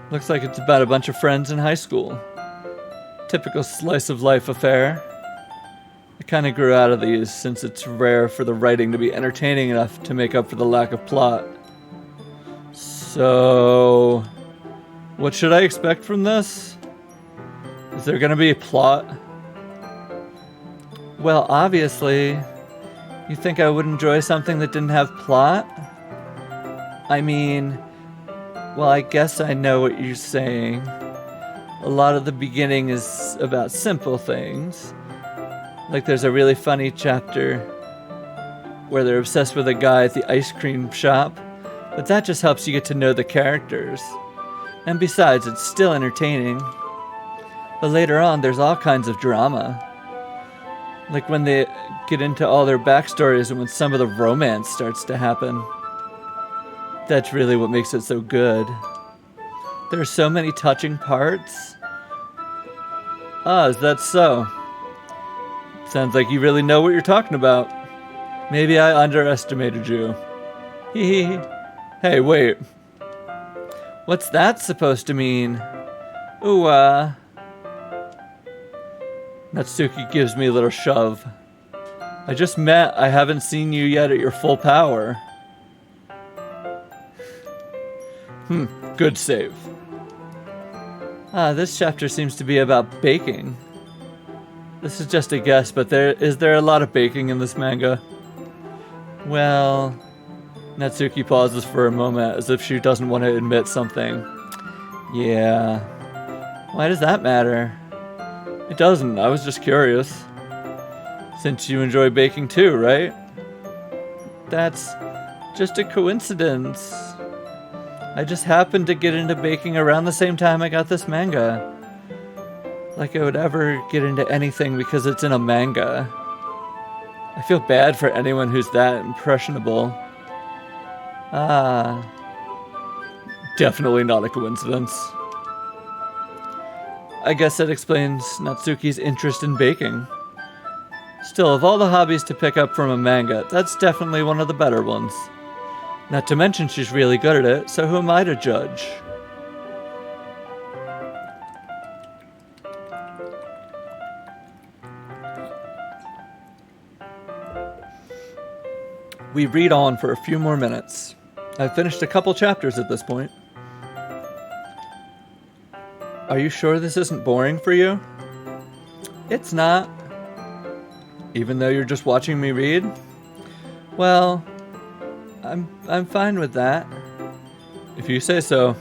[SPEAKER 1] Looks like it's about a bunch of friends in high school. Typical slice of life affair. I kind of grew out of these since it's rare for the writing to be entertaining enough to make up for the lack of plot. So, what should I expect from this? Is there gonna be a plot? Well, obviously. You think I would enjoy something that didn't have plot? I mean, well, I guess I know what you're saying. A lot of the beginning is about simple things. Like there's a really funny chapter where they're obsessed with a guy at the ice cream shop, but that just helps you get to know the characters. And besides, it's still entertaining. But later on, there's all kinds of drama. Like when they get into all their backstories and when some of the romance starts to happen. That's really what makes it so good. There's so many touching parts. Ah, is that so? Sounds like you really know what you're talking about. Maybe I underestimated you. Hee hee. Hey, wait. What's that supposed to mean? Ooh, Natsuki gives me a little shove. I just met. I haven't seen you yet at your full power. Good save. This chapter seems to be about baking. This is just a guess, but is there a lot of baking in this manga? Well, Natsuki pauses for a moment as if she doesn't want to admit something. Yeah. Why does that matter? It doesn't. I was just curious. Since you enjoy baking too, right? That's just a coincidence. I just happened to get into baking around the same time I got this manga. Like I would ever get into anything because it's in a manga. I feel bad for anyone who's that impressionable. Definitely not a coincidence. I guess that explains Natsuki's interest in baking. Still, of all the hobbies to pick up from a manga, that's definitely one of the better ones. Not to mention she's really good at it, so who am I to judge? We read on for a few more minutes. I've finished a couple chapters at this point. Are you sure this isn't boring for you? It's not. Even though you're just watching me read? Well, I'm fine with that. If you say so.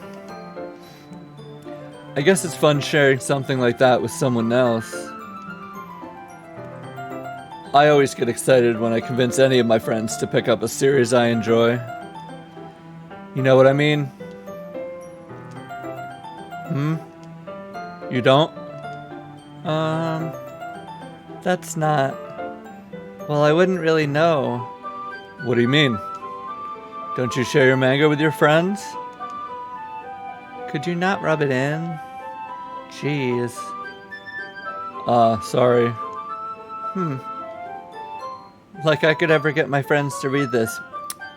[SPEAKER 1] I guess it's fun sharing something like that with someone else. I always get excited when I convince any of my friends to pick up a series I enjoy. You know what I mean? You don't? That's not... Well, I wouldn't really know. What do you mean? Don't you share your manga with your friends? Could you not rub it in? Jeez. Sorry. Like I could ever get my friends to read this.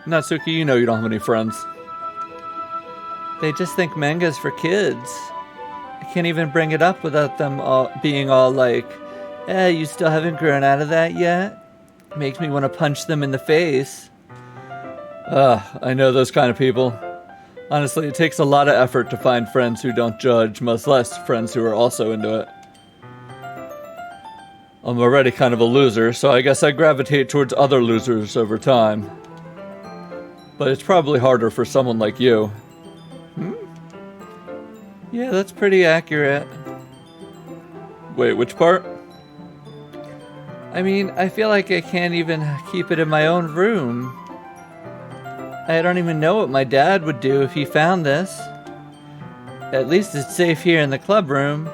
[SPEAKER 1] Natsuki, you know you don't have any friends. They just think manga's for kids. I can't even bring it up without them being all like, you still haven't grown out of that yet? Makes me want to punch them in the face. I know those kind of people. Honestly, it takes a lot of effort to find friends who don't judge, much less friends who are also into it. I'm already kind of a loser, so I guess I gravitate towards other losers over time. But it's probably harder for someone like you. Yeah, that's pretty accurate. Wait, which part? I mean, I feel like I can't even keep it in my own room. I don't even know what my dad would do if he found this. At least it's safe here in the club room.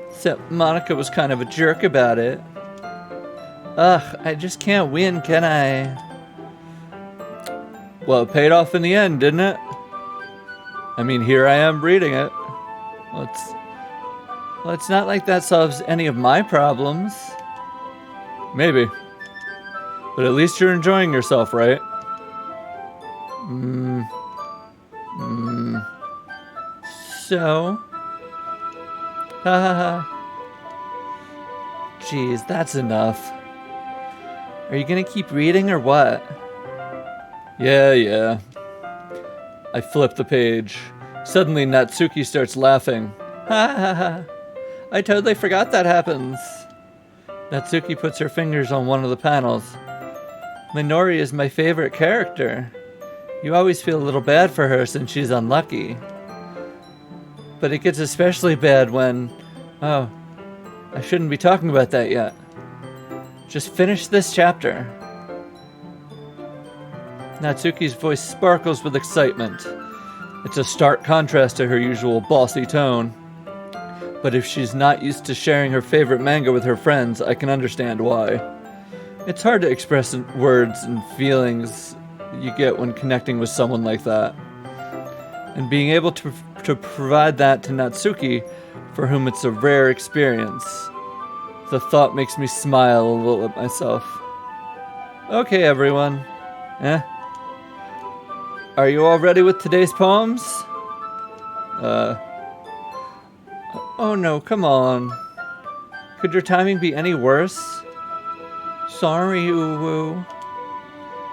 [SPEAKER 1] Except Monica was kind of a jerk about it. I just can't win, can I? Well, it paid off in the end, didn't it? I mean, here I am reading it. Well, it's not like that solves any of my problems. Maybe. But at least you're enjoying yourself, right? So? Ha ha ha. Jeez, that's enough. Are you gonna keep reading or what? Yeah. I flip the page. Suddenly Natsuki starts laughing. Ha ha ha. I totally forgot that happens. Natsuki puts her fingers on one of the panels. Minori is my favorite character. You always feel a little bad for her since she's unlucky. But it gets especially bad when... Oh, I shouldn't be talking about that yet. Just finish this chapter. Natsuki's voice sparkles with excitement. It's a stark contrast to her usual bossy tone. But if she's not used to sharing her favorite manga with her friends, I can understand why. It's hard to express in words and feelings you get when connecting with someone like that. and being able to provide that to Natsuki, for whom it's a rare experience. The thought makes me smile a little at myself. Okay, everyone. Are you all ready with today's poems? Oh no, come on. Could your timing be any worse? Sorry, Uwu.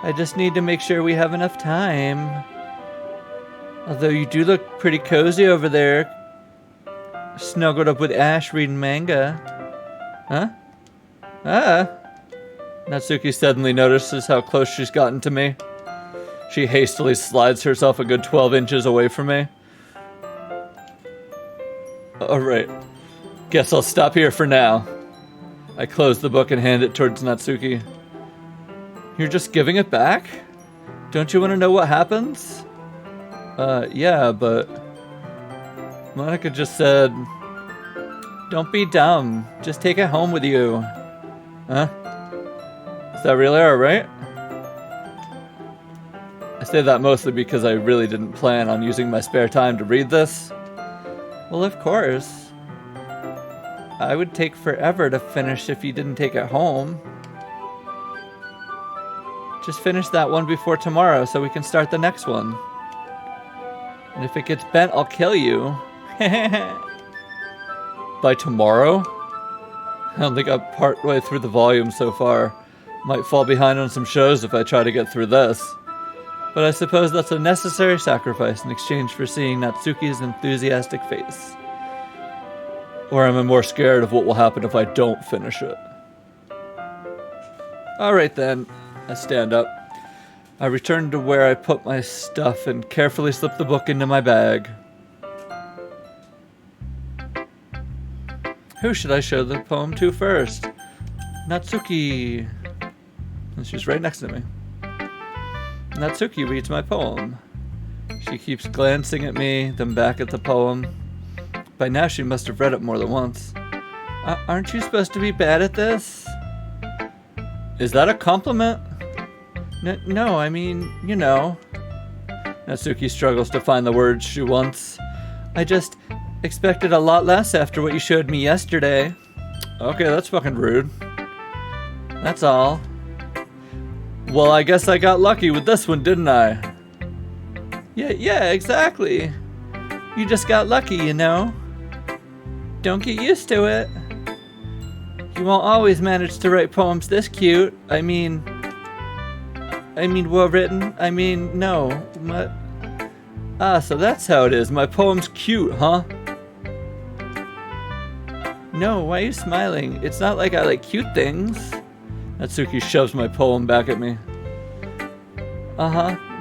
[SPEAKER 1] I just need to make sure we have enough time. Although you do look pretty cozy over there, snuggled up with Ash reading manga. Huh? Natsuki suddenly notices how close she's gotten to me. She hastily slides herself a good 12 inches away from me. Alright. Guess I'll stop here for now. I close the book and hand it towards Natsuki. You're just giving it back? Don't you want to know what happens? Yeah, but Monica just said, don't be dumb. Just take it home with you. Huh? Is that really alright? I say that mostly because I really didn't plan on using my spare time to read this. Well, of course. I would take forever to finish if you didn't take it home. Just finish that one before tomorrow so we can start the next one. And if it gets bent, I'll kill you. By tomorrow? I only got part way through the volume so far. Might fall behind on some shows if I try to get through this. But I suppose that's a necessary sacrifice in exchange for seeing Natsuki's enthusiastic face. Or am I more scared of what will happen if I don't finish it? Alright then. I stand up. I return to where I put my stuff and carefully slip the book into my bag. Who should I show the poem to first? Natsuki. And she's right next to me. Natsuki reads my poem. She keeps glancing at me, then back at the poem. By now she must have read it more than once. Aren't you supposed to be bad at this? Is that a compliment? No, I mean, you know. Natsuki struggles to find the words she wants. I just expected a lot less after what you showed me yesterday. Okay, that's fucking rude. That's all. Well, I guess I got lucky with this one, didn't I? Yeah, exactly. You just got lucky, you know? Don't get used to it. You won't always manage to write poems this cute. I mean well written. No. What? So that's how it is. My poem's cute, huh? No, why are you smiling? It's not like I like cute things. Natsuki shoves my poem back at me.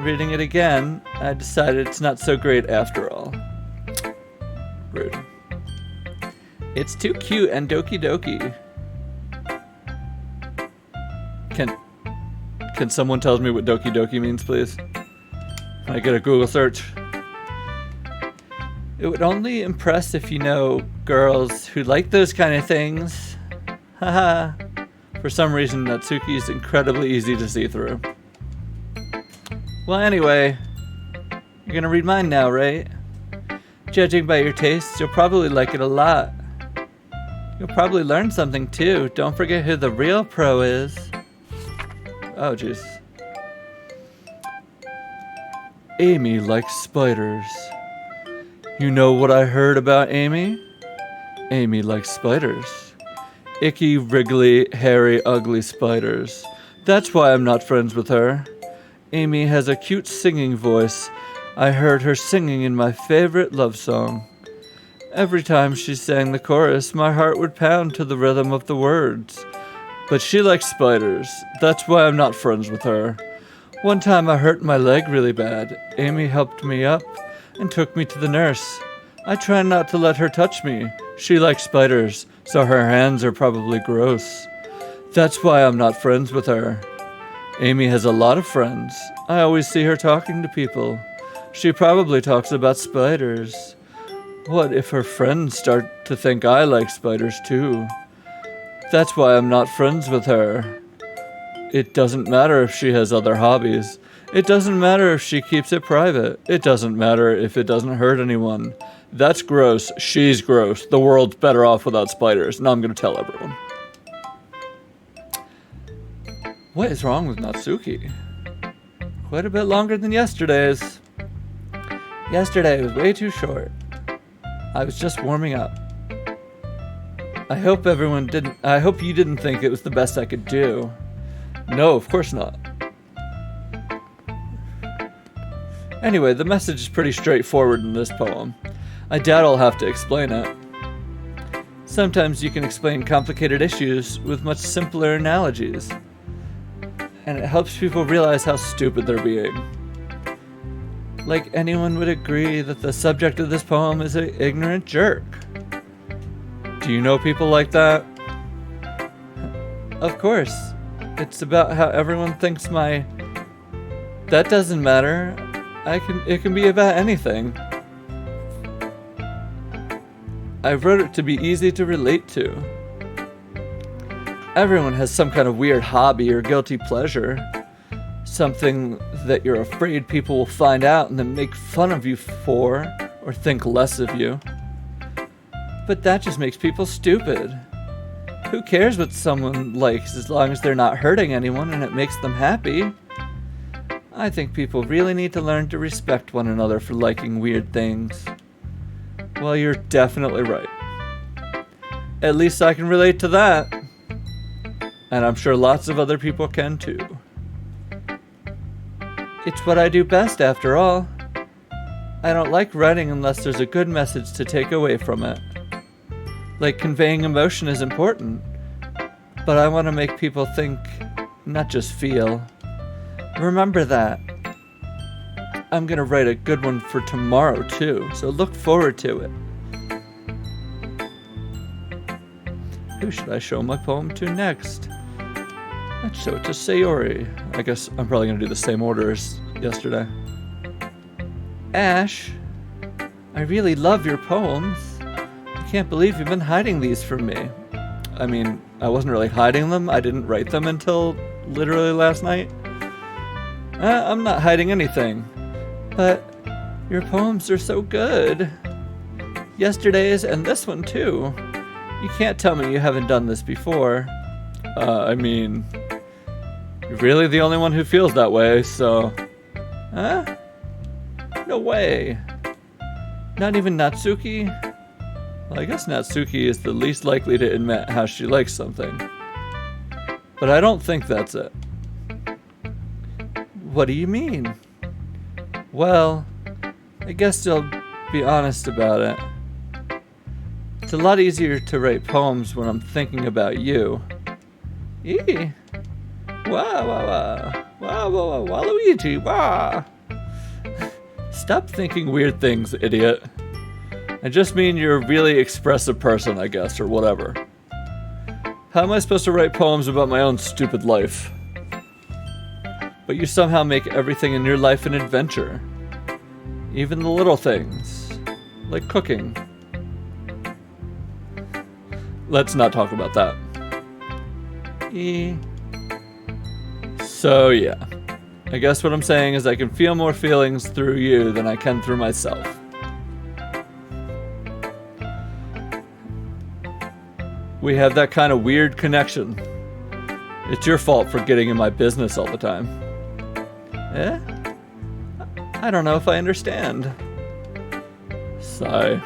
[SPEAKER 1] Reading it again, I decided it's not so great after all. Rude. It's too cute and Doki Doki. Can someone tell me what Doki Doki means, please? Can I get a Google search? It would only impress if you know girls who like those kind of things. Haha. For some reason, Natsuki is incredibly easy to see through. Well, anyway, you're gonna read mine now, right? Judging by your tastes, you'll probably like it a lot. You'll probably learn something too. Don't forget who the real pro is. Oh, jeez. Amy likes spiders. You know what I heard about Amy? Amy likes spiders. Icky, wriggly, hairy, ugly spiders. That's why I'm not friends with her. Amy has a cute singing voice. I heard her singing in my favorite love song. Every time she sang the chorus, my heart would pound to the rhythm of the words. But she likes spiders. That's why I'm not friends with her. One time I hurt my leg really bad. Amy helped me up and took me to the nurse. I try not to let her touch me. She likes spiders, so her hands are probably gross. That's why I'm not friends with her. Amy has a lot of friends. I always see her talking to people. She probably talks about spiders. What if her friends start to think I like spiders too? That's why I'm not friends with her. It doesn't matter if she has other hobbies. It doesn't matter if she keeps it private. It doesn't matter if it doesn't hurt anyone. That's gross. She's gross. The world's better off without spiders. Now I'm going to tell everyone. What is wrong with Natsuki? Quite a bit longer than yesterday's. Yesterday was way too short. I was just warming up. I hope you didn't think it was the best I could do. No, of course not. Anyway, the message is pretty straightforward in this poem. I doubt I'll have to explain it. Sometimes you can explain complicated issues with much simpler analogies, and it helps people realize how stupid they're being. Like anyone would agree that the subject of this poem is an ignorant jerk. Do you know people like that? Of course. It's about how everyone thinks That doesn't matter. It can be about anything. I wrote it to be easy to relate to. Everyone has some kind of weird hobby or guilty pleasure. Something that you're afraid people will find out and then make fun of you for, or think less of you. But that just makes people stupid. Who cares what someone likes as long as they're not hurting anyone and it makes them happy? I think people really need to learn to respect one another for liking weird things. Well, you're definitely right. At least I can relate to that. And I'm sure lots of other people can too. It's what I do best, after all. I don't like writing unless there's a good message to take away from it. Like, conveying emotion is important, but I want to make people think, not just feel. Remember that. I'm going to write a good one for tomorrow, too, so look forward to it. Who should I show my poem to next? Let's show it to Sayori. I guess I'm probably going to do the same order as yesterday. Ash, I really love your poems. I can't believe you've been hiding these from me. I mean, I wasn't really hiding them. I didn't write them until literally last night. I'm not hiding anything. But your poems are so good. Yesterday's and this one too. You can't tell me you haven't done this before. I mean, you're really the only one who feels that way, so... Huh? No way. Not even Natsuki? Well, I guess Natsuki is the least likely to admit how she likes something. But I don't think that's it. What do you mean? Well, I guess I'll be honest about it. It's a lot easier to write poems when I'm thinking about you. Eee! Wah, wah, wah. Wah, wah, wah, Waluigi, wah! Stop thinking weird things, idiot. I just mean you're a really expressive person, I guess, or whatever. How am I supposed to write poems about my own stupid life? But you somehow make everything in your life an adventure. Even the little things, like cooking. Let's not talk about that. So yeah, I guess what I'm saying is I can feel more feelings through you than I can through myself. We have that kind of weird connection. It's your fault for getting in my business all the time. Eh? I don't know if I understand. Sigh.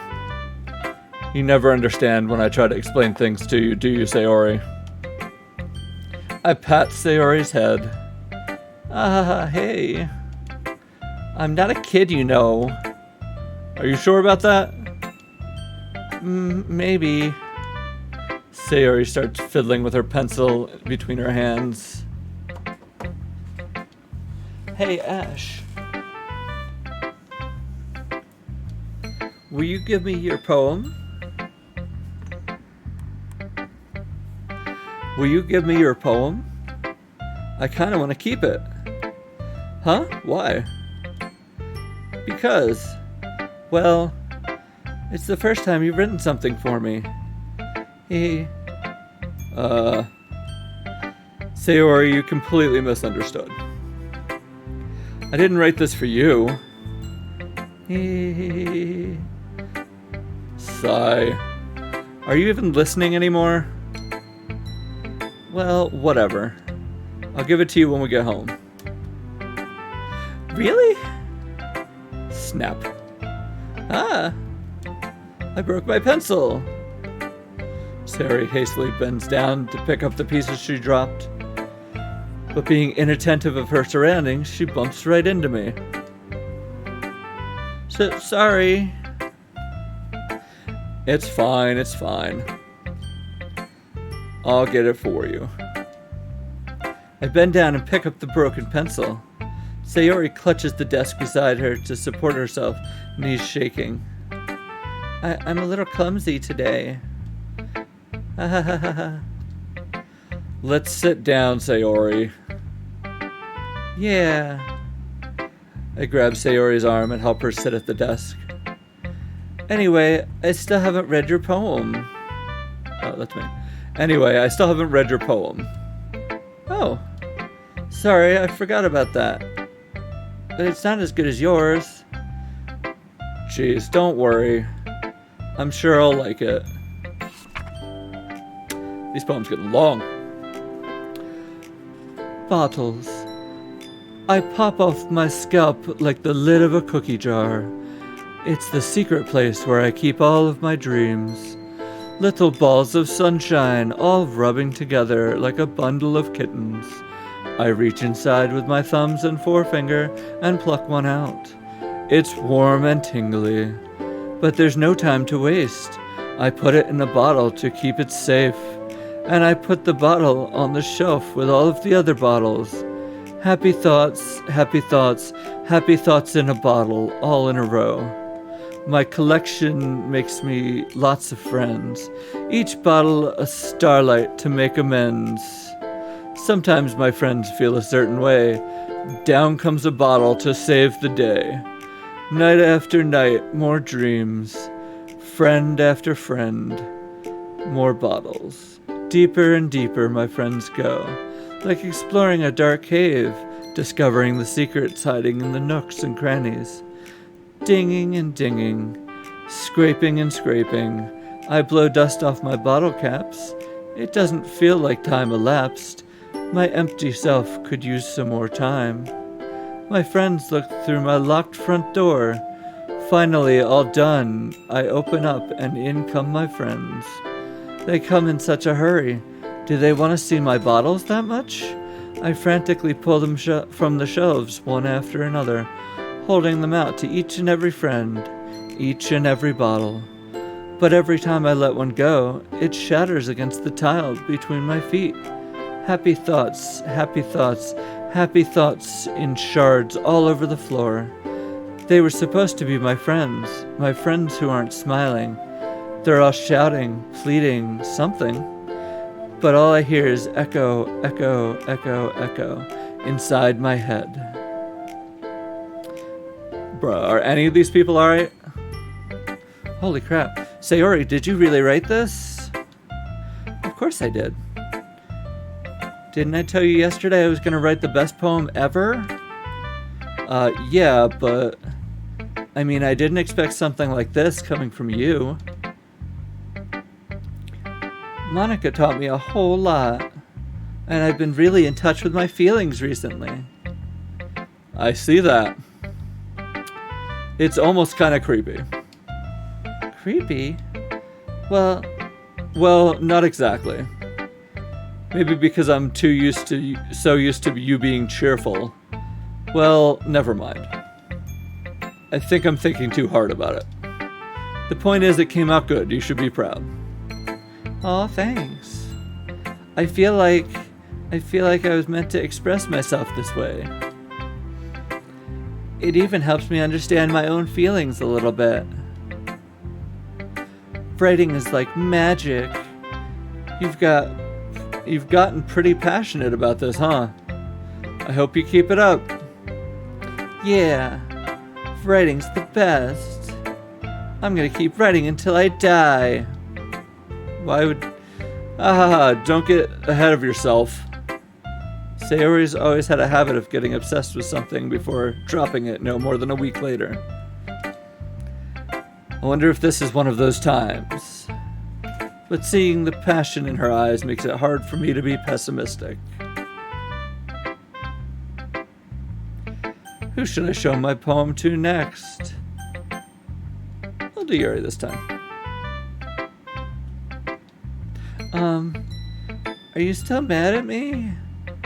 [SPEAKER 1] You never understand when I try to explain things to you, do you, Sayori? I pat Sayori's head. Hey. I'm not a kid, you know. Are you sure about that? Maybe. Sayori starts fiddling with her pencil between her hands. Hey, Ash. Will you give me your poem? Will you give me your poem? I kind of want to keep it. Huh? Why? Because, well, it's the first time you've written something for me. Sayori, you completely misunderstood. I didn't write this for you. Sigh. Are you even listening anymore? Well, whatever. I'll give it to you when we get home. Really? Snap. Ah! I broke my pencil! Sayori hastily bends down to pick up the pieces she dropped. But being inattentive of her surroundings, she bumps right into me. Sorry. It's fine, it's fine. I'll get it for you. I bend down and pick up the broken pencil. Sayori clutches the desk beside her to support herself, knees shaking. I'm a little clumsy today. Let's sit down, Sayori. Yeah. I grab Sayori's arm and help her sit at the desk. Anyway, I still haven't read your poem. Oh, that's me. Anyway, I still haven't read your poem. Oh. Sorry, I forgot about that. But it's not as good as yours. Jeez, don't worry. I'm sure I'll like it. These poems get long. Bottles. I pop off my scalp like the lid of a cookie jar. It's the secret place where I keep all of my dreams. Little balls of sunshine, all rubbing together like a bundle of kittens. I reach inside with my thumbs and forefinger and pluck one out. It's warm and tingly. But there's no time to waste. I put it in a bottle to keep it safe. And I put the bottle on the shelf with all of the other bottles. Happy thoughts, happy thoughts, happy thoughts in a bottle, all in a row. My collection makes me lots of friends. Each bottle a starlight to make amends. Sometimes my friends feel a certain way. Down comes a bottle to save the day. Night after night, more dreams. Friend after friend, more bottles. Deeper and deeper my friends go, like exploring a dark cave, discovering the secrets hiding in the nooks and crannies. Dinging and dinging, scraping and scraping, I blow dust off my bottle caps. It doesn't feel like time elapsed. My empty self could use some more time. My friends look through my locked front door. Finally, all done, I open up and in come my friends. They come in such a hurry. Do they want to see my bottles that much? I frantically pull them from the shelves one after another, holding them out to each and every friend, each and every bottle. But every time I let one go, it shatters against the tile between my feet. Happy thoughts, happy thoughts, happy thoughts in shards all over the floor. They were supposed to be my friends who aren't smiling. They're all shouting, pleading, something. But all I hear is echo, echo, echo, echo inside my head. Bruh, are any of these people alright? Holy crap. Sayori, did you really write this? Of course I did. Didn't I tell you yesterday I was going to write the best poem ever? Yeah, but... I mean, I didn't expect something like this coming from you. Monica taught me a whole lot, and I've been really in touch with my feelings recently. I see that. It's almost kind of creepy. Creepy? Well, not exactly. Maybe because I'm so used to you being cheerful. Well, never mind. I think I'm thinking too hard about it. The point is, it came out good. You should be proud. Aw, thanks. I feel like I was meant to express myself this way. It even helps me understand my own feelings a little bit. Writing is like magic. You've gotten pretty passionate about this, huh? I hope you keep it up. Yeah, writing's the best. I'm gonna keep writing until I die. Why would... don't get ahead of yourself. Sayori's always had a habit of getting obsessed with something before dropping it no more than a week later. I wonder if this is one of those times. But seeing the passion in her eyes makes it hard for me to be pessimistic. Who should I show my poem to next? I'll do Yuri this time. Are you still mad at me?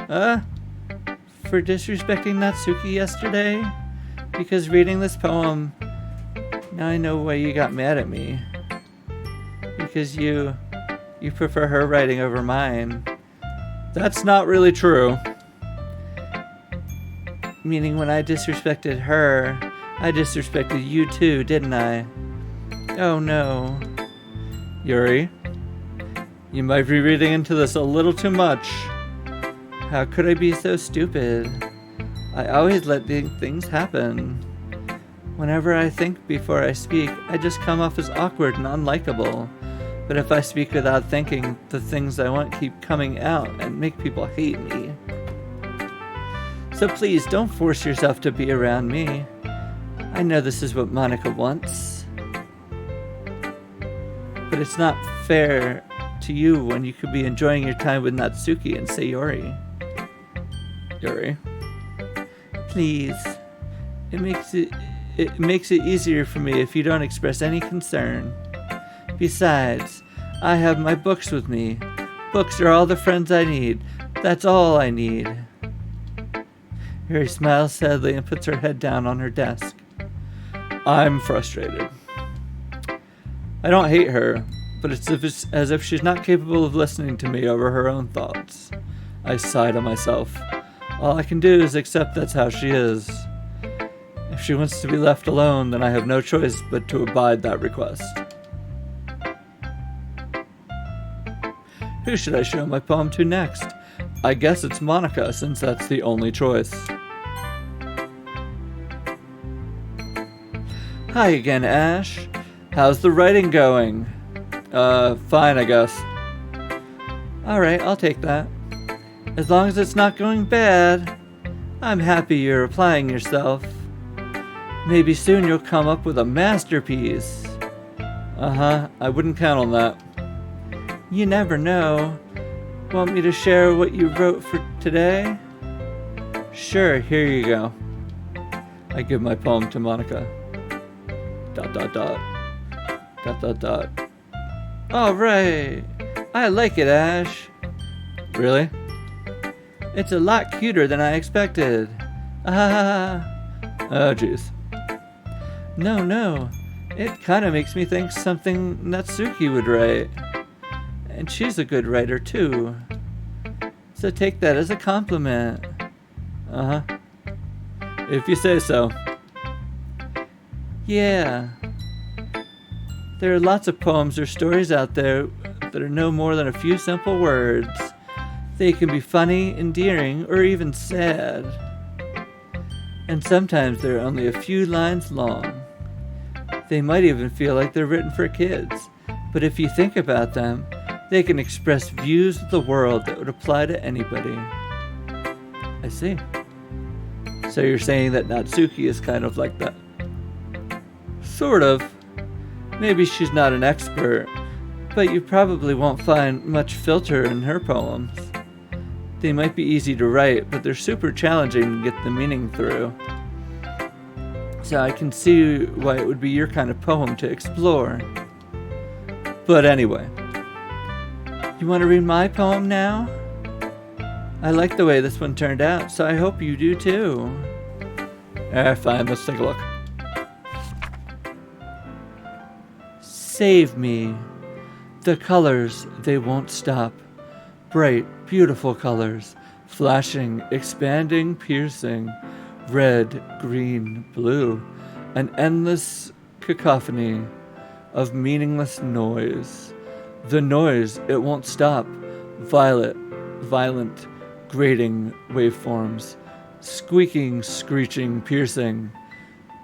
[SPEAKER 1] For disrespecting Natsuki yesterday? Because reading this poem, now I know why you got mad at me. Because you prefer her writing over mine. That's not really true. Meaning when I disrespected her, I disrespected you too, didn't I? Oh no. Yuri, you might be reading into this a little too much. How could I be so stupid? I always let things happen. Whenever I think before I speak, I just come off as awkward and unlikable. But if I speak without thinking, the things I want keep coming out and make people hate me. So please, don't force yourself to be around me. I know this is what Monica wants. But it's not fair to you when you could be enjoying your time with Natsuki and Sayori. Yuri. Please. It makes it easier for me if you don't express any concern. Besides, I have my books with me. Books are all the friends I need. That's all I need. Yuri smiles sadly and puts her head down on her desk. I'm frustrated. I don't hate her, but it's as if she's not capable of listening to me over her own thoughts. I sigh to myself. All I can do is accept that's how she is. If she wants to be left alone, then I have no choice but to abide that request. Who should I show my poem to next? I guess it's Monica, since that's the only choice. Hi again, Ash. How's the writing going? Fine, I guess. Alright, I'll take that. As long as it's not going bad, I'm happy you're applying yourself. Maybe soon you'll come up with a masterpiece. I wouldn't count on that. You never know. Want me to share what you wrote for today? Sure, here you go. I give my poem to Monica. ... Alright. I like it, Ash. Really? It's a lot cuter than I expected. Oh, jeez. No. It kind of makes me think something Natsuki would write. And she's a good writer, too. So take that as a compliment. If you say so. Yeah. There are lots of poems or stories out there that are no more than a few simple words. They can be funny, endearing, or even sad. And sometimes they're only a few lines long. They might even feel like they're written for kids. But if you think about them, they can express views of the world that would apply to anybody. I see. So you're saying that Natsuki is kind of like that? Sort of. Maybe she's not an expert, but you probably won't find much filter in her poems. They might be easy to write, but they're super challenging to get the meaning through. So I can see why it would be your kind of poem to explore. But anyway, you want to read my poem now? I like the way this one turned out, so I hope you do too. Fine, let's take a look. Save me. The colors, they won't stop. Bright, beautiful colors, flashing, expanding, piercing, red, green, blue, an endless cacophony of meaningless noise. The noise, it won't stop. Violent, grating waveforms, squeaking, screeching, piercing,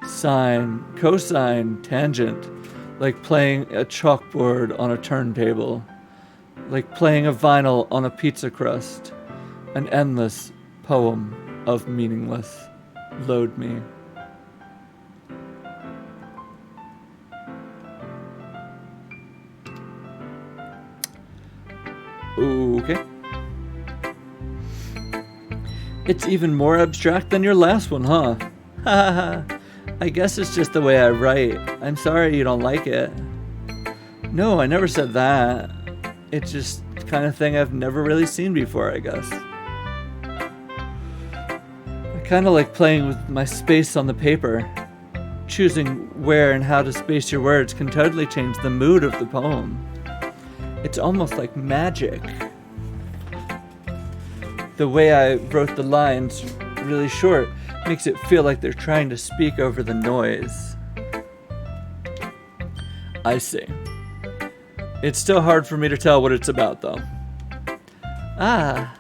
[SPEAKER 1] sine, cosine, tangent, like playing a chalkboard on a turntable, like playing a vinyl on a pizza crust, an endless, poem of meaningless. Load me. Okay. It's even more abstract than your last one, huh? Ha ha ha. I guess it's just the way I write. I'm sorry you don't like it. No, I never said that. It's just the kind of thing I've never really seen before, I guess. I kind of like playing with my space on the paper. Choosing where and how to space your words can totally change the mood of the poem. It's almost like magic. The way I wrote the lines really short makes it feel like they're trying to speak over the noise. I see. It's still hard for me to tell what it's about, though. Ah,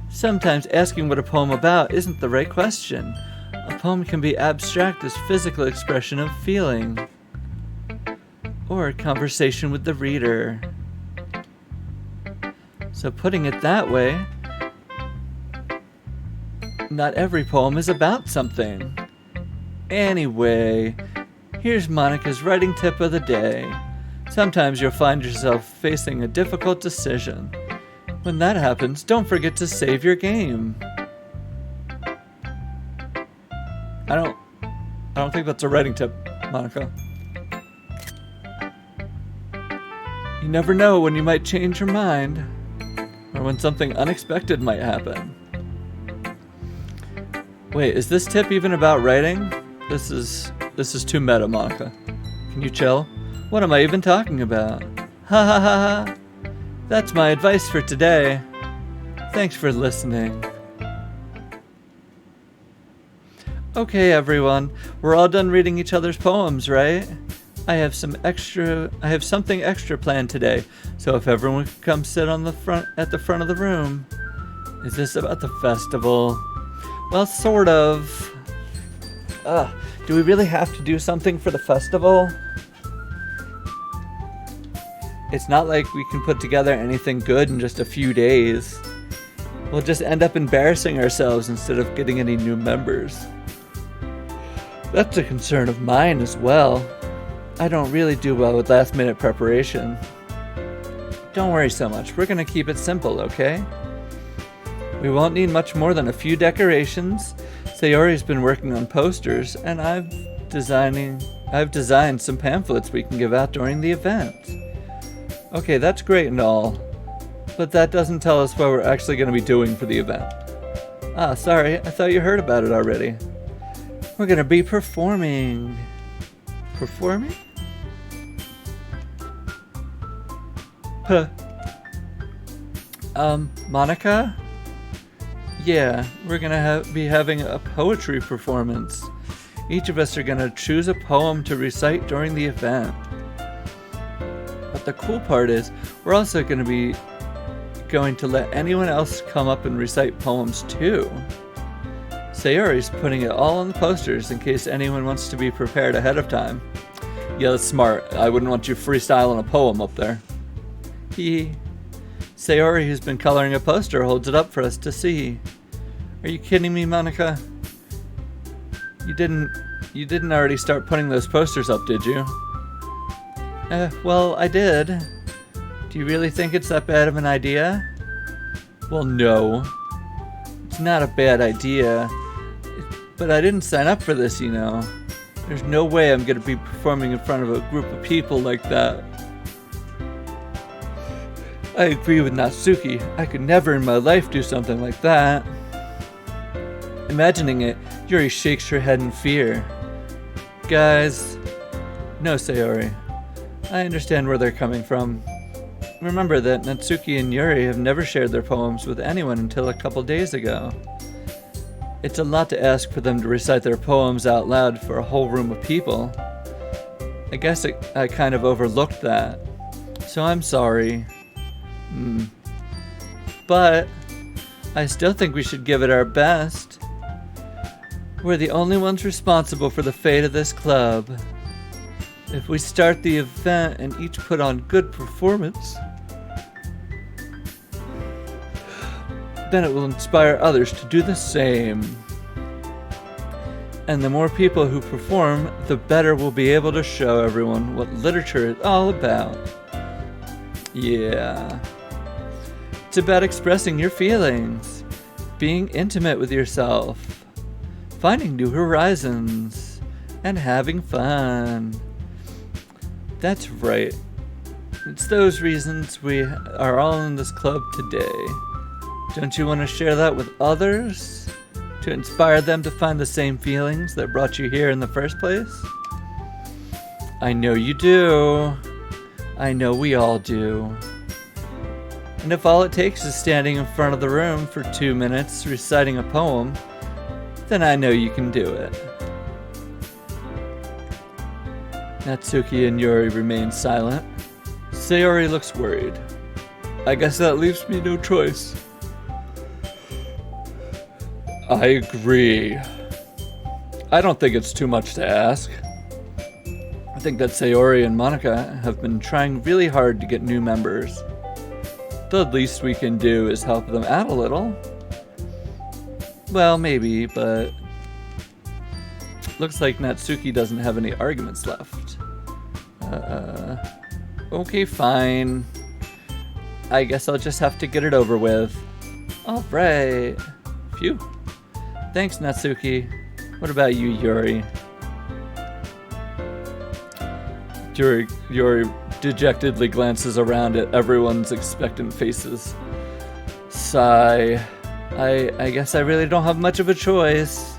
[SPEAKER 1] sometimes asking what a poem about isn't the right question. A poem can be abstract as physical expression of feeling, or a conversation with the reader. So putting it that way, not every poem is about something. Anyway, here's Monica's writing tip of the day. Sometimes you'll find yourself facing a difficult decision. When that happens, don't forget to save your game. I don't think that's a writing tip, Monica. You never know when you might change your mind, or when something unexpected might happen. Wait, is this tip even about writing? This is too meta, Monica. Can you chill? What am I even talking about? Ha ha ha ha. That's my advice for today. Thanks for listening. Okay, everyone. We're all done reading each other's poems, right? I have something extra planned today, so if everyone could come sit at the front of the room. Is this about the festival? Well, sort of. Do we really have to do something for the festival? It's not like we can put together anything good in just a few days. We'll just end up embarrassing ourselves instead of getting any new members. That's a concern of mine as well. I don't really do well with last-minute preparation. Don't worry so much. We're gonna keep it simple, okay? We won't need much more than a few decorations. Sayori's been working on posters, and I've designed some pamphlets we can give out during the event. Okay, that's great and all, but that doesn't tell us what we're actually going to be doing for the event. Ah, sorry, I thought you heard about it already. We're going to be performing. Performing? Monica? Yeah, we're gonna be having a poetry performance. Each of us are gonna choose a poem to recite during the event. But the cool part is, we're also going to let anyone else come up and recite poems too. Sayori's putting it all on the posters in case anyone wants to be prepared ahead of time. Yeah, that's smart. I wouldn't want you freestyling a poem up there. Sayori, who's been coloring a poster, holds it up for us to see. Are you kidding me, Monica? You didn't already start putting those posters up, did you? Well, I did. Do you really think it's that bad of an idea? Well, no. It's not a bad idea. But I didn't sign up for this, you know. There's no way I'm gonna be performing in front of a group of people like that. I agree with Natsuki. I could never in my life do something like that. Imagining it, Yuri shakes her head in fear. Guys, no, Sayori. I understand where they're coming from. Remember that Natsuki and Yuri have never shared their poems with anyone until a couple days ago. It's a lot to ask for them to recite their poems out loud for a whole room of people. I guess I kind of overlooked that. So I'm sorry. But I still think we should give it our best. We're the only ones responsible for the fate of this club. If we start the event and each put on good performance, then it will inspire others to do the same. And the more people who perform, the better we'll be able to show everyone what literature is all about. Yeah. It's about expressing your feelings, being intimate with yourself, finding new horizons, and having fun. That's right. It's those reasons we are all in this club today. Don't you want to share that with others? To inspire them to find the same feelings that brought you here in the first place? I know you do. I know we all do. And if all it takes is standing in front of the room for 2 minutes reciting a poem, then I know you can do it. Natsuki and Yuri remain silent. Sayori looks worried. I guess that leaves me no choice. I agree. I don't think it's too much to ask. I think that Sayori and Monica have been trying really hard to get new members. The least we can do is help them out a little. Well, maybe, but looks like Natsuki doesn't have any arguments left. Okay, fine. I guess I'll just have to get it over with. Alright. Phew. Thanks, Natsuki. What about you, Yuri? Yuri dejectedly glances around at everyone's expectant faces. Sigh. I guess I really don't have much of a choice.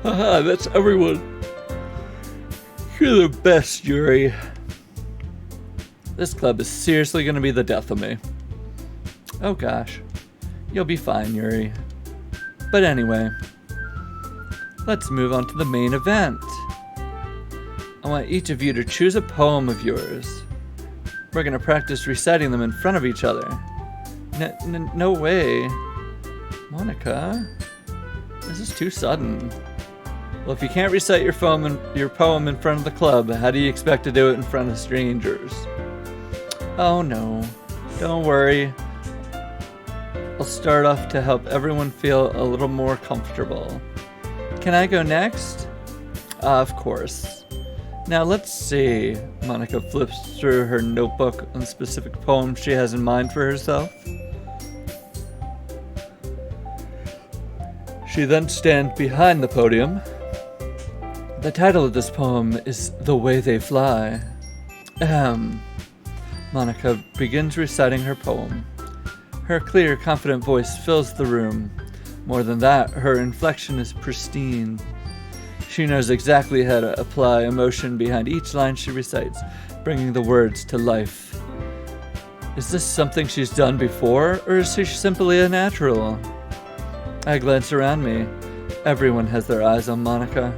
[SPEAKER 1] Haha, that's everyone. You're the best, Yuri. This club is seriously gonna be the death of me. Oh gosh. You'll be fine, Yuri. But anyway, let's move on to the main event. I want each of you to choose a poem of yours. We're gonna practice reciting them in front of each other. No way. Monica? This is too sudden. Well, if you can't recite your poem in front of the club, how do you expect to do it in front of strangers? Oh no, don't worry. I'll start off to help everyone feel a little more comfortable. Can I go next? Of course. Now let's see. Monica flips through her notebook on the specific poem she has in mind for herself. She then stands behind the podium. The title of this poem is The Way They Fly. Monica begins reciting her poem. Her clear, confident voice fills the room. More than that, her inflection is pristine. She knows exactly how to apply emotion behind each line she recites, bringing the words to life. Is this something she's done before, or is she simply a natural? I glance around me. Everyone has their eyes on Monica.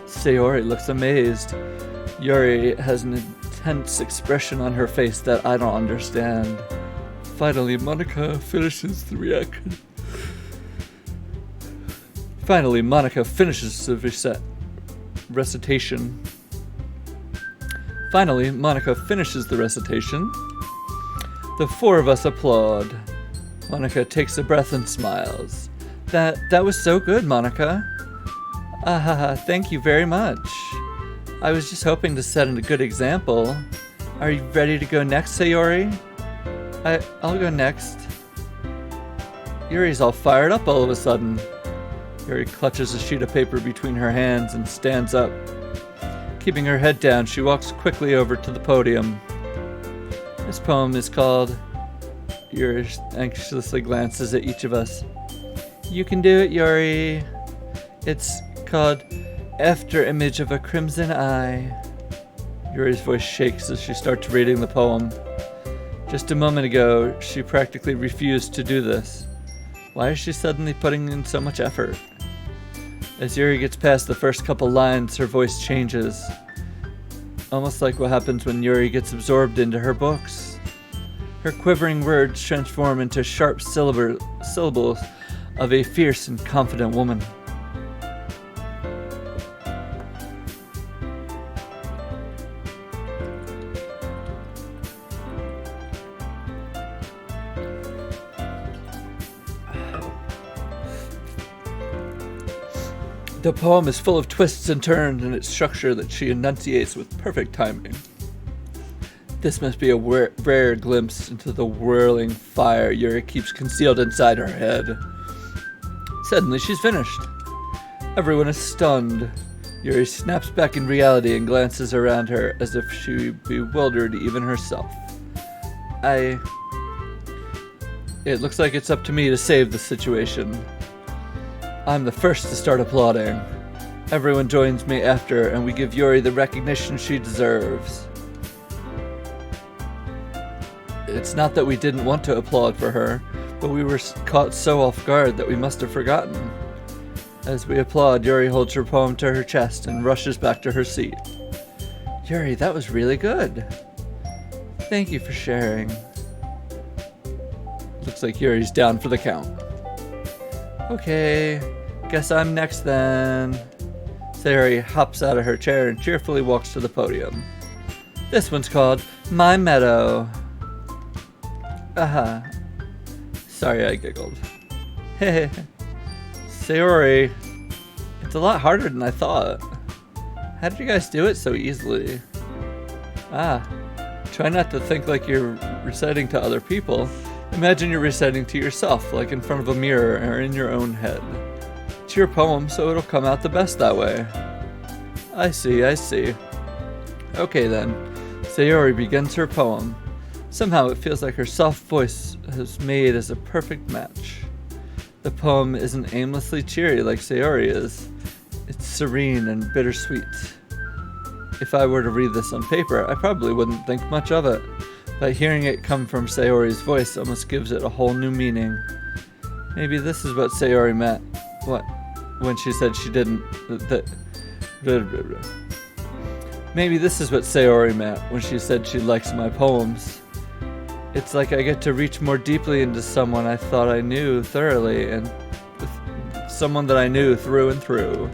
[SPEAKER 1] Sayori looks amazed. Yuri has an intense expression on her face that I don't understand. Finally, Monica finishes the recitation. The four of us applaud. Monica takes a breath and smiles. That was so good, Monica. Thank you very much. I was just hoping to set a good example. Are you ready to go next, Sayori? I'll go next. Yuri's all fired up all of a sudden. Yuri clutches a sheet of paper between her hands and stands up. Keeping her head down, she walks quickly over to the podium. This poem is called... Yuri anxiously glances at each of us. You can do it, Yuri. It's called After Image of a Crimson Eye. Yuri's voice shakes as she starts reading the poem. Just a moment ago, she practically refused to do this. Why is she suddenly putting in so much effort? As Yuri gets past the first couple lines, her voice changes. Almost like what happens when Yuri gets absorbed into her books. Her quivering words transform into sharp syllables of a fierce and confident woman. The poem is full of twists and turns in its structure that she enunciates with perfect timing. This must be a rare glimpse into the whirling fire Yuri keeps concealed inside her head. Suddenly, she's finished. Everyone is stunned. Yuri snaps back in reality and glances around her as if she bewildered even herself. It looks like it's up to me to save the situation. I'm the first to start applauding. Everyone joins me after, and we give Yuri the recognition she deserves. It's not that we didn't want to applaud for her, but we were caught so off guard that we must have forgotten. As we applaud, Yuri holds her poem to her chest and rushes back to her seat. Yuri, that was really good. Thank you for sharing. Looks like Yuri's down for the count. Okay, guess I'm next then. Sayori hops out of her chair and cheerfully walks to the podium. This one's called My Meadow. Aha. Sorry I giggled. Hehe. Sayori, it's a lot harder than I thought. How did you guys do it so easily? Try not to think like you're reciting to other people. Imagine you're reciting to yourself, like in front of a mirror or in your own head. It's your poem, so it'll come out the best that way. I see. Okay then. Sayori begins her poem. Somehow it feels like her soft voice has made as a perfect match. The poem isn't aimlessly cheery like Sayori is. It's serene and bittersweet. If I were to read this on paper, I probably wouldn't think much of it. But hearing it come from Sayori's voice almost gives it a whole new meaning. Maybe this is what Sayori meant. When she said she didn't... Maybe this is what Sayori meant when she said she likes my poems. It's like I get to reach more deeply into someone I thought I knew thoroughly, and with someone that I knew through and through.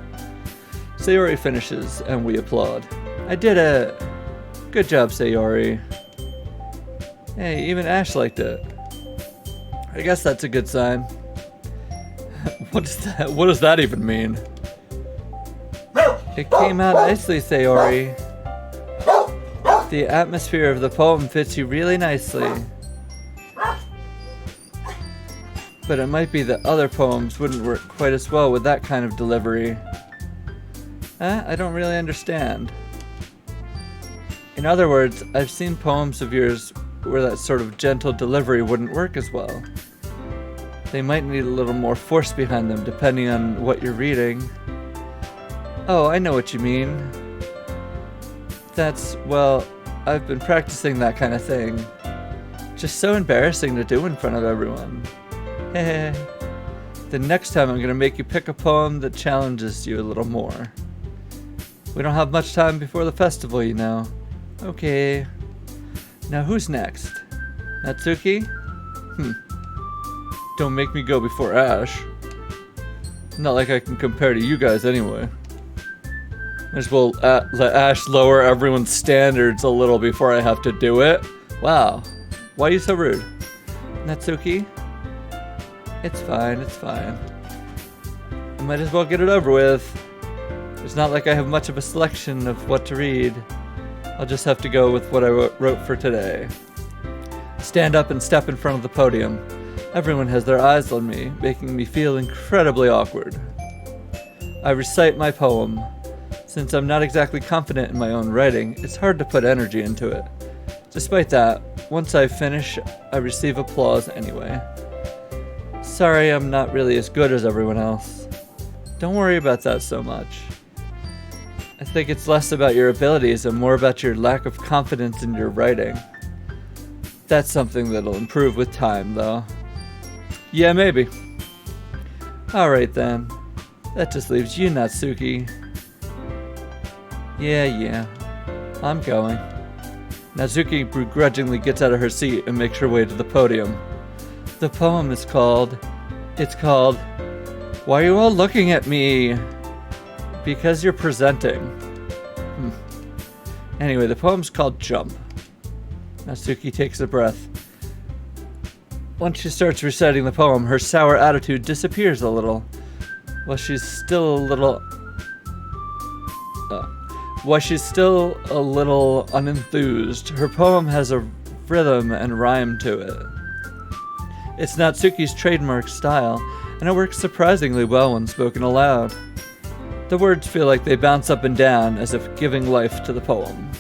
[SPEAKER 1] Sayori finishes, and we applaud. I did it! Good job, Sayori. Hey, even Ash liked it. I guess that's a good sign. What does that even mean? It came out nicely, Sayori. The atmosphere of the poem fits you really nicely. But it might be that other poems wouldn't work quite as well with that kind of delivery. I don't really understand. In other words, I've seen poems of yours where that sort of gentle delivery wouldn't work as well. They might need a little more force behind them depending on what you're reading. Oh, I know what you mean. I've been practicing that kind of thing. Just so embarrassing to do in front of everyone. Heh. The next time I'm gonna make you pick a poem that challenges you a little more. We don't have much time before the festival, you know. Okay. Now who's next? Natsuki? Don't make me go before Ash. Not like I can compare to you guys anyway. Might as well let Ash lower everyone's standards a little before I have to do it. Wow. Why are you so rude? Natsuki? It's fine. I might as well get it over with. It's not like I have much of a selection of what to read. I'll just have to go with what I wrote for today. Stand up and step in front of the podium. Everyone has their eyes on me, making me feel incredibly awkward. I recite my poem. Since I'm not exactly confident in my own writing, it's hard to put energy into it. Despite that, once I finish, I receive applause anyway. Sorry I'm not really as good as everyone else. Don't worry about that so much. I think it's less about your abilities and more about your lack of confidence in your writing. That's something that'll improve with time, though. Yeah, maybe. Alright then. That just leaves you, Natsuki. Yeah. I'm going. Natsuki begrudgingly gets out of her seat and makes her way to the podium. The poem is called... Why are you all looking at me? Because you're presenting. Anyway, the poem's called Jump. Natsuki takes a breath. Once she starts reciting the poem, her sour attitude disappears a little. While she's still a little While she's still a little unenthused, her poem has a rhythm and rhyme to it. It's Natsuki's trademark style, and it works surprisingly well when spoken aloud. The words feel like they bounce up and down as if giving life to the poem.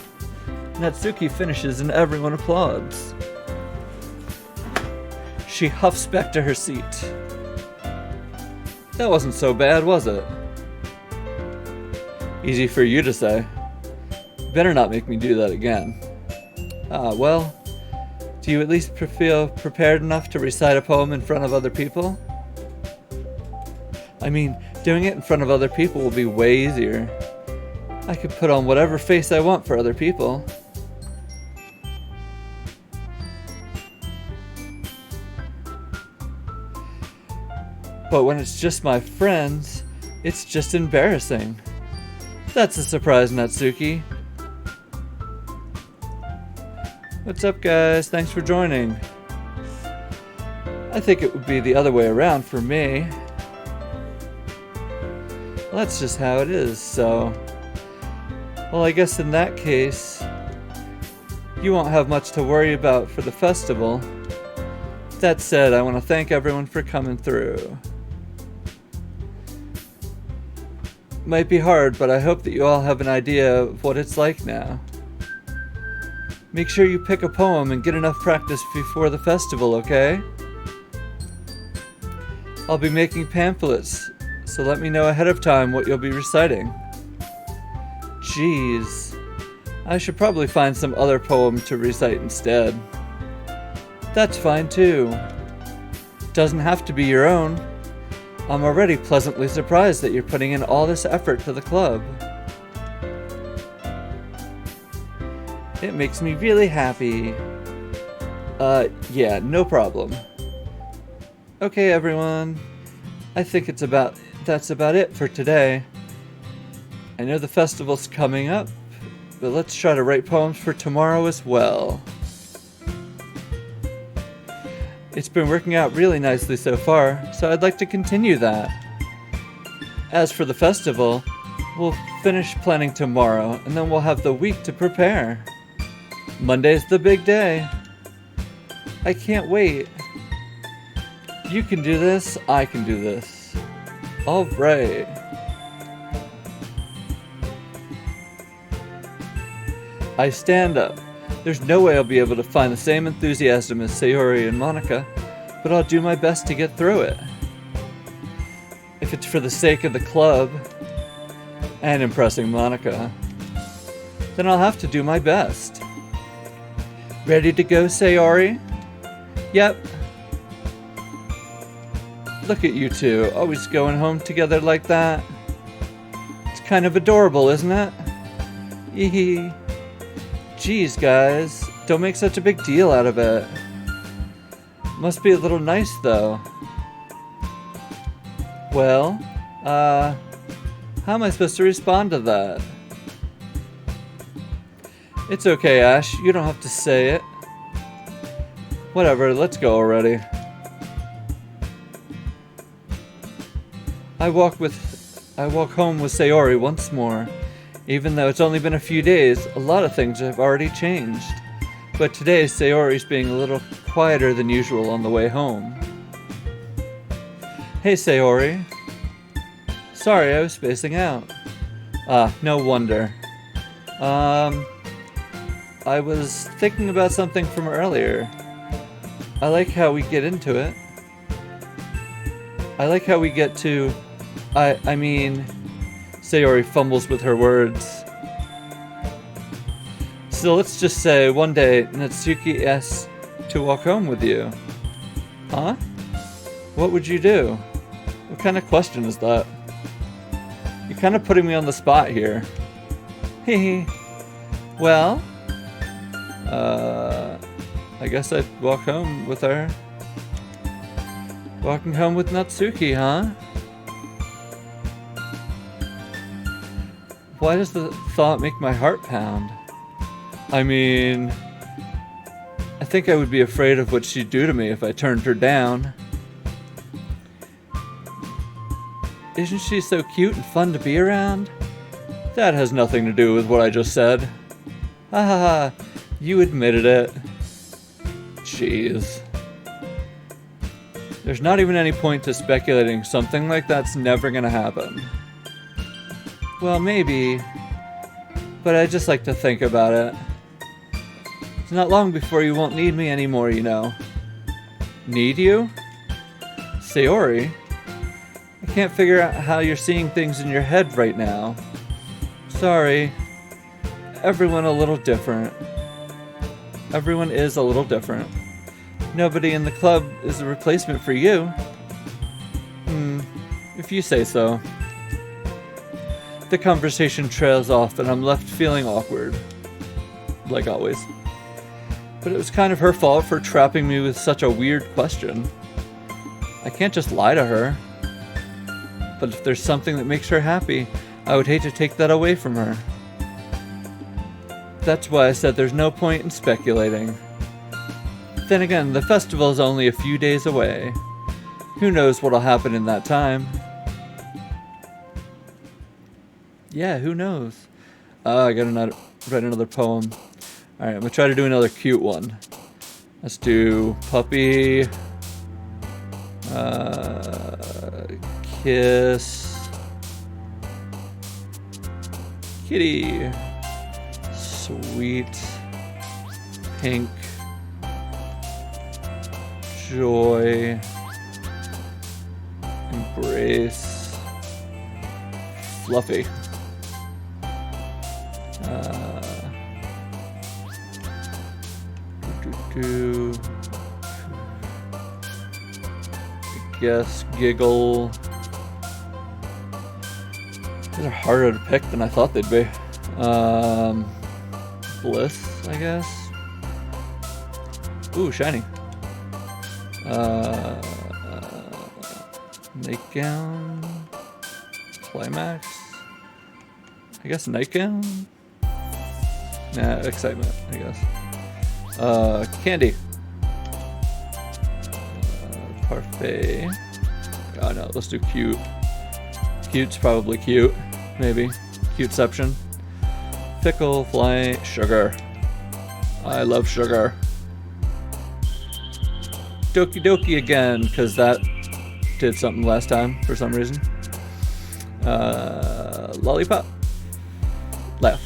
[SPEAKER 1] Natsuki finishes and everyone applauds. She huffs back to her seat. That wasn't so bad, was it? Easy for you to say. Better not make me do that again. Well, do you at least feel prepared enough to recite a poem in front of other people? I mean, doing it in front of other people will be way easier. I could put on whatever face I want for other people. But when it's just my friends, it's just embarrassing. That's a surprise, Natsuki. What's up, guys? Thanks for joining. I think it would be the other way around for me. Well, that's just how it is, so... Well, I guess in that case, you won't have much to worry about for the festival. That said, I want to thank everyone for coming through. Might be hard, but I hope that you all have an idea of what it's like now. Make sure you pick a poem and get enough practice before the festival, okay? I'll be making pamphlets, so let me know ahead of time what you'll be reciting. Jeez, I should probably find some other poem to recite instead. That's fine too. Doesn't have to be your own. I'm already pleasantly surprised that you're putting in all this effort to the club. It makes me really happy. Yeah, no problem. Okay, everyone. I think that's about it for today. I know the festival's coming up, but let's try to write poems for tomorrow as well. It's been working out really nicely so far, so I'd like to continue that. As for the festival, we'll finish planning tomorrow, and then we'll have the week to prepare. Monday's the big day. I can't wait. You can do this, I can do this. All right. I stand up. There's no way I'll be able to find the same enthusiasm as Sayori and Monica, but I'll do my best to get through it. If it's for the sake of the club, and impressing Monica, then I'll have to do my best. Ready to go, Sayori? Yep. Look at you two, always going home together like that. It's kind of adorable, isn't it? Hee. Geez, guys, don't make such a big deal out of it. Must be a little nice, though. Well, how am I supposed to respond to that? It's okay, Ash, you don't have to say it. Whatever, let's go already. I walk home with Sayori once more. Even though it's only been a few days, a lot of things have already changed. But today, Sayori's being a little quieter than usual on the way home. Hey, Sayori. Sorry, I was spacing out. No wonder. I was thinking about something from earlier. I like how we get into it. I like how we get to... I mean... Sayori fumbles with her words. So let's just say one day Natsuki asks to walk home with you. Huh? What would you do? What kind of question is that? You're kind of putting me on the spot here. Hehe. Well, I guess I'd walk home with her. Walking home with Natsuki, huh? Why does the thought make my heart pound? I mean, I think I would be afraid of what she'd do to me if I turned her down. Isn't she so cute and fun to be around? That has nothing to do with what I just said. Ha ha ha, you admitted it. Jeez. There's not even any point to speculating something like that's never gonna happen. Well, maybe, but I just like to think about it. It's not long before you won't need me anymore, you know. Need you? Sayori? I can't figure out how you're seeing things in your head right now. Sorry. Everyone a little different. Everyone is a little different. Nobody in the club is a replacement for you. If you say so. The conversation trails off and I'm left feeling awkward. Like always. But it was kind of her fault for trapping me with such a weird question. I can't just lie to her. But if there's something that makes her happy, I would hate to take that away from her. That's why I said there's no point in speculating. Then again, the festival is only a few days away. Who knows what'll happen in that time? Yeah, who knows? I gotta write another poem. Alright, I'm gonna try to do another cute one. Let's do puppy. Kiss. Kitty. Sweet. Pink. Joy. Embrace. Fluffy. I guess giggle. These are harder to pick than I thought they'd be. Bliss, I guess. Ooh, shiny. Nightgown. Climax. I guess nightgown? Nah, excitement, I guess. Candy. Parfait. Oh no, let's do cute. Cute's probably cute. Maybe. Cuteception. Pickle, fly, sugar. I love sugar. Doki Doki again, because that did something last time for some reason. Lollipop. Laugh.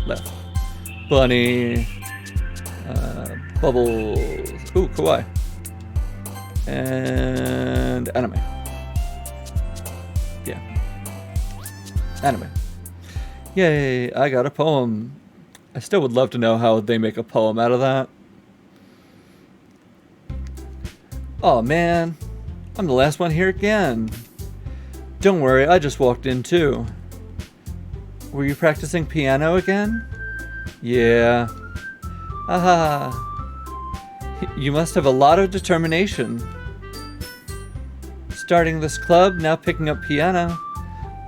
[SPEAKER 1] Laugh. Bunny. Bubbles. Ooh, kawaii. And anime. Yeah. Anime. Yay, I got a poem. I still would love to know how they make a poem out of that. Oh man, I'm the last one here again. Don't worry, I just walked in too. Were you practicing piano again? Yeah. Aha. You must have a lot of determination. Starting this club, now picking up piano.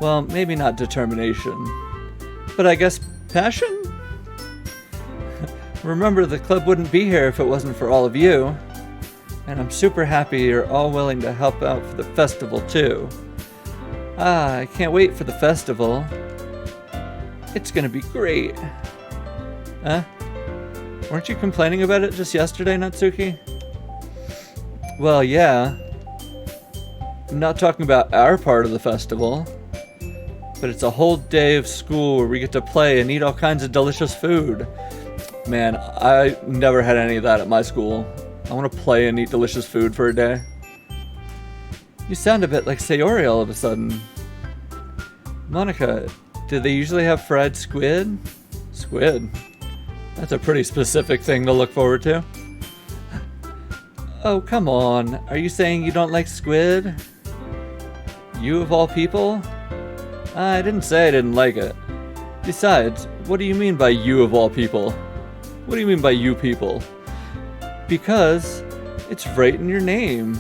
[SPEAKER 1] Well, maybe not determination. But I guess passion? Remember, the club wouldn't be here if it wasn't for all of you. And I'm super happy you're all willing to help out for the festival too. I can't wait for the festival. It's gonna be great. Huh? Weren't you complaining about it just yesterday, Natsuki? Well, yeah. I'm not talking about our part of the festival. But it's a whole day of school where we get to play and eat all kinds of delicious food. Man, I never had any of that at my school. I want to play and eat delicious food for a day. You sound a bit like Sayori all of a sudden. Monica, do they usually have fried squid? Squid? That's a pretty specific thing to look forward to. Oh, come on. Are you saying you don't like squid? You of all people? I didn't say I didn't like it. Besides, what do you mean by you of all people? What do you mean by you people? Because it's right in your name.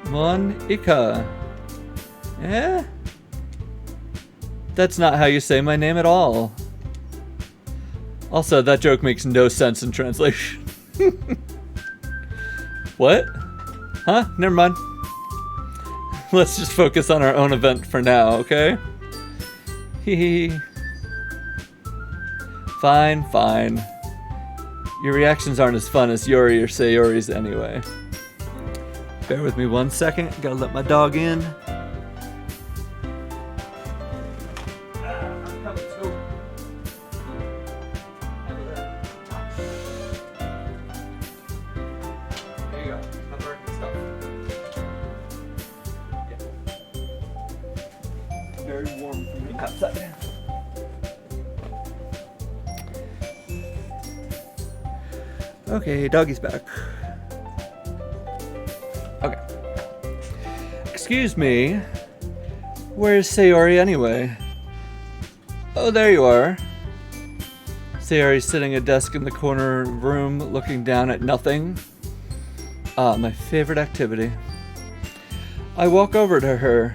[SPEAKER 1] Monica. Eh? That's not how you say my name at all. Also, that joke makes no sense in translation. What? Huh? Never mind. Let's just focus on our own event for now, okay? Hee. Fine, fine. Your reactions aren't as fun as Yuri or Sayori's anyway. Bear with me 1 second. Gotta let my dog in. I'm coming too. There you go. My birthday stuff. Yeah. Very warm for me outside. Okay, doggy's back. Okay. Excuse me. Where's Sayori anyway? Oh, there you are. Sayori's sitting at a desk in the corner room looking down at nothing. Ah, my favorite activity. I walk over to her.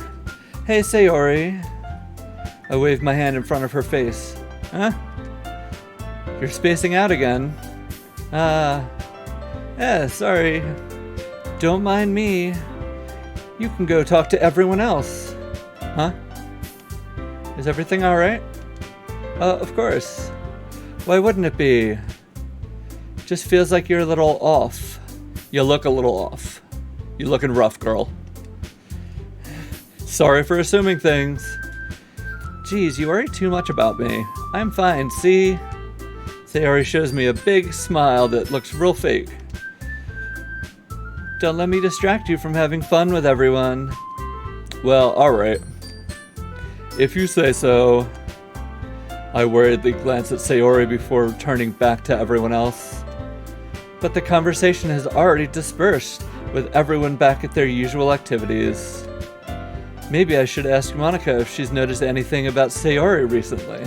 [SPEAKER 1] Hey, Sayori. I wave my hand in front of her face. Huh? You're spacing out again. Yeah, sorry. Don't mind me. You can go talk to everyone else. Huh? Is everything alright? Of course. Why wouldn't it be? Just feels like you're a little off. You look a little off. You're looking rough, girl. Sorry for assuming things. Geez, you worry too much about me. I'm fine, see? Sayori shows me a big smile that looks real fake. Don't let me distract you from having fun with everyone. Well, alright. If you say so. I worriedly glance at Sayori before turning back to everyone else. But the conversation has already dispersed, with everyone back at their usual activities. Maybe I should ask Monica if she's noticed anything about Sayori recently.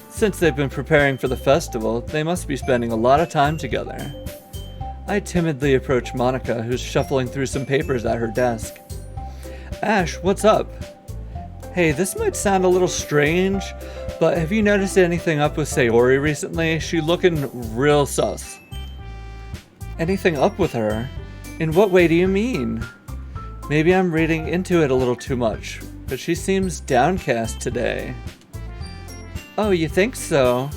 [SPEAKER 1] Since they've been preparing for the festival, they must be spending a lot of time together. I timidly approach Monica, who's shuffling through some papers at her desk. Ash, what's up? Hey, this might sound a little strange, but have you noticed anything up with Sayori recently? She's looking real sus. Anything up with her? In what way do you mean? Maybe I'm reading into it a little too much, but she seems downcast today. Oh, you think so?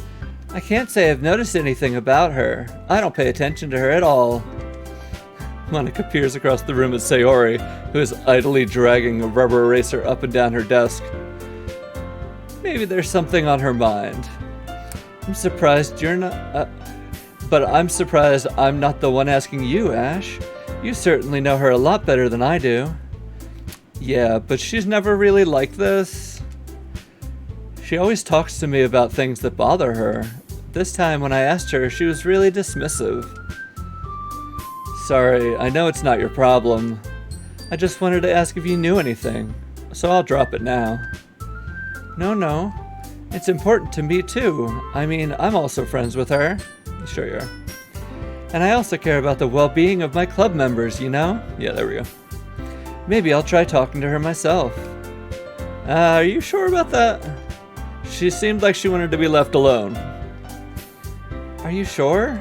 [SPEAKER 1] I can't say I've noticed anything about her. I don't pay attention to her at all. Monica peers across the room at Sayori, who is idly dragging a rubber eraser up and down her desk. Maybe there's something on her mind. I'm surprised you're not... but I'm surprised I'm not the one asking you, Ash. You certainly know her a lot better than I do. Yeah, but she's never really like this. She always talks to me about things that bother her. This time when I asked her, she was really dismissive. Sorry, I know it's not your problem. I just wanted to ask if you knew anything, so I'll drop it now. No. It's important to me too. I mean, I'm also friends with her. Sure you are. And I also care about the well-being of my club members, you know? Yeah, there we go. Maybe I'll try talking to her myself. Are you sure about that? She seemed like she wanted to be left alone. Are you sure?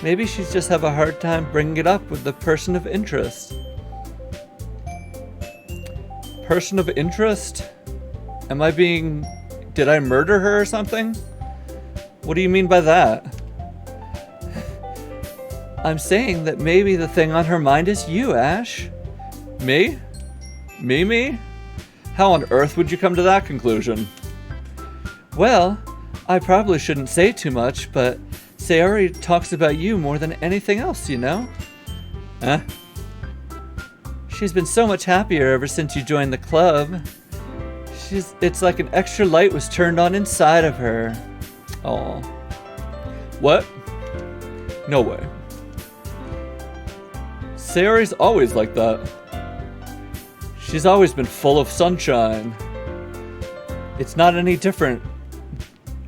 [SPEAKER 1] Maybe she's just have a hard time bringing it up with the person of interest. Person of interest? Did I murder her or something? What do you mean by that? I'm saying that maybe the thing on her mind is you, Ash. Me? Me? How on earth would you come to that conclusion? Well, I probably shouldn't say too much, but Sayori talks about you more than anything else, you know? Huh? She's been so much happier ever since you joined the club. It's like an extra light was turned on inside of her. Aw. What? No way. Sayori's always like that. She's always been full of sunshine. It's not any different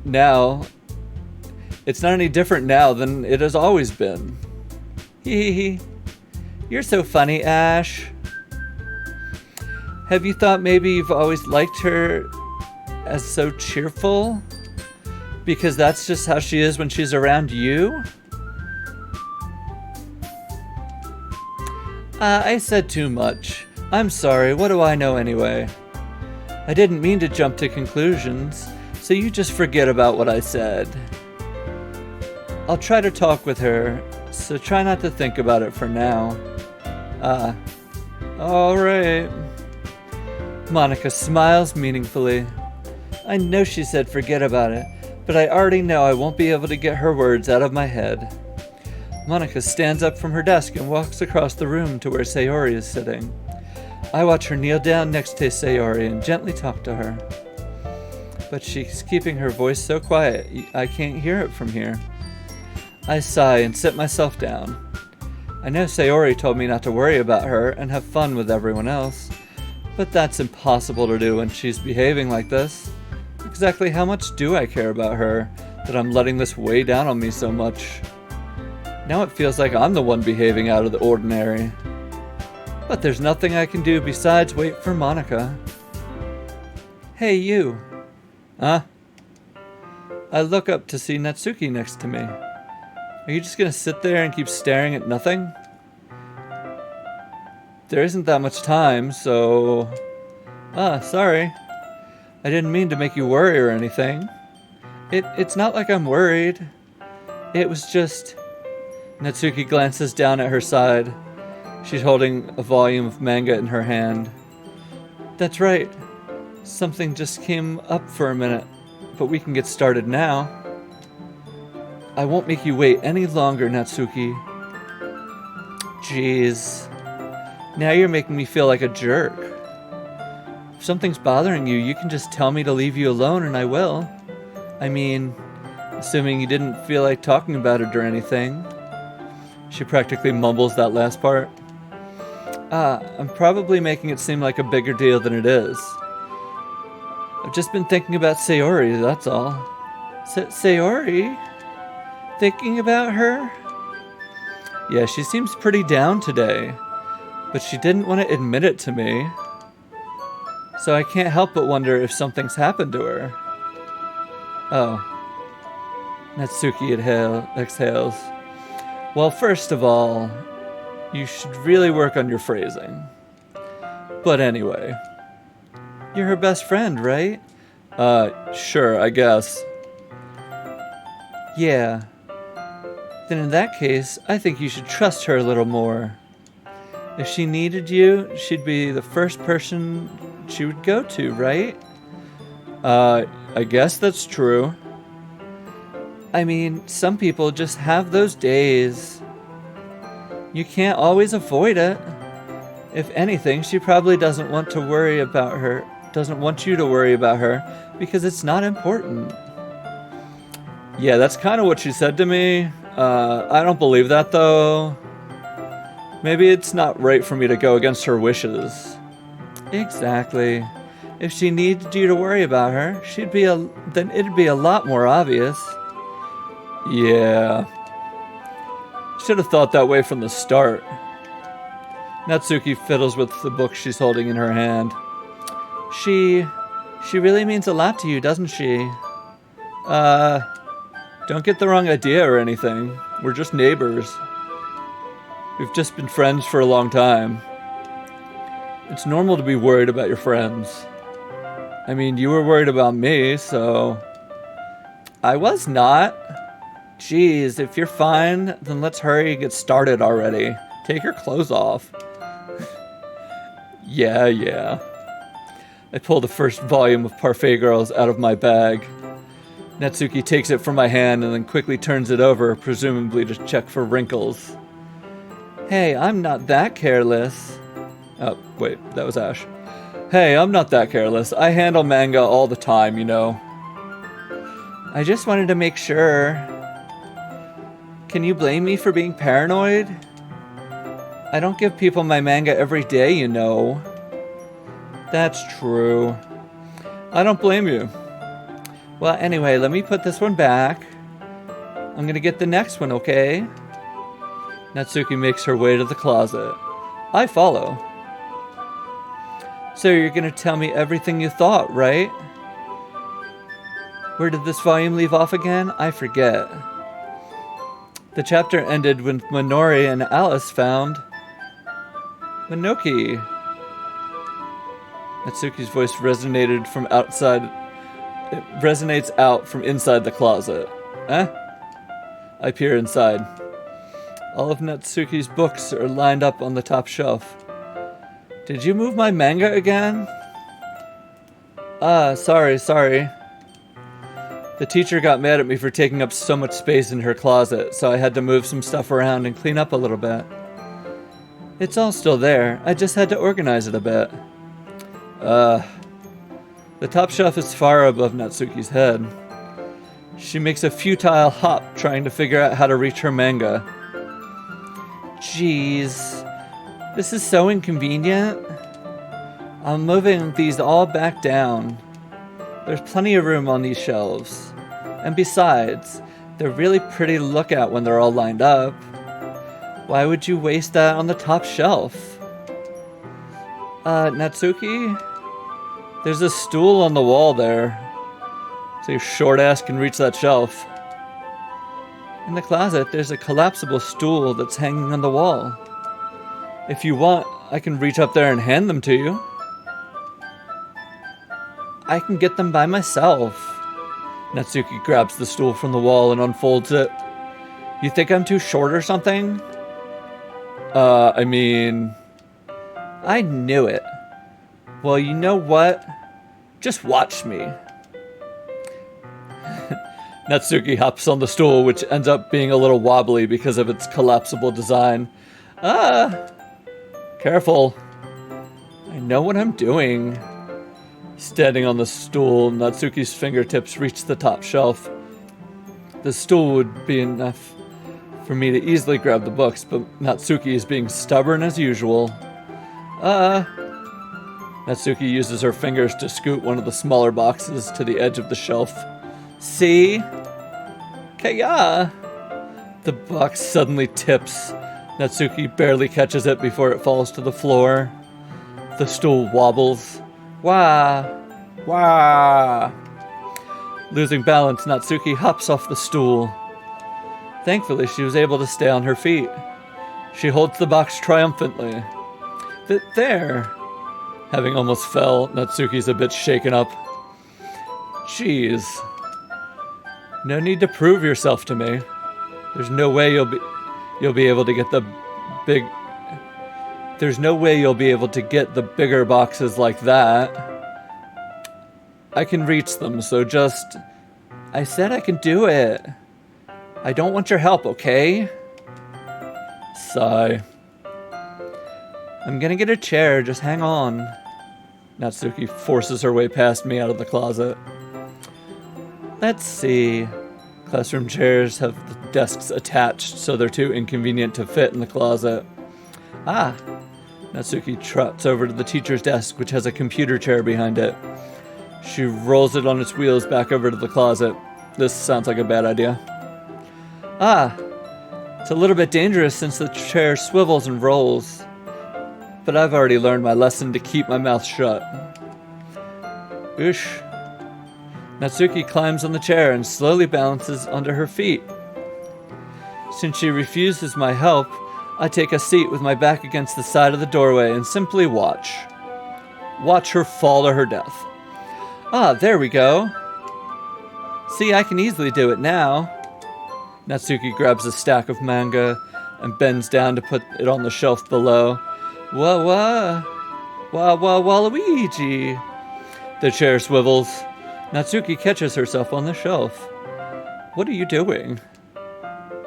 [SPEAKER 1] now. It's not any different now than it has always been. Hee. You're so funny, Ash. Have you thought maybe you've always liked her as so cheerful? Because that's just how she is when she's around you? I said too much. I'm sorry, what do I know anyway? I didn't mean to jump to conclusions, so you just forget about what I said. I'll try to talk with her, so try not to think about it for now. Alright. Monica smiles meaningfully. I know she said forget about it, but I already know I won't be able to get her words out of my head. Monica stands up from her desk and walks across the room to where Sayori is sitting. I watch her kneel down next to Sayori and gently talk to her. But she's keeping her voice so quiet, I can't hear it from here. I sigh and sit myself down. I know Sayori told me not to worry about her and have fun with everyone else, but that's impossible to do when she's behaving like this. Exactly how much do I care about her that I'm letting this weigh down on me so much? Now it feels like I'm the one behaving out of the ordinary. But there's nothing I can do besides wait for Monica. Hey, you. Huh? I look up to see Natsuki next to me. Are you just gonna sit there and keep staring at nothing? There isn't that much time, so... sorry. I didn't mean to make you worry or anything. It's not like I'm worried. It was just... Natsuki glances down at her side. She's holding a volume of manga in her hand. That's right. Something just came up for a minute, but we can get started now. I won't make you wait any longer, Natsuki. Jeez. Now you're making me feel like a jerk. If something's bothering you, you can just tell me to leave you alone and I will. I mean, assuming you didn't feel like talking about it or anything. She practically mumbles that last part. I'm probably making it seem like a bigger deal than it is. I've just been thinking about Sayori, that's all. Sayori? Thinking about her? Yeah, she seems pretty down today, but she didn't want to admit it to me. So I can't help but wonder if something's happened to her. Oh. Natsuki exhales. Well, first of all, you should really work on your phrasing. But anyway, you're her best friend, right? Sure, I guess. Yeah. Then in that case, I think you should trust her a little more. If she needed you, she'd be the first person she would go to, right? I guess that's true. I mean, some people just have those days. You can't always avoid it. If anything, she probably doesn't want you to worry about her because it's not important. Yeah, that's kind of what she said to me. I don't believe that though. Maybe it's not right for me to go against her wishes. Exactly. If she needed you to worry about her, then it'd be a lot more obvious. Yeah. Should have thought that way from the start. Natsuki fiddles with the book she's holding in her hand. She really means a lot to you, doesn't she? Don't get the wrong idea or anything. We're just neighbors. We've just been friends for a long time. It's normal to be worried about your friends. I mean, you were worried about me, so... I was not. Jeez, if you're fine, then let's hurry and get started already. Take your clothes off. Yeah. I pull the first volume of Parfait Girls out of my bag. Natsuki takes it from my hand and then quickly turns it over, presumably to check for wrinkles. Hey, I'm not that careless. Oh, wait, that was Ash. Hey, I'm not that careless. I handle manga all the time, you know. I just wanted to make sure. Can you blame me for being paranoid? I don't give people my manga every day, you know. That's true. I don't blame you. Well, anyway, let me put this one back. I'm gonna get the next one, okay? Natsuki makes her way to the closet. I follow. So you're gonna tell me everything you thought, right? Where did this volume leave off again? I forget. The chapter ended when Minori and Alice found Minoki. Natsuki's voice resonated from outside. It resonates out from inside the closet. Eh? I peer inside. All of Natsuki's books are lined up on the top shelf. Did you move my manga again? Sorry. The teacher got mad at me for taking up so much space in her closet, so I had to move some stuff around and clean up a little bit. It's all still there. I just had to organize it a bit. The top shelf is far above Natsuki's head. She makes a futile hop trying to figure out how to reach her manga. Jeez. This is so inconvenient. I'm moving these all back down. There's plenty of room on these shelves. And besides, they're really pretty to look at when they're all lined up. Why would you waste that on the top shelf? Natsuki? There's a stool on the wall there. So your short ass can reach that shelf. In the closet, there's a collapsible stool that's hanging on the wall. If you want, I can reach up there and hand them to you. I can get them by myself. Natsuki grabs the stool from the wall and unfolds it. You think I'm too short or something? I knew it. Well, you know what? Just watch me. Natsuki hops on the stool, which ends up being a little wobbly because of its collapsible design. Careful. I know what I'm doing. Standing on the stool, Natsuki's fingertips reach the top shelf. The stool would be enough for me to easily grab the books, but Natsuki is being stubborn as usual. Natsuki uses her fingers to scoot one of the smaller boxes to the edge of the shelf. See? Kaya! The box suddenly tips. Natsuki barely catches it before it falls to the floor. The stool wobbles. Wah! Wah! Losing balance, Natsuki hops off the stool. Thankfully, she was able to stay on her feet. She holds the box triumphantly. There! Having almost fell, Natsuki's a bit shaken up. Jeez. No need to prove yourself to me. There's no way you'll be able to get the big... There's no way you'll be able to get the bigger boxes like that. I can reach them, so just... I said I can do it. I don't want your help, okay? Sigh. I'm gonna get a chair, just hang on. Natsuki forces her way past me out of the closet. Let's see. Classroom chairs have the desks attached, so they're too inconvenient to fit in the closet. Natsuki trots over to the teacher's desk, which has a computer chair behind it. She rolls it on its wheels back over to the closet. This sounds like a bad idea. It's a little bit dangerous since the chair swivels and rolls. But I've already learned my lesson to keep my mouth shut. Oosh. Natsuki climbs on the chair and slowly balances onto her feet. Since she refuses my help, I take a seat with my back against the side of the doorway and simply watch. Watch her fall to her death. There we go. See, I can easily do it now. Natsuki grabs a stack of manga and bends down to put it on the shelf below. Wah, Waluigi. The chair swivels. Natsuki catches herself on the shelf. What are you doing?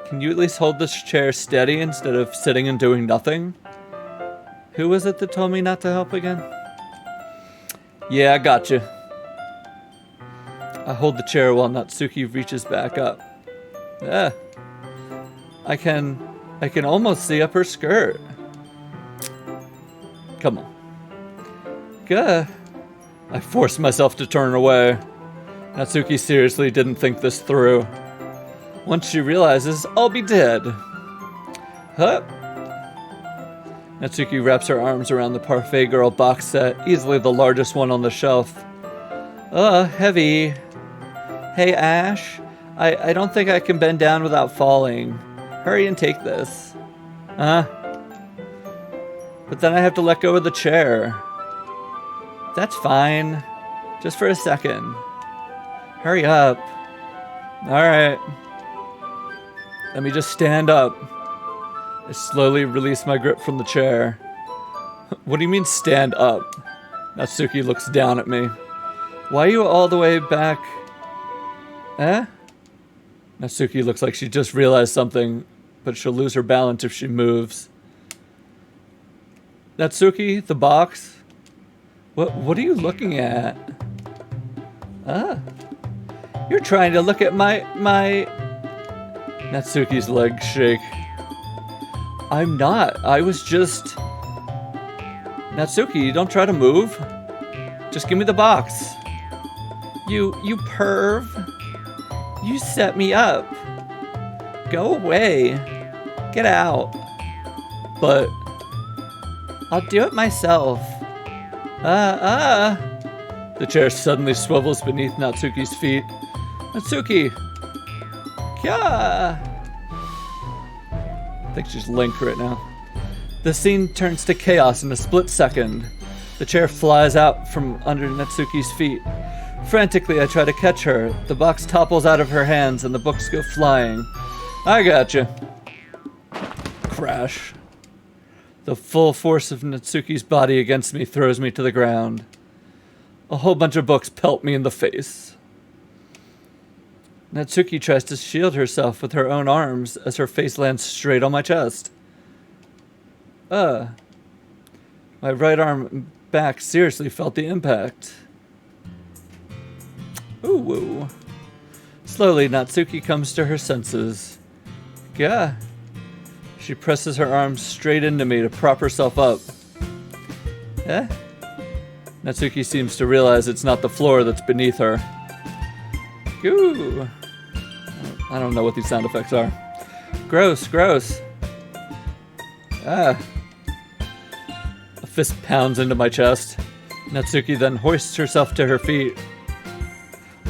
[SPEAKER 1] Can you at least hold this chair steady instead of sitting and doing nothing? Who was it that told me not to help again? Yeah, I gotcha. I hold the chair while Natsuki reaches back up. I can almost see up her skirt. Come on. Gah. I forced myself to turn away. Natsuki seriously didn't think this through. Once she realizes, I'll be dead. Huh? Natsuki wraps her arms around the Parfait Girl box set, easily the largest one on the shelf. Heavy. Hey, Ash. I don't think I can bend down without falling. Hurry and take this. But then I have to let go of the chair. That's fine. Just for a second. Hurry up. Alright. Let me just stand up. I slowly release my grip from the chair. What do you mean stand up? Natsuki looks down at me. Why are you all the way back? Eh? Natsuki looks like she just realized something, but she'll lose her balance if she moves. Natsuki, the box? What are you looking at? Ah. You're trying to look at my... Natsuki's legs shake. I'm not. I was just... Natsuki, don't try to move. Just give me the box. You perv. You set me up. Go away. Get out. But... I'll do it myself. The chair suddenly swivels beneath Natsuki's feet. Natsuki! Kya! I think she's Link right now. The scene turns to chaos in a split second. The chair flies out from under Natsuki's feet. Frantically, I try to catch her. The box topples out of her hands and the books go flying. I gotcha. Crash. The full force of Natsuki's body against me throws me to the ground. A whole bunch of books pelt me in the face. Natsuki tries to shield herself with her own arms as her face lands straight on my chest. My right arm and back seriously felt the impact. Ooh. Slowly, Natsuki comes to her senses. Gah. She presses her arms straight into me to prop herself up. Eh? Natsuki seems to realize it's not the floor that's beneath her. Ooh. I don't know what these sound effects are. Gross, gross. Ah. A fist pounds into my chest. Natsuki then hoists herself to her feet.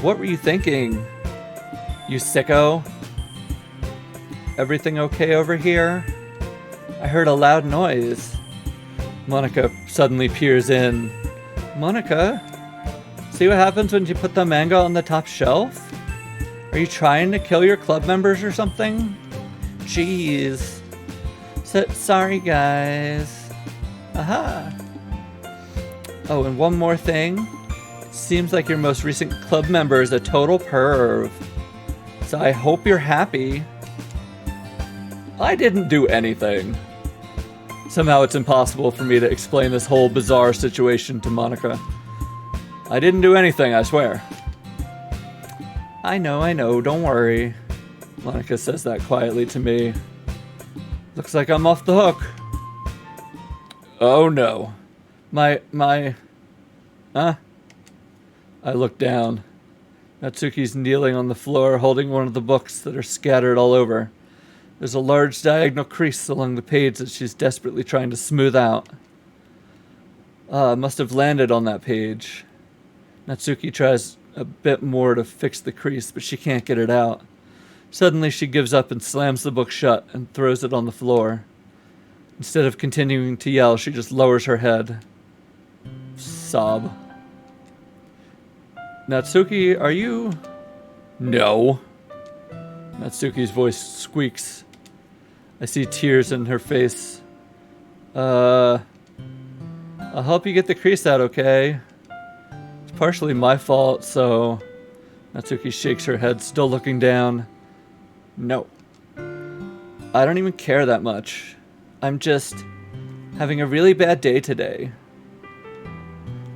[SPEAKER 1] What were you thinking? You sicko? Everything okay over here? I heard a loud noise. Monica suddenly peers in. Monica? See what happens when you put the manga on the top shelf? Are you trying to kill your club members or something? Jeez. Sorry, guys. Aha. Oh, and one more thing. It seems like your most recent club member is a total perv. So I hope you're happy. I didn't do anything. Somehow it's impossible for me to explain this whole bizarre situation to Monica. I didn't do anything, I swear. I know, don't worry. Monica says that quietly to me. Looks like I'm off the hook. Oh no. Huh? I look down. Natsuki's kneeling on the floor holding one of the books that are scattered all over. There's a large diagonal crease along the page that she's desperately trying to smooth out. Must have landed on that page. Natsuki tries a bit more to fix the crease, but she can't get it out. Suddenly she gives up and slams the book shut and throws it on the floor. Instead of continuing to yell, she just lowers her head. Sob. Natsuki, are you... No. Natsuki's voice squeaks. I see tears in her face. I'll help you get the crease out, okay? It's partially my fault, so... Natsuki shakes her head, still looking down. No. I don't even care that much. I'm just having a really bad day today.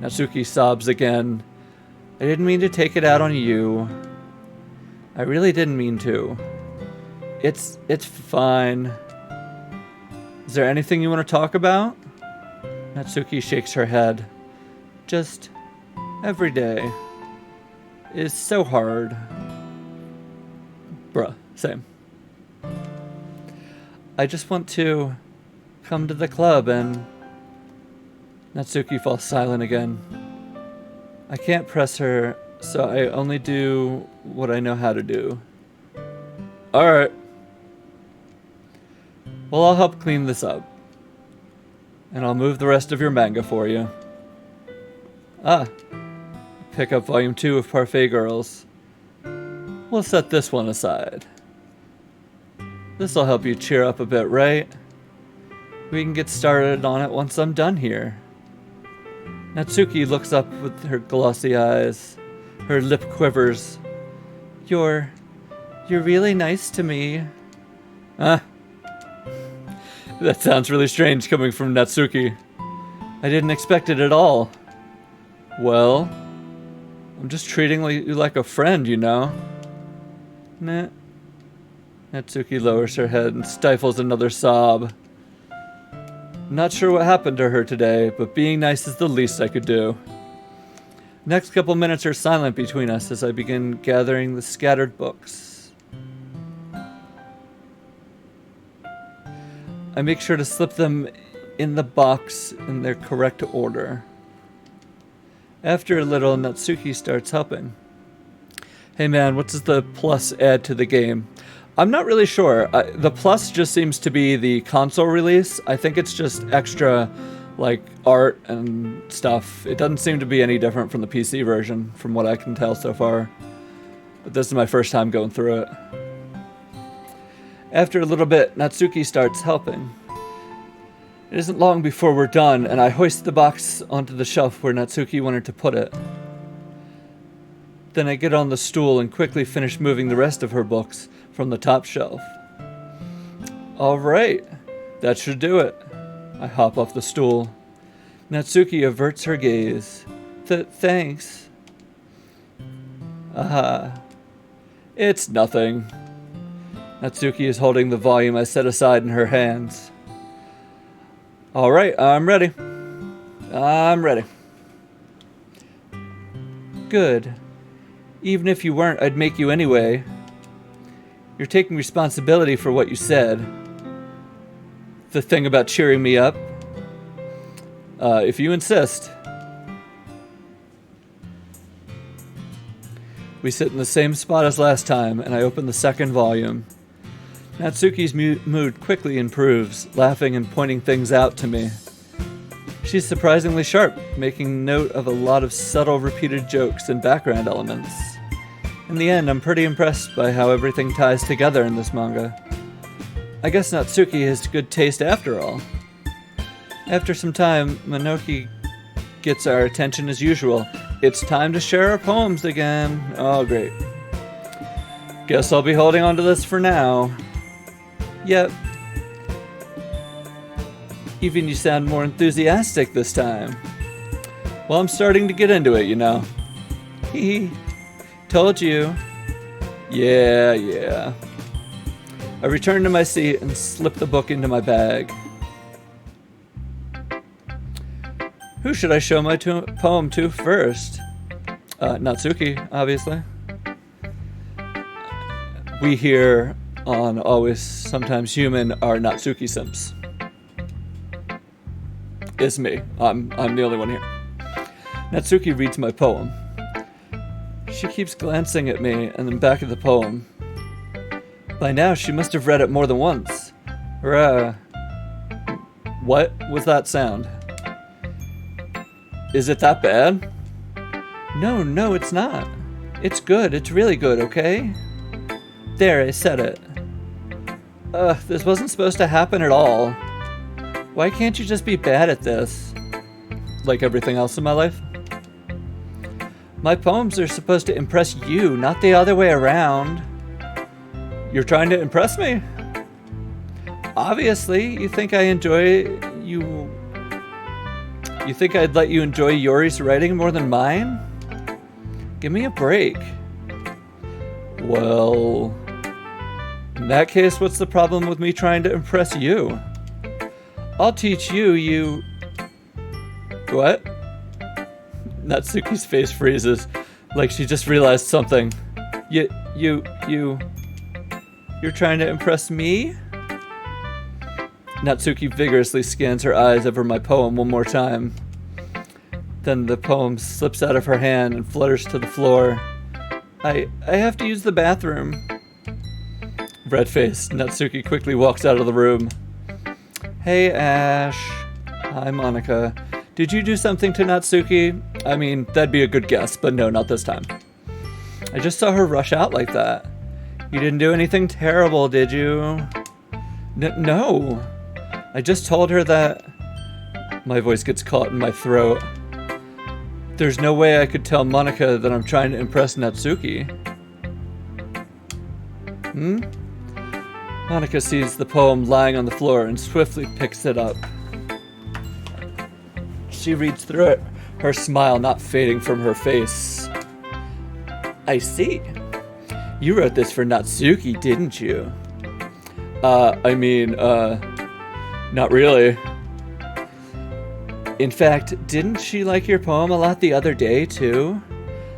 [SPEAKER 1] Natsuki sobs again. I didn't mean to take it out on you. I really didn't mean to. It's fine. Is there anything you want to talk about? Natsuki shakes her head. Just every day is so hard. Bruh, same. I just want to come to the club and... Natsuki falls silent again. I can't press her, so I only do what I know how to do. Alright. Well, I'll help clean this up. And I'll move the rest of your manga for you. Ah, pick up volume 2 of Parfait Girls. We'll set this one aside. This'll help you cheer up a bit, right? We can get started on it once I'm done here. Natsuki looks up with her glossy eyes. Her lip quivers. You're really nice to me. That sounds really strange coming from Natsuki. I didn't expect it at all. Well, I'm just treating you like a friend, you know? Nah. Natsuki lowers her head and stifles another sob. Not sure what happened to her today, but being nice is the least I could do. Next couple minutes are silent between us as I begin gathering the scattered books. I make sure to slip them in the box in their correct order. After a little, Natsuki starts helping. Hey man, what does the plus add to the game? I'm not really sure. The plus just seems to be the console release. I think it's just extra, like, art and stuff. It doesn't seem to be any different from the PC version, from what I can tell so far. But this is my first time going through it. After a little bit, Natsuki starts helping. It isn't long before we're done, and I hoist the box onto the shelf where Natsuki wanted to put it. Then I get on the stool and quickly finish moving the rest of her books from the top shelf. Alright, that should do it. I hop off the stool. Natsuki averts her gaze. Thanks. It's nothing. Natsuki is holding the volume I set aside in her hands. Alright, I'm ready. I'm ready. Good. Even if you weren't, I'd make you anyway. You're taking responsibility for what you said. The thing about cheering me up. If you insist. We sit in the same spot as last time, and I open the second volume. Natsuki's mood quickly improves, laughing and pointing things out to me. She's surprisingly sharp, making note of a lot of subtle repeated jokes and background elements. In the end, I'm pretty impressed by how everything ties together in this manga. I guess Natsuki has good taste after all. After some time, Minoki gets our attention as usual. It's time to share our poems again. Oh, great. Guess I'll be holding on to this for now. Yep. Even you sound more enthusiastic this time. Well, I'm starting to get into it, you know. Hee. Told you. Yeah. I return to my seat and slip the book into my bag. Who should I show my poem to first? Natsuki, obviously. We here on Always Sometimes Human are Natsuki simps. It's me. I'm the only one here. Natsuki reads my poem. She keeps glancing at me and then back at the poem. By now, she must have read it more than once. What was that sound? Is it that bad? No, it's not. It's good. It's really good, okay? There, I said it. This wasn't supposed to happen at all. Why can't you just be bad at this? Like everything else in my life? My poems are supposed to impress you, not the other way around. You're trying to impress me? Obviously, you think I'd let you enjoy Yori's writing more than mine? Give me a break. Well, in that case, what's the problem with me trying to impress you? I'll teach you. What? Natsuki's face freezes, like she just realized something. You're trying to impress me? Natsuki vigorously scans her eyes over my poem one more time. Then the poem slips out of her hand and flutters to the floor. I have to use the bathroom. Red-faced, Natsuki quickly walks out of the room. Hey, Ash. Hi, Monica. Did you do something to Natsuki? I mean, that'd be a good guess, but no, not this time. I just saw her rush out like that. You didn't do anything terrible, did you? No. I just told her that... My voice gets caught in my throat. There's no way I could tell Monica that I'm trying to impress Natsuki. Monica sees the poem lying on the floor and swiftly picks it up. She reads through it, her smile not fading from her face. I see. You wrote this for Natsuki, didn't you? Not really. In fact, didn't she like your poem a lot the other day, too?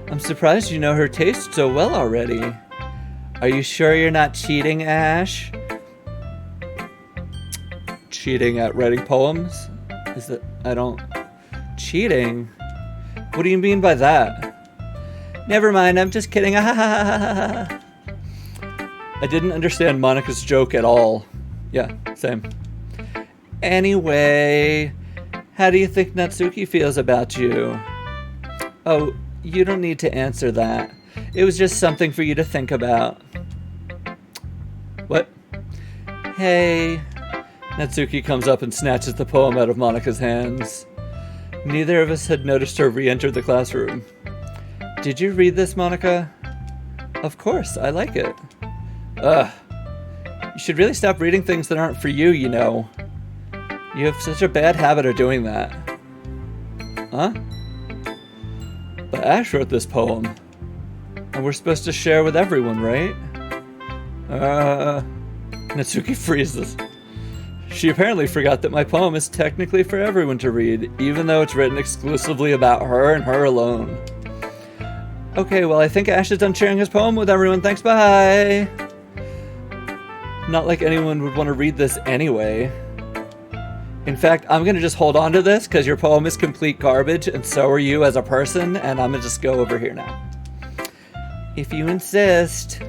[SPEAKER 1] I'm surprised you know her taste so well already. Are you sure you're not cheating, Ash? Cheating at writing poems? Cheating? What do you mean by that? Never mind, I'm just kidding. I didn't understand Monica's joke at all. Yeah, same. Anyway, how do you think Natsuki feels about you? Oh, you don't need to answer that. It was just something for you to think about. What? Hey. Natsuki comes up and snatches the poem out of Monica's hands. Neither of us had noticed her re-enter the classroom. Did you read this, Monica? Of course, I like it. Ugh. You should really stop reading things that aren't for you, you know. You have such a bad habit of doing that. Huh? But Ash wrote this poem. And we're supposed to share with everyone, right? Natsuki freezes. She apparently forgot that my poem is technically for everyone to read, even though it's written exclusively about her and her alone. Okay, well, I think Ash is done sharing his poem with everyone. Thanks, bye! Not like anyone would want to read this anyway. In fact, I'm gonna just hold on to this because your poem is complete garbage, and so are you as a person, and I'm gonna just go over here now. If you insist.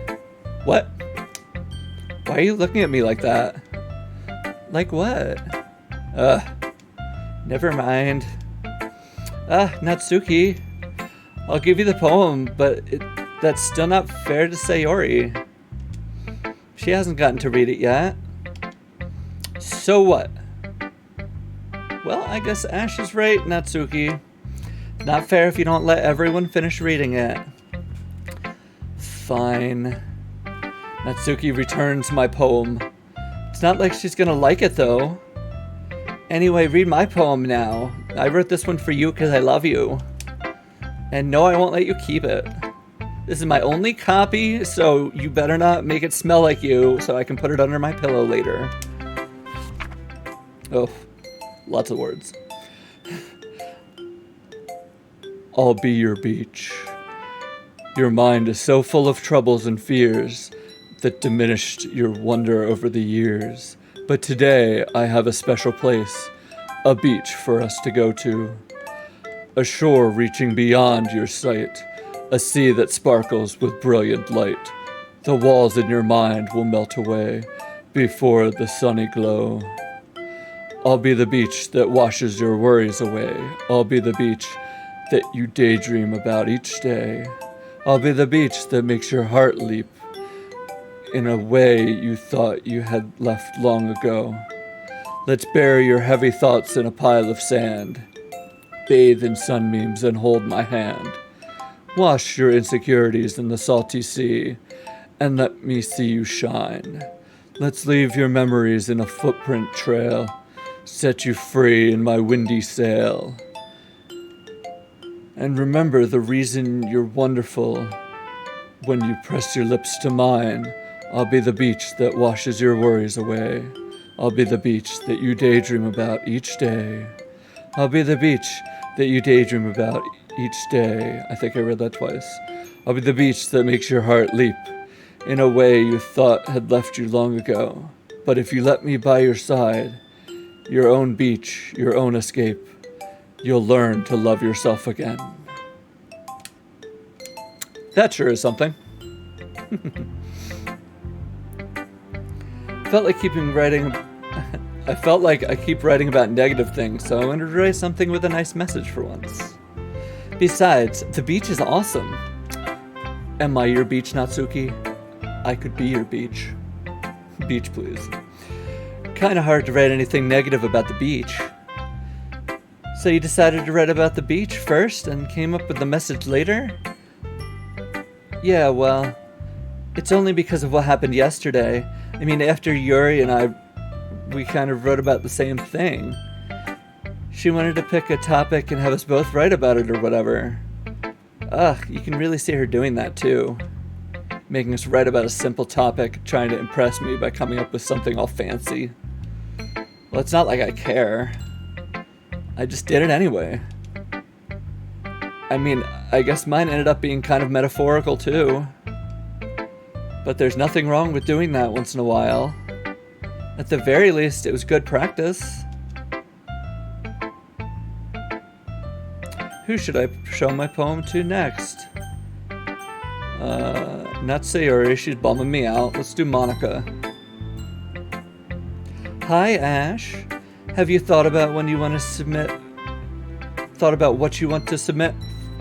[SPEAKER 1] What? Why are you looking at me like that? Like what? Never mind. Natsuki. I'll give you the poem, but that's still not fair to Sayori. She hasn't gotten to read it yet. So what? Well, I guess Ash is right, Natsuki. Not fair if you don't let everyone finish reading it. Fine. Natsuki returns my poem. It's not like she's gonna like it, though. Anyway, read my poem now. I wrote this one for you because I love you. And no, I won't let you keep it. This is my only copy, so you better not make it smell like you so I can put it under my pillow later. Oh, lots of words. I'll be your beach. Your mind is so full of troubles and fears that diminished your wonder over the years. But today I have a special place, a beach for us to go to. A shore reaching beyond your sight, a sea that sparkles with brilliant light. The walls in your mind will melt away before the sunny glow. I'll be the beach that washes your worries away. I'll be the beach that you daydream about each day. I'll be the beach that makes your heart leap in a way you thought you had left long ago. Let's bury your heavy thoughts in a pile of sand. Bathe in sunbeams and hold my hand. Wash your insecurities in the salty sea, and let me see you shine. Let's leave your memories in a footprint trail, set you free in my windy sail. And remember the reason you're wonderful. When you press your lips to mine, I'll be the beach that washes your worries away. I'll be the beach that you daydream about each day. I'll be the beach that you daydream about each day. I think I read that twice. I'll be the beach that makes your heart leap in a way you thought had left you long ago. But if you let me by your side, your own beach, your own escape, you'll learn to love yourself again. That sure is something. I felt like I keep writing about negative things, so I wanted to write something with a nice message for once. Besides, the beach is awesome. Am I your beach, Natsuki? I could be your beach. Beach, please. Kinda hard to write anything negative about the beach. So you decided to write about the beach first and came up with the message later? Yeah, well, it's only because of what happened yesterday. I mean, after Yuri and we kind of wrote about the same thing. She wanted to pick a topic and have us both write about it or whatever. Ugh, you can really see her doing that too. Making us write about a simple topic, trying to impress me by coming up with something all fancy. Well, it's not like I care. I just did it anyway. I mean, I guess mine ended up being kind of metaphorical too. But there's nothing wrong with doing that once in a while. At the very least, it was good practice. Who should I show my poem to next? Not Sayori, she's bumming me out. Let's do Monica. Hi, Ash. Have you thought about what you want to submit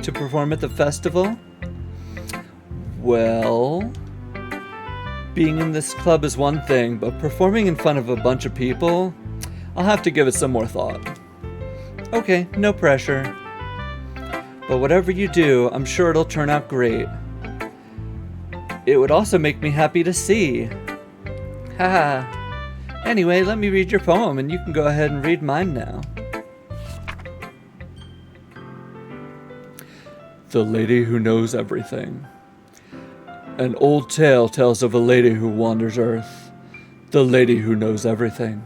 [SPEAKER 1] to perform at the festival? Well, being in this club is one thing, but performing in front of a bunch of people, I'll have to give it some more thought. Okay, no pressure. But whatever you do, I'm sure it'll turn out great. It would also make me happy to see. Haha. Anyway, let me read your poem and you can go ahead and read mine now. The Lady Who Knows Everything. An old tale tells of a lady who wanders earth. The lady who knows everything.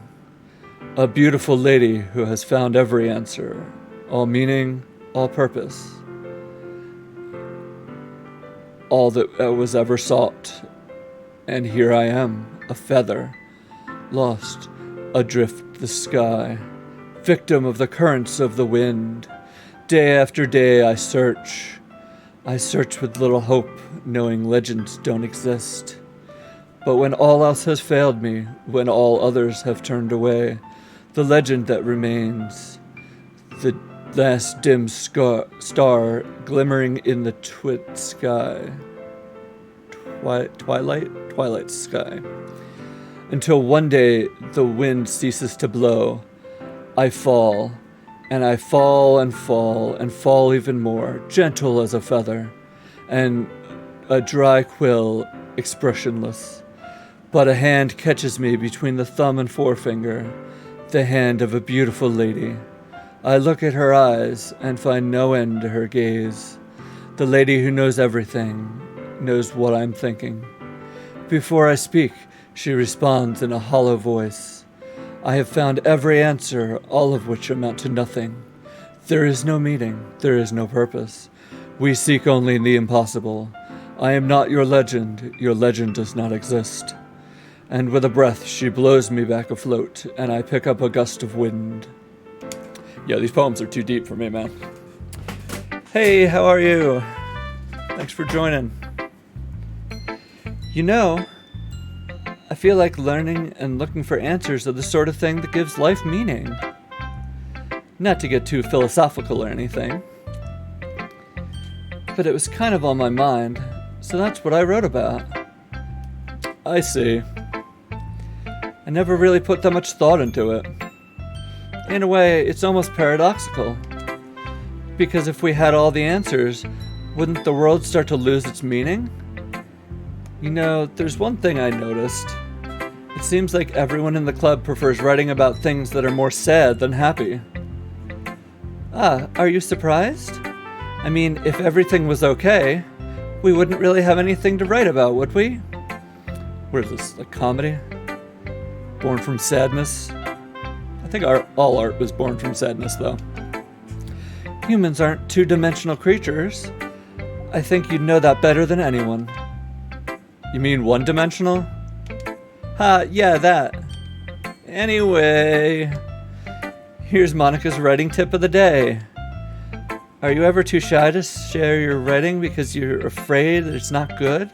[SPEAKER 1] A beautiful lady who has found every answer, all meaning, all purpose. All that was ever sought. And here I am, a feather, lost adrift the sky, victim of the currents of the wind. Day after day I search with little hope, knowing legends don't exist. But when all else has failed me, when all others have turned away, the legend that remains, the last dim star glimmering in the twilight sky. Until one day the wind ceases to blow, I fall, and I fall and fall and fall even more, gentle as a feather, and a dry quill, expressionless. But a hand catches me between the thumb and forefinger, the hand of a beautiful lady. I look at her eyes and find no end to her gaze. The lady who knows everything knows what I'm thinking. Before I speak, she responds in a hollow voice. I have found every answer, all of which amount to nothing. There is no meaning, there is no purpose. We seek only the impossible. I am not your legend does not exist. And with a breath, she blows me back afloat, and I pick up a gust of wind. Yeah, these poems are too deep for me, man. Hey, how are you? Thanks for joining. You know, I feel like learning and looking for answers are the sort of thing that gives life meaning. Not to get too philosophical or anything, but it was kind of on my mind, so that's what I wrote about. I see. I never really put that much thought into it. In a way, it's almost paradoxical. Because if we had all the answers, wouldn't the world start to lose its meaning? You know, there's one thing I noticed. It seems like everyone in the club prefers writing about things that are more sad than happy. Ah, are you surprised? I mean, if everything was okay, we wouldn't really have anything to write about, would we? What is this, like comedy? Born from sadness? I think all art was born from sadness, though. Humans aren't two-dimensional creatures. I think you'd know that better than anyone. You mean one-dimensional? Ha, yeah, that. Anyway, here's Monica's writing tip of the day. Are you ever too shy to share your writing because you're afraid that it's not good?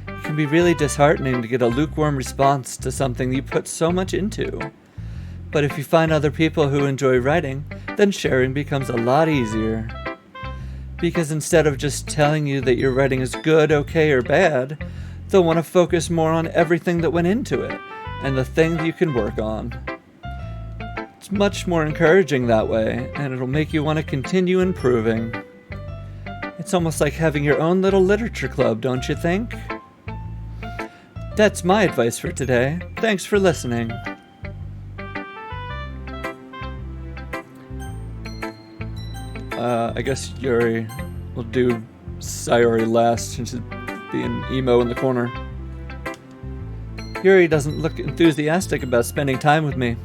[SPEAKER 1] It can be really disheartening to get a lukewarm response to something you put so much into. But if you find other people who enjoy writing, then sharing becomes a lot easier. Because instead of just telling you that your writing is good, okay, or bad, they'll want to focus more on everything that went into it and the thing you can work on. It's much more encouraging that way, and it'll make you want to continue improving. It's almost like having your own little literature club, don't you think? That's my advice for today. Thanks for listening. I guess Yuri will do Sayori last since she's being emo in the corner. Yuri doesn't look enthusiastic about spending time with me.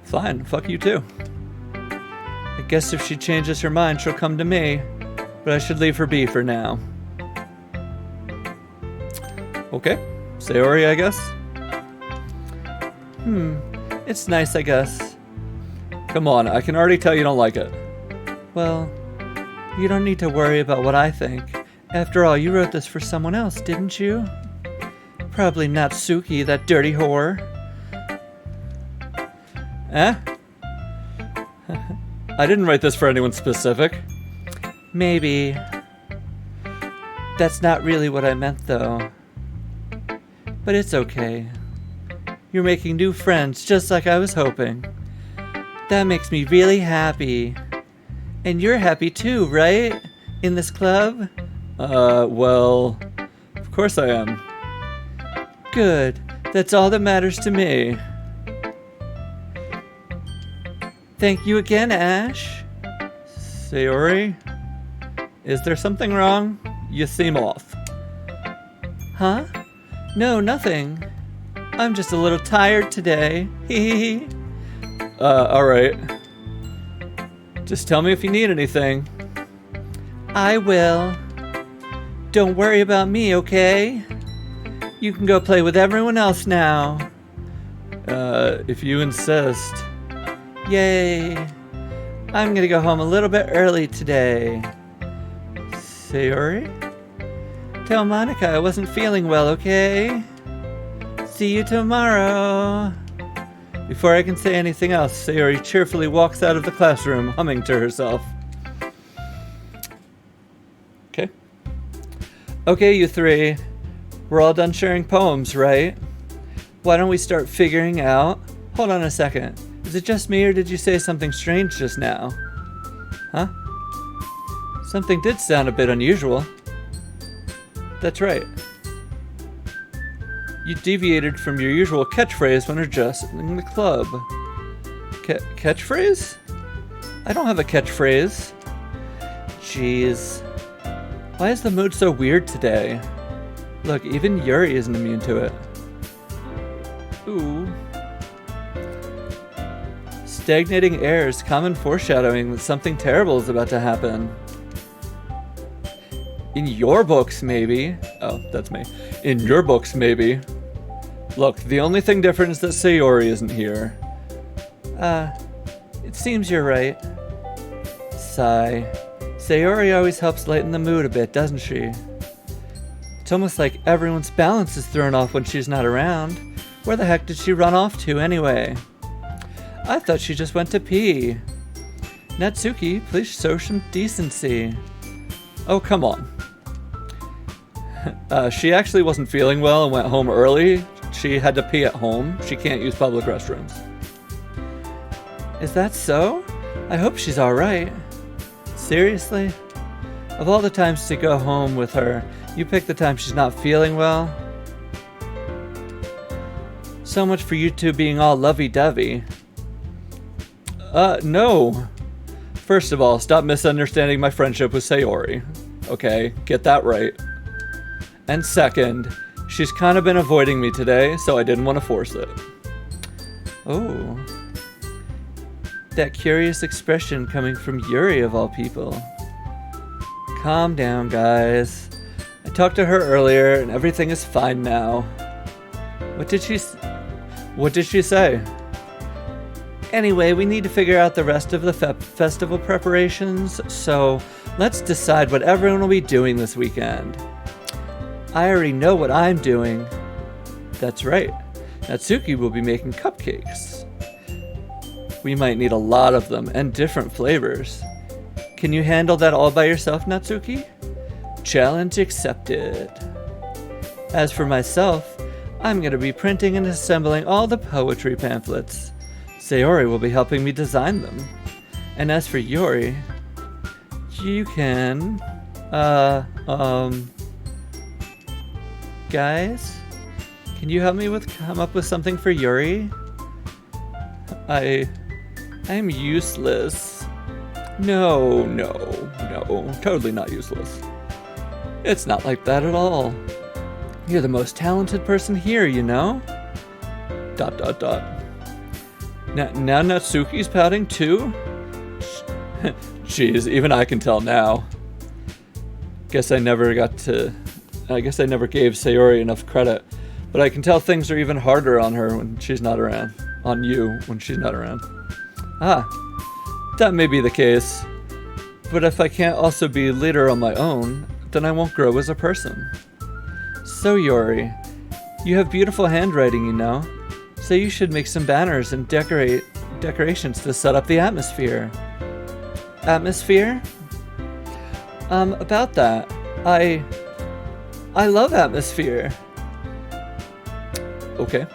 [SPEAKER 1] Fine, fuck you too. I guess if she changes her mind, she'll come to me, but I should leave her be for now. Okay, Sayori, I guess? It's nice, I guess. Come on, I can already tell you don't like it. Well, you don't need to worry about what I think. After all, you wrote this for someone else, didn't you? Probably not Suki, that dirty whore. Eh? I didn't write this for anyone specific. Maybe. That's not really what I meant, though. But it's okay. You're making new friends, just like I was hoping. That makes me really happy. And you're happy too, right? In this club? Well, of course I am. Good. That's all that matters to me. Thank you again, Ash. Sayori? Is there something wrong? You seem off. Huh? No, nothing. I'm just a little tired today. Hee. Alright. Just tell me if you need anything. I will. Don't worry about me, okay? You can go play with everyone else now. If you insist. Yay. I'm gonna go home a little bit early today. Sayori? Tell Monica I wasn't feeling well, okay? See you tomorrow. Before I can say anything else, Sayori cheerfully walks out of the classroom, humming to herself. Okay, you three. We're all done sharing poems, right? Why don't we start figuring out... Hold on a second. Is it just me, or did you say something strange just now? Huh? Something did sound a bit unusual. That's right. You deviated from your usual catchphrase when addressing the club. Catchphrase? I don't have a catchphrase. Jeez. Why is the mood so weird today? Look, even Yuri isn't immune to it. Ooh. Stagnating air is common foreshadowing that something terrible is about to happen. In your books, maybe. Oh, that's me. In your books, maybe. Look, the only thing different is that Sayori isn't here. It seems you're right. Sigh. Sayori always helps lighten the mood a bit, doesn't she? It's almost like everyone's balance is thrown off when she's not around. Where the heck did she run off to anyway? I thought she just went to pee. Natsuki, please show some decency. Oh, come on. She actually wasn't feeling well and went home early. She had to pee at home. She can't use public restrooms. Is that so? I hope she's alright. Seriously? Of all the times to go home with her, you pick the time she's not feeling well? So much for you two being all lovey-dovey. No. First of all, stop misunderstanding my friendship with Sayori. Okay, get that right. And second, she's kind of been avoiding me today, so I didn't want to force it. Oh. That curious expression coming from Yuri of all people. Calm down, guys. I talked to her earlier and everything is fine now. What did she say? Anyway, we need to figure out the rest of the festival preparations, so let's decide what everyone will be doing this weekend. I already know what I'm doing. That's right. Natsuki will be making cupcakes. We might need a lot of them and different flavors. Can you handle that all by yourself, Natsuki? Challenge accepted. As for myself, I'm going to be printing and assembling all the poetry pamphlets. Sayori will be helping me design them. And as for Yori, you can, guys, can you help me come up with something for Yuri? I'm useless. No, totally not useless. It's not like that at all. You're the most talented person here, you know? ... Now Natsuki's pouting too? Jeez, even I can tell now. I guess I never gave Sayori enough credit, but I can tell things are even harder on her when she's not around. On you when she's not around. Ah, that may be the case, but if I can't also be leader on my own, then I won't grow as a person. So Yori, you have beautiful handwriting, you know, so you should make some banners and decorations to set up the atmosphere. Atmosphere? About that, I love atmosphere. Okay.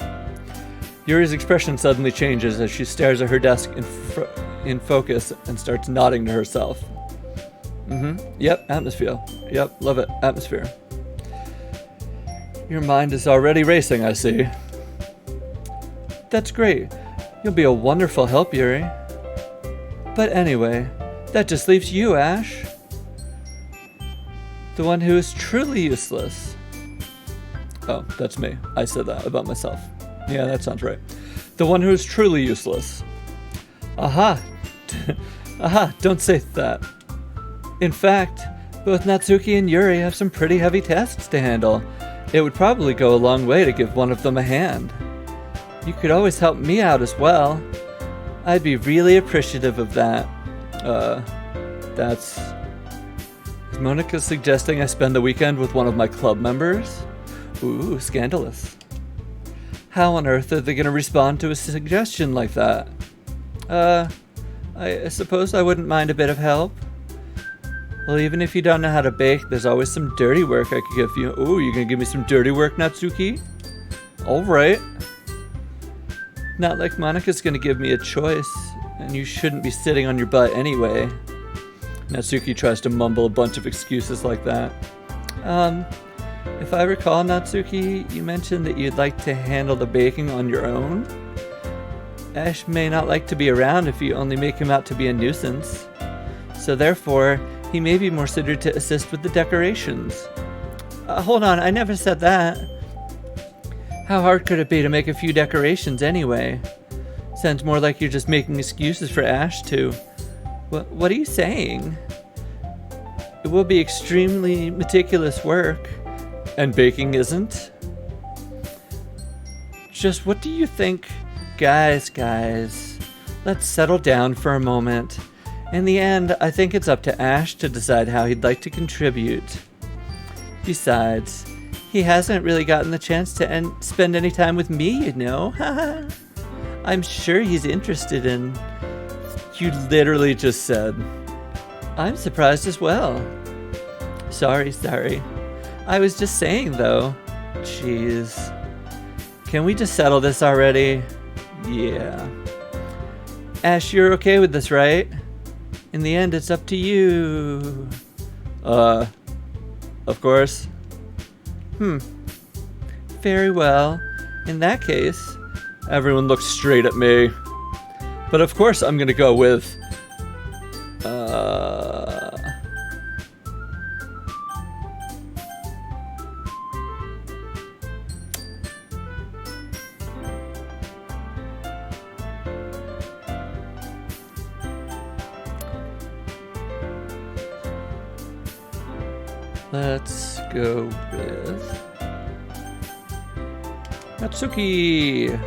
[SPEAKER 1] Yuri's expression suddenly changes as she stares at her desk in focus and starts nodding to herself. Yep, atmosphere. Yep, love it. Atmosphere. Your mind is already racing, I see. That's great. You'll be a wonderful help, Yuri. But anyway, that just leaves you, Ash. The one who is truly useless. Oh, that's me. I said that about myself. Yeah, that sounds right. The one who is truly useless. Aha! Aha, don't say that. In fact, both Natsuki and Yuri have some pretty heavy tasks to handle. It would probably go a long way to give one of them a hand. You could always help me out as well. I'd be really appreciative of that. Is Monica suggesting I spend the weekend with one of my club members? Ooh, scandalous. How on earth are they going to respond to a suggestion like that? I suppose I wouldn't mind a bit of help. Well, even if you don't know how to bake, there's always some dirty work I could give you. Ooh, you gonna give me some dirty work, Natsuki? Alright. Not like Monica's gonna give me a choice, and you shouldn't be sitting on your butt anyway. Natsuki tries to mumble a bunch of excuses like that. If I recall, Natsuki, you mentioned that you'd like to handle the baking on your own? Ash may not like to be around if you only make him out to be a nuisance. So therefore, he may be more suited to assist with the decorations. Hold on, I never said that. How hard could it be to make a few decorations anyway? Sounds more like you're just making excuses for Ash to... What are you saying? It will be extremely meticulous work. And baking isn't? Just what do you think? Guys, let's settle down for a moment. In the end, I think it's up to Ash to decide how he'd like to contribute. Besides, he hasn't really gotten the chance to spend any time with me, you know? I'm sure he's interested in... You literally just said. I'm surprised as well. Sorry. I was just saying, though. Jeez. Can we just settle this already? Yeah. Ash, you're okay with this, right? In the end, it's up to you. Of course. Very well. In that case, everyone looks straight at me. But of course, I'm gonna go with... Let's go with Natsuki.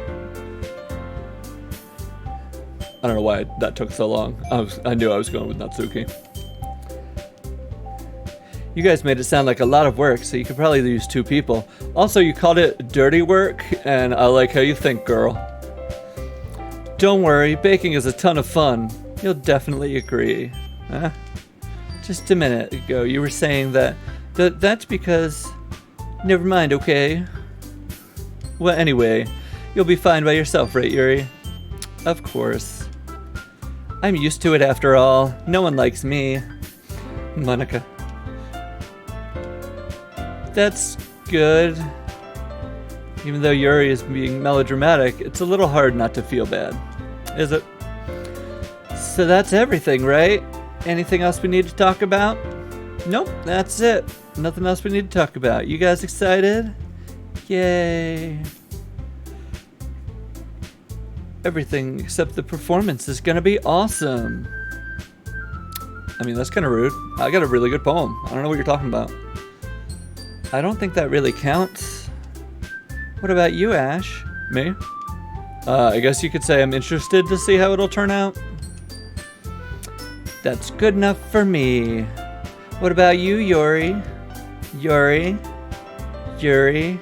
[SPEAKER 1] I don't know why that took so long. I knew I was going with Natsuki. You guys made it sound like a lot of work, so you could probably use 2 people. Also, you called it dirty work, and I like how you think, girl. Don't worry, baking is a ton of fun. You'll definitely agree. Huh? Just a minute ago, you were saying that's because... Never mind, okay? Well, anyway, you'll be fine by yourself, right, Yuri? Of course. I'm used to it after all. No one likes me. Monica. That's good. Even though Yuri is being melodramatic, it's a little hard not to feel bad. Is it? So that's everything, right? Anything else we need to talk about? Nope, that's it. Nothing else we need to talk about. You guys excited? Yay. Everything except the performance is gonna be awesome. I mean, that's kind of rude. I got a really good poem. I don't know what you're talking about. I don't think that really counts. What about you, Ash? Me? I guess you could say I'm interested to see how it'll turn out. That's good enough for me. What about you, Yuri? Yuri? Yuri?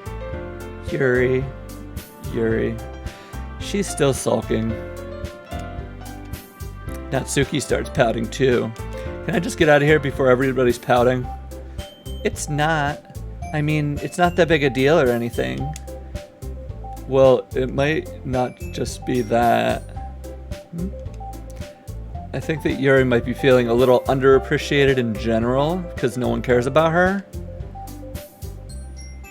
[SPEAKER 1] Yuri? Yuri? She's still sulking. Natsuki starts pouting too. Can I just get out of here before everybody's pouting? It's not. I mean, it's not that big a deal or anything. Well, it might not just be that. I think that Yuri might be feeling a little underappreciated in general because no one cares about her.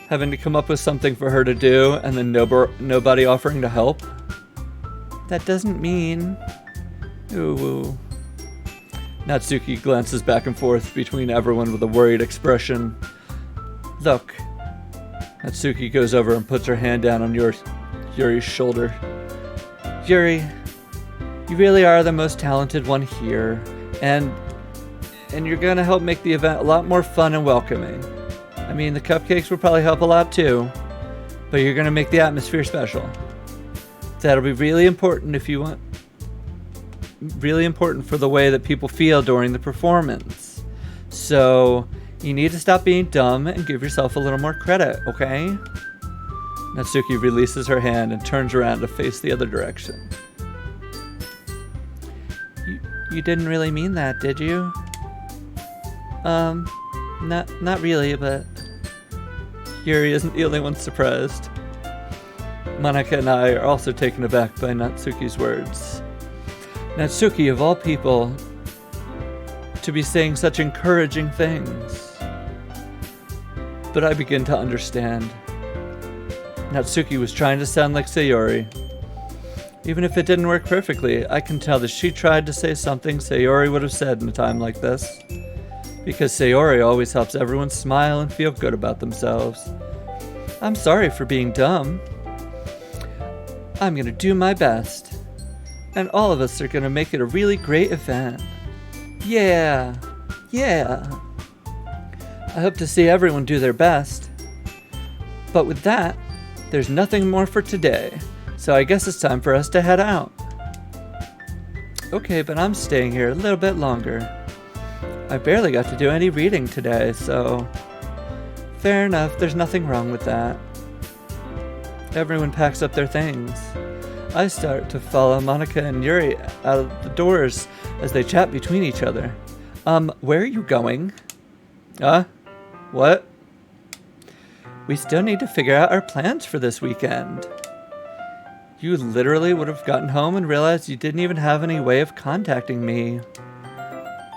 [SPEAKER 1] Having to come up with something for her to do and then nobody offering to help. That doesn't mean... Ooh. Natsuki glances back and forth between everyone with a worried expression. Look. Natsuki goes over and puts her hand down on Yuri's shoulder. Yuri, you really are the most talented one here, and you're gonna help make the event a lot more fun and welcoming. I mean, the cupcakes will probably help a lot too, but you're gonna make the atmosphere special. That'll be really important if you want... Really important for the way that people feel during the performance. So, you need to stop being dumb and give yourself a little more credit, okay? Natsuki releases her hand and turns around to face the other direction. You didn't really mean that, did you? Not really, but... Yuri isn't the only one surprised. Monica and I are also taken aback by Natsuki's words. Natsuki, of all people, to be saying such encouraging things. But I begin to understand. Natsuki was trying to sound like Sayori. Even if it didn't work perfectly, I can tell that she tried to say something Sayori would have said in a time like this. Because Sayori always helps everyone smile and feel good about themselves. I'm sorry for being dumb. I'm gonna do my best. And all of us are gonna make it a really great event. Yeah. I hope to see everyone do their best. But with that, there's nothing more for today. So I guess it's time for us to head out. Okay, but I'm staying here a little bit longer. I barely got to do any reading today, so... Fair enough, there's nothing wrong with that. Everyone packs up their things. I start to follow Monica and Yuri out of the doors as they chat between each other. Where are you going? What? We still need to figure out our plans for this weekend. You literally would have gotten home and realized you didn't even have any way of contacting me.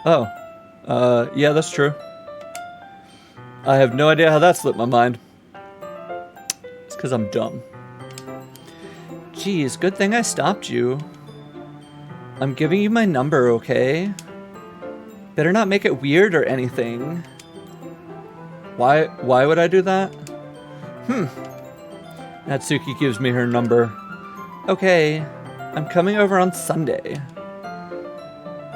[SPEAKER 1] Yeah, that's true. I have no idea how that slipped my mind. It's because I'm dumb. Geez, good thing I stopped you. I'm giving you my number, okay? Better not make it weird or anything. Why would I do that? Natsuki gives me her number. Okay, I'm coming over on Sunday.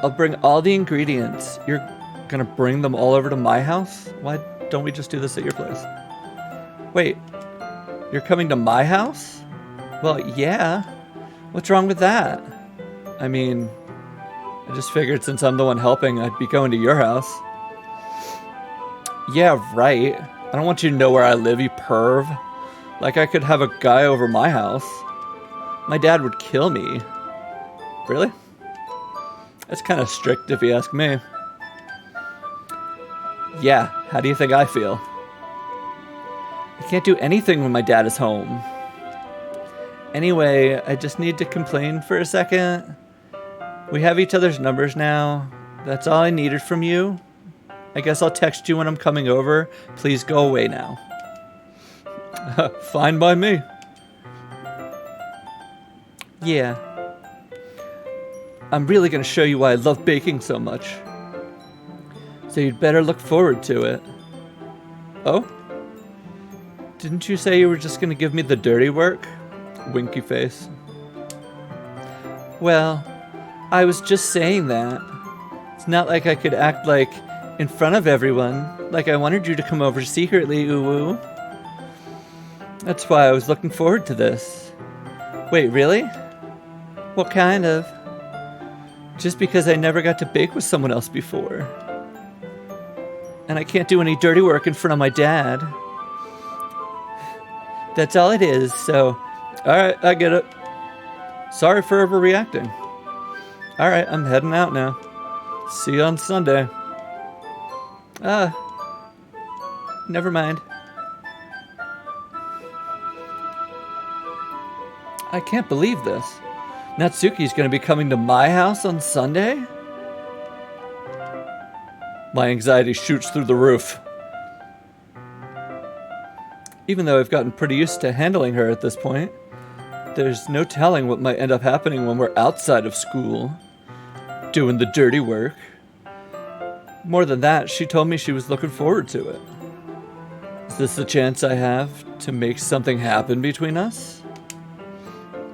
[SPEAKER 1] I'll bring all the ingredients. You're gonna bring them all over to my house? Why don't we just do this at your place? Wait, you're coming to my house? Well, yeah. What's wrong with that? I mean, I just figured since I'm the one helping, I'd be going to your house. Yeah, right. I don't want you to know where I live, you perv. Like I could have a guy over my house. My dad would kill me. Really? That's kind of strict if you ask me. Yeah, how do you think I feel? I can't do anything when my dad is home. Anyway, I just need to complain for a second. We have each other's numbers now. That's all I needed from you. I guess I'll text you when I'm coming over. Please go away now. Fine by me. Yeah. I'm really gonna show you why I love baking so much. So you'd better look forward to it. Oh? Didn't you say you were just gonna give me the dirty work? Winky face. Well, I was just saying that. It's not like I could act like in front of everyone, like I wanted you to come over secretly, ooh. That's why I was looking forward to this. Wait, really? What kind of? Just because I never got to bake with someone else before. And I can't do any dirty work in front of my dad. That's all it is, so... Alright, I get it. Sorry for overreacting. Alright, I'm heading out now. See you on Sunday. Never mind. I can't believe this. Natsuki's gonna be coming to my house on Sunday? My anxiety shoots through the roof. Even though I've gotten pretty used to handling her at this point, there's no telling what might end up happening when we're outside of school, doing the dirty work. More than that, she told me she was looking forward to it. Is this the chance I have to make something happen between us?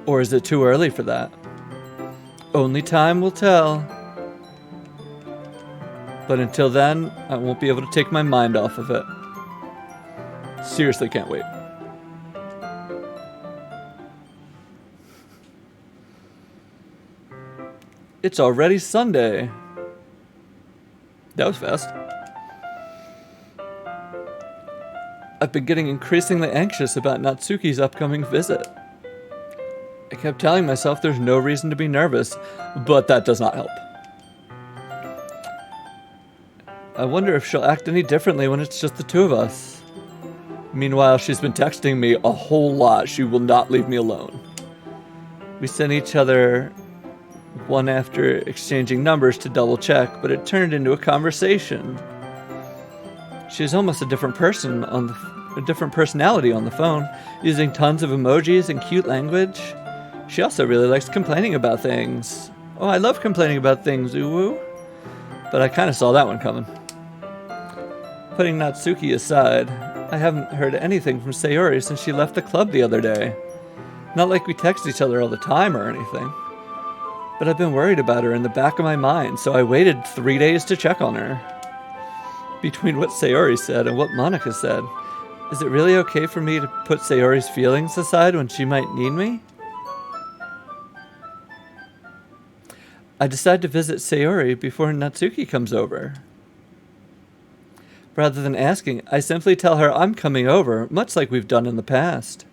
[SPEAKER 1] Or is it too early for that? Only time will tell. But until then, I won't be able to take my mind off of it. Seriously can't wait. It's already Sunday. That was fast. I've been getting increasingly anxious about Natsuki's upcoming visit. I kept telling myself there's no reason to be nervous, but that does not help. I wonder if she'll act any differently when it's just the two of us. Meanwhile, she's been texting me a whole lot. She will not leave me alone. We sent each other one after exchanging numbers to double check, but it turned into a conversation. She's almost a different person a different personality on the phone, using tons of emojis and cute language. She also really likes complaining about things. Oh, I love complaining about things, ooh. But I kind of saw that one coming. Putting Natsuki aside, I haven't heard anything from Sayori since she left the club the other day. Not like we text each other all the time or anything. But I've been worried about her in the back of my mind, so I waited 3 days to check on her. Between what Sayori said and what Monica said, is it really okay for me to put Sayori's feelings aside when she might need me? I decide to visit Sayori before Natsuki comes over. Rather than asking, I simply tell her I'm coming over, much like we've done in the past.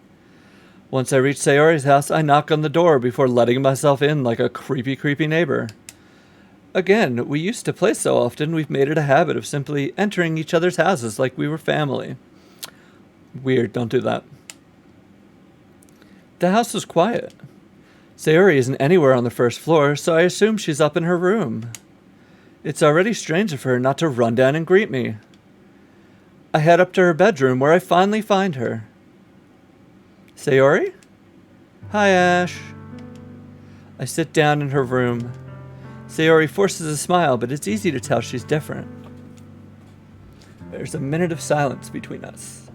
[SPEAKER 1] Once I reach Sayori's house, I knock on the door before letting myself in like a creepy neighbor. Again, we used to play so often, we've made it a habit of simply entering each other's houses like we were family. Weird, don't do that. The house was quiet. Sayori isn't anywhere on the first floor, so I assume she's up in her room. It's already strange of her not to run down and greet me. I head up to her bedroom where I finally find her. Sayori? Hi, Ash. I sit down in her room. Sayori forces a smile, but it's easy to tell she's different. There's a minute of silence between us.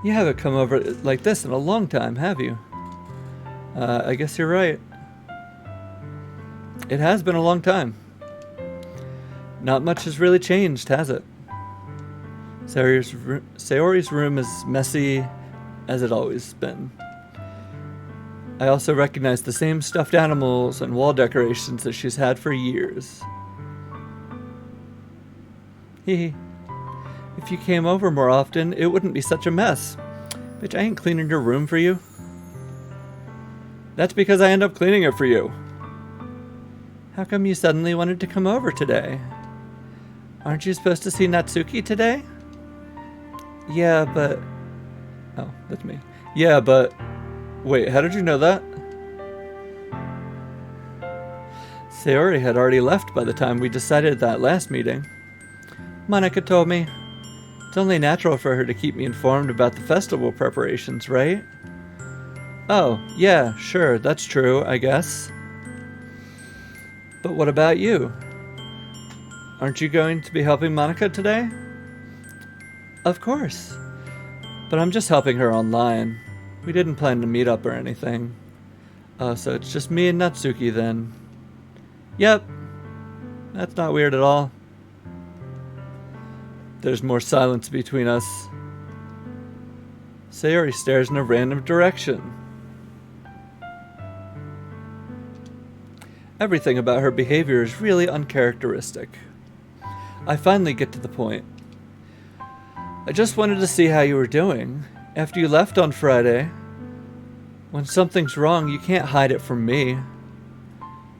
[SPEAKER 1] You haven't come over like this in a long time, have you? I guess you're right. It has been a long time. Not much has really changed, has it? Sayori's room is messy as it always been. I also recognize the same stuffed animals and wall decorations that she's had for years. Hee. If you came over more often, it wouldn't be such a mess. Bitch, I ain't cleaning your room for you. That's because I end up cleaning it for you. How come you suddenly wanted to come over today? Aren't you supposed to see Natsuki today? Yeah, but... Oh, that's me. Yeah, but... Wait, how did you know that? Sayori had already left by the time we decided that last meeting. Monica told me. It's only natural for her to keep me informed about the festival preparations, right? Oh, yeah, sure, that's true, I guess. But what about you? Aren't you going to be helping Monica today? Of course. But I'm just helping her online. We didn't plan to meet up or anything. Oh, so it's just me and Natsuki then. Yep. That's not weird at all. There's more silence between us. Sayori stares in a random direction. Everything about her behavior is really uncharacteristic. I finally get to the point. I just wanted to see how you were doing after you left on Friday. When something's wrong, you can't hide it from me.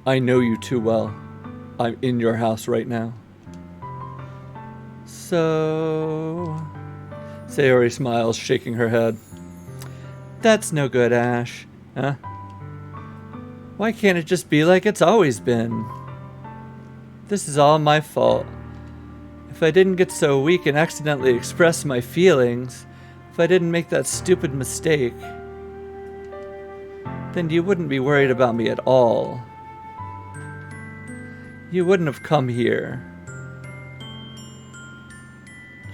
[SPEAKER 1] I know you too well. I'm in your house right now. So... Sayori smiles, shaking her head. That's no good, Ash. Huh? Why can't it just be like it's always been? This is all my fault. If I didn't get so weak and accidentally express my feelings, if I didn't make that stupid mistake, then you wouldn't be worried about me at all. You wouldn't have come here.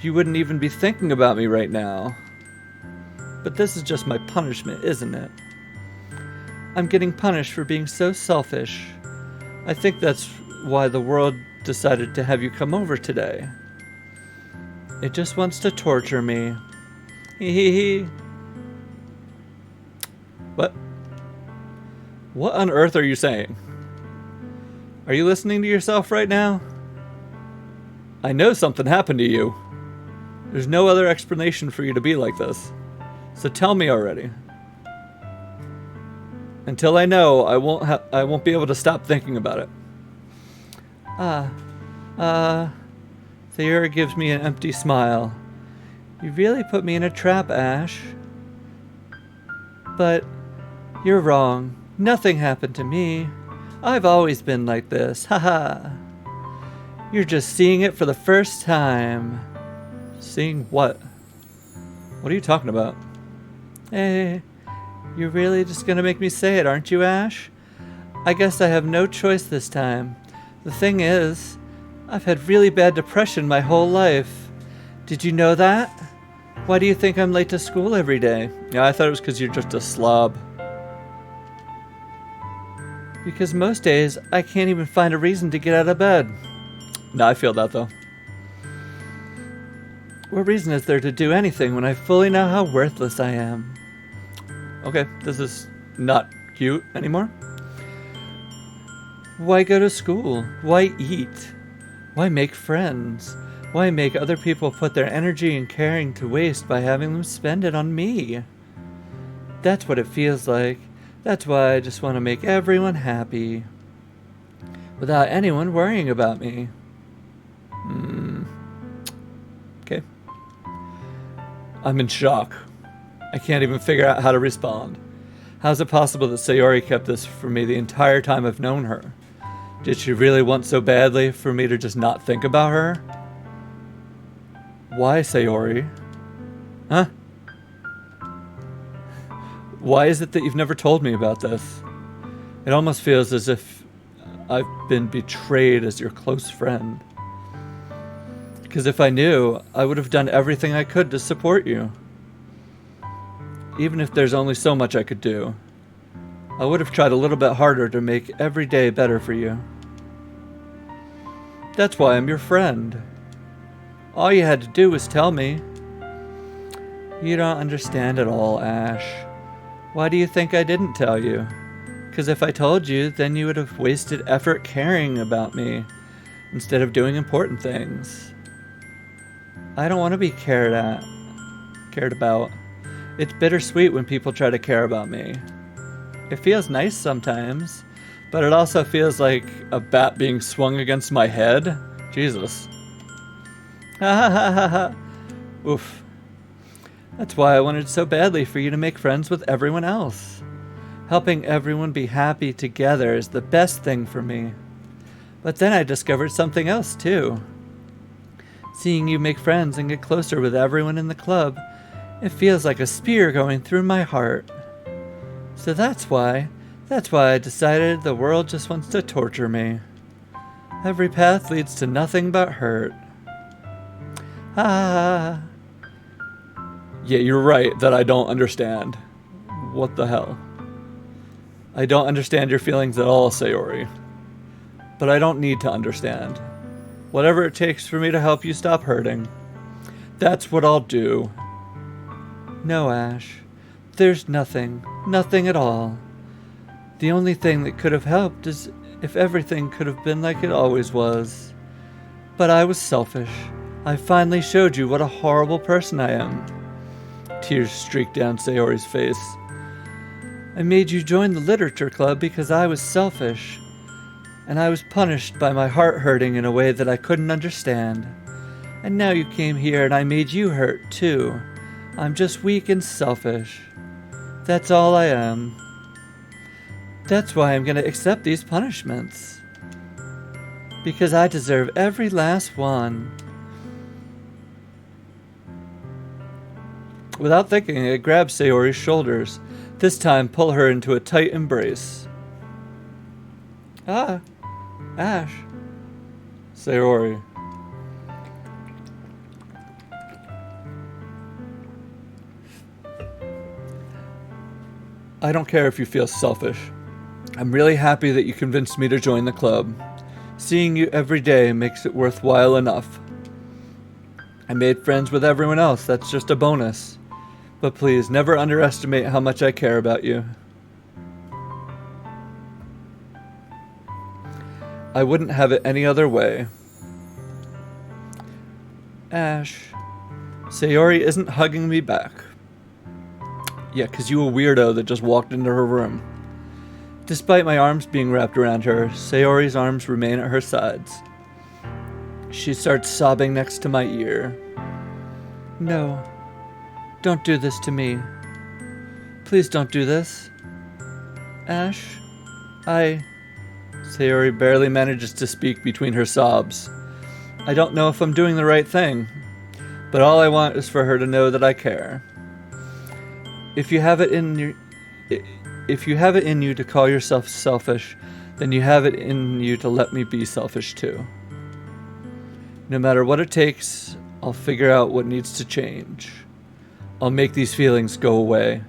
[SPEAKER 1] You wouldn't even be thinking about me right now. But this is just my punishment, isn't it? I'm getting punished for being so selfish. I think that's why the world decided to have you come over today. It just wants to torture me. Hee hee hee. What? What on earth are you saying? Are you listening to yourself right now? I know something happened to you. There's no other explanation for you to be like this. So tell me already. Until I know, I won't be able to stop thinking about it. Sayori gives me an empty smile. You really put me in a trap, Ash. But you're wrong. Nothing happened to me. I've always been like this. Haha. You're just seeing it for the first time. Seeing what? What are you talking about? Hey, you're really just gonna make me say it, aren't you, Ash? I guess I have no choice this time. The thing is, I've had really bad depression my whole life. Did you know that? Why do you think I'm late to school every day? Yeah, I thought it was because you're just a slob. Because most days, I can't even find a reason to get out of bed. No, I feel that though. What reason is there to do anything when I fully know how worthless I am? Okay, this is not cute anymore. Why go to school? Why eat? Why make friends? Why make other people put their energy and caring to waste by having them spend it on me? That's what it feels like. That's why I just want to make everyone happy. Without anyone worrying about me. Okay. I'm in shock. I can't even figure out how to respond. How's it possible that Sayori kept this from me the entire time I've known her? Did she really want so badly for me to just not think about her? Why, Sayori? Huh? Why is it that you've never told me about this? It almost feels as if I've been betrayed as your close friend. Because if I knew, I would have done everything I could to support you. Even if there's only so much I could do. I would have tried a little bit harder to make every day better for you. That's why I'm your friend. All you had to do was tell me. You don't understand at all, Ash. Why do you think I didn't tell you? Because if I told you, then you would have wasted effort caring about me instead of doing important things. I don't want to be cared about. It's bittersweet when people try to care about me. It feels nice sometimes, but it also feels like a bat being swung against my head. Jesus. Ha ha ha ha. Oof. That's why I wanted so badly for you to make friends with everyone else. Helping everyone be happy together is the best thing for me. But then I discovered something else too. Seeing you make friends and get closer with everyone in the club, it feels like a spear going through my heart. So that's why I decided the world just wants to torture me. Every path leads to nothing but hurt. Ah. Yeah, you're right that I don't understand. What the hell? I don't understand your feelings at all, Sayori. But I don't need to understand. Whatever it takes for me to help you stop hurting, that's what I'll do. No, Ash. There's nothing at all. The only thing that could have helped is if everything could have been like it always was. But I was selfish. I finally showed you what a horrible person I am. Tears streaked down Sayori's face. I made you join the literature club because I was selfish. And I was punished by my heart hurting in a way that I couldn't understand. And now you came here and I made you hurt too. I'm just weak and selfish. That's all I am. That's why I'm gonna accept these punishments. Because I deserve every last one. Without thinking, I grabbed Sayori's shoulders. This time, pull her into a tight embrace. Ah, Ash. Sayori. I don't care if you feel selfish. I'm really happy that you convinced me to join the club. Seeing you every day makes it worthwhile enough. I made friends with everyone else, that's just a bonus. But please, never underestimate how much I care about you. I wouldn't have it any other way. Ash. Sayori isn't hugging me back. Yeah, 'cause you a weirdo that just walked into her room. Despite my arms being wrapped around her, Sayori's arms remain at her sides. She starts sobbing next to my ear. No. Don't do this to me. Please don't do this. Ash, Sayori barely manages to speak between her sobs. I don't know if I'm doing the right thing, but all I want is for her to know that I care. If you have it in you to call yourself selfish, then you have it in you to let me be selfish too. No matter what it takes, I'll figure out what needs to change. I'll make these feelings go away.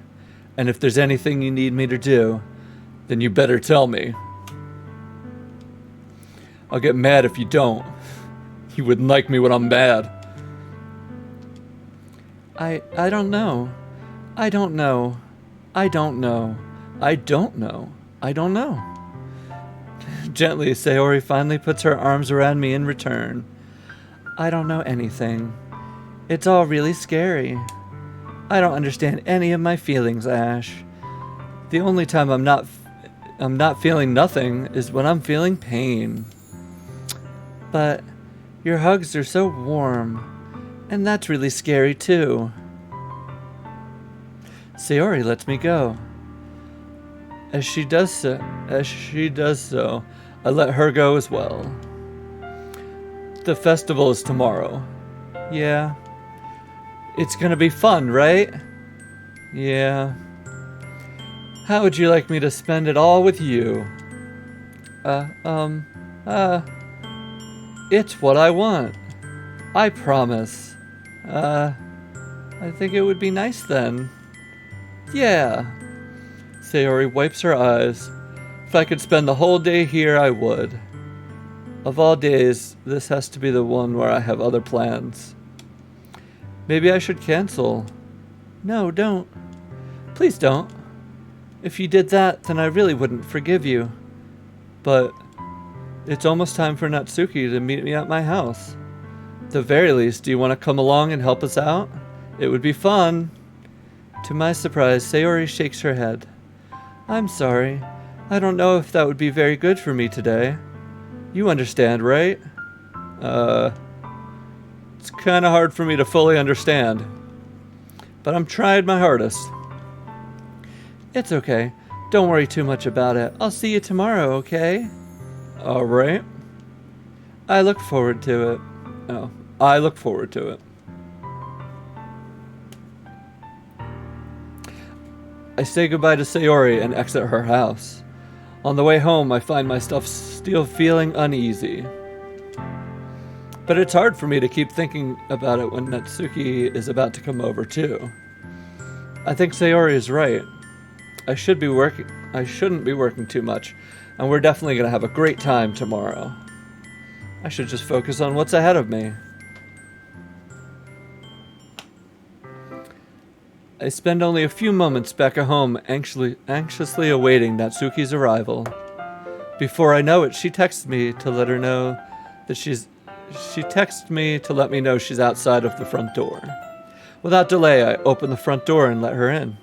[SPEAKER 1] And if there's anything you need me to do, then you better tell me. I'll get mad if you don't. You wouldn't like me when I'm mad. I don't know. I don't know. I don't know. I don't know. I don't know. Gently, Sayori finally puts her arms around me in return. I don't know anything. It's all really scary. I don't understand any of my feelings, Ash. The only time I'm not feeling nothing is when I'm feeling pain. But your hugs are so warm, and that's really scary too. Sayori lets me go. As she does so, I let her go as well. The festival is tomorrow. Yeah. It's gonna be fun, right? Yeah. How would you like me to spend it all with you? It's what I want. I promise. I think it would be nice then. Yeah. Sayori wipes her eyes. If I could spend the whole day here, I would. Of all days, this has to be the one where I have other plans. Maybe I should cancel. No, don't. Please don't. If you did that, then I really wouldn't forgive you. But it's almost time for Natsuki to meet me at my house. At the very least, do you want to come along and help us out? It would be fun. To my surprise, Sayori shakes her head. I'm sorry. I don't know if that would be very good for me today. You understand, right? It's kind of hard for me to fully understand. But I'm trying my hardest. It's okay. Don't worry too much about it. I'll see you tomorrow, okay? Alright. I look forward to it. Oh, I look forward to it. I say goodbye to Sayori and exit her house. On the way home, I find myself still feeling uneasy. But it's hard for me to keep thinking about it when Natsuki is about to come over too. I think Sayori is right. I shouldn't be working too much, and we're definitely going to have a great time tomorrow. I should just focus on what's ahead of me. I spend only a few moments back at home anxiously awaiting Natsuki's arrival. Before I know it, she texts me to let me know she's outside of the front door. Without delay, I open the front door and let her in. ...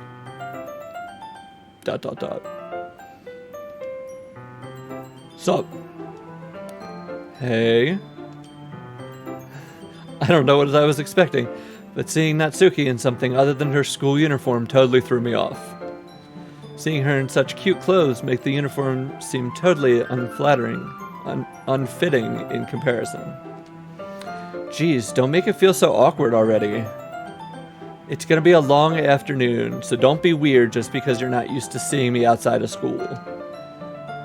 [SPEAKER 1] Sup? Hey? I don't know what I was expecting, but seeing Natsuki in something other than her school uniform totally threw me off. Seeing her in such cute clothes make the uniform seem totally unflattering, unfitting in comparison. Geez, don't make it feel so awkward already. It's gonna be a long afternoon, so don't be weird just because you're not used to seeing me outside of school.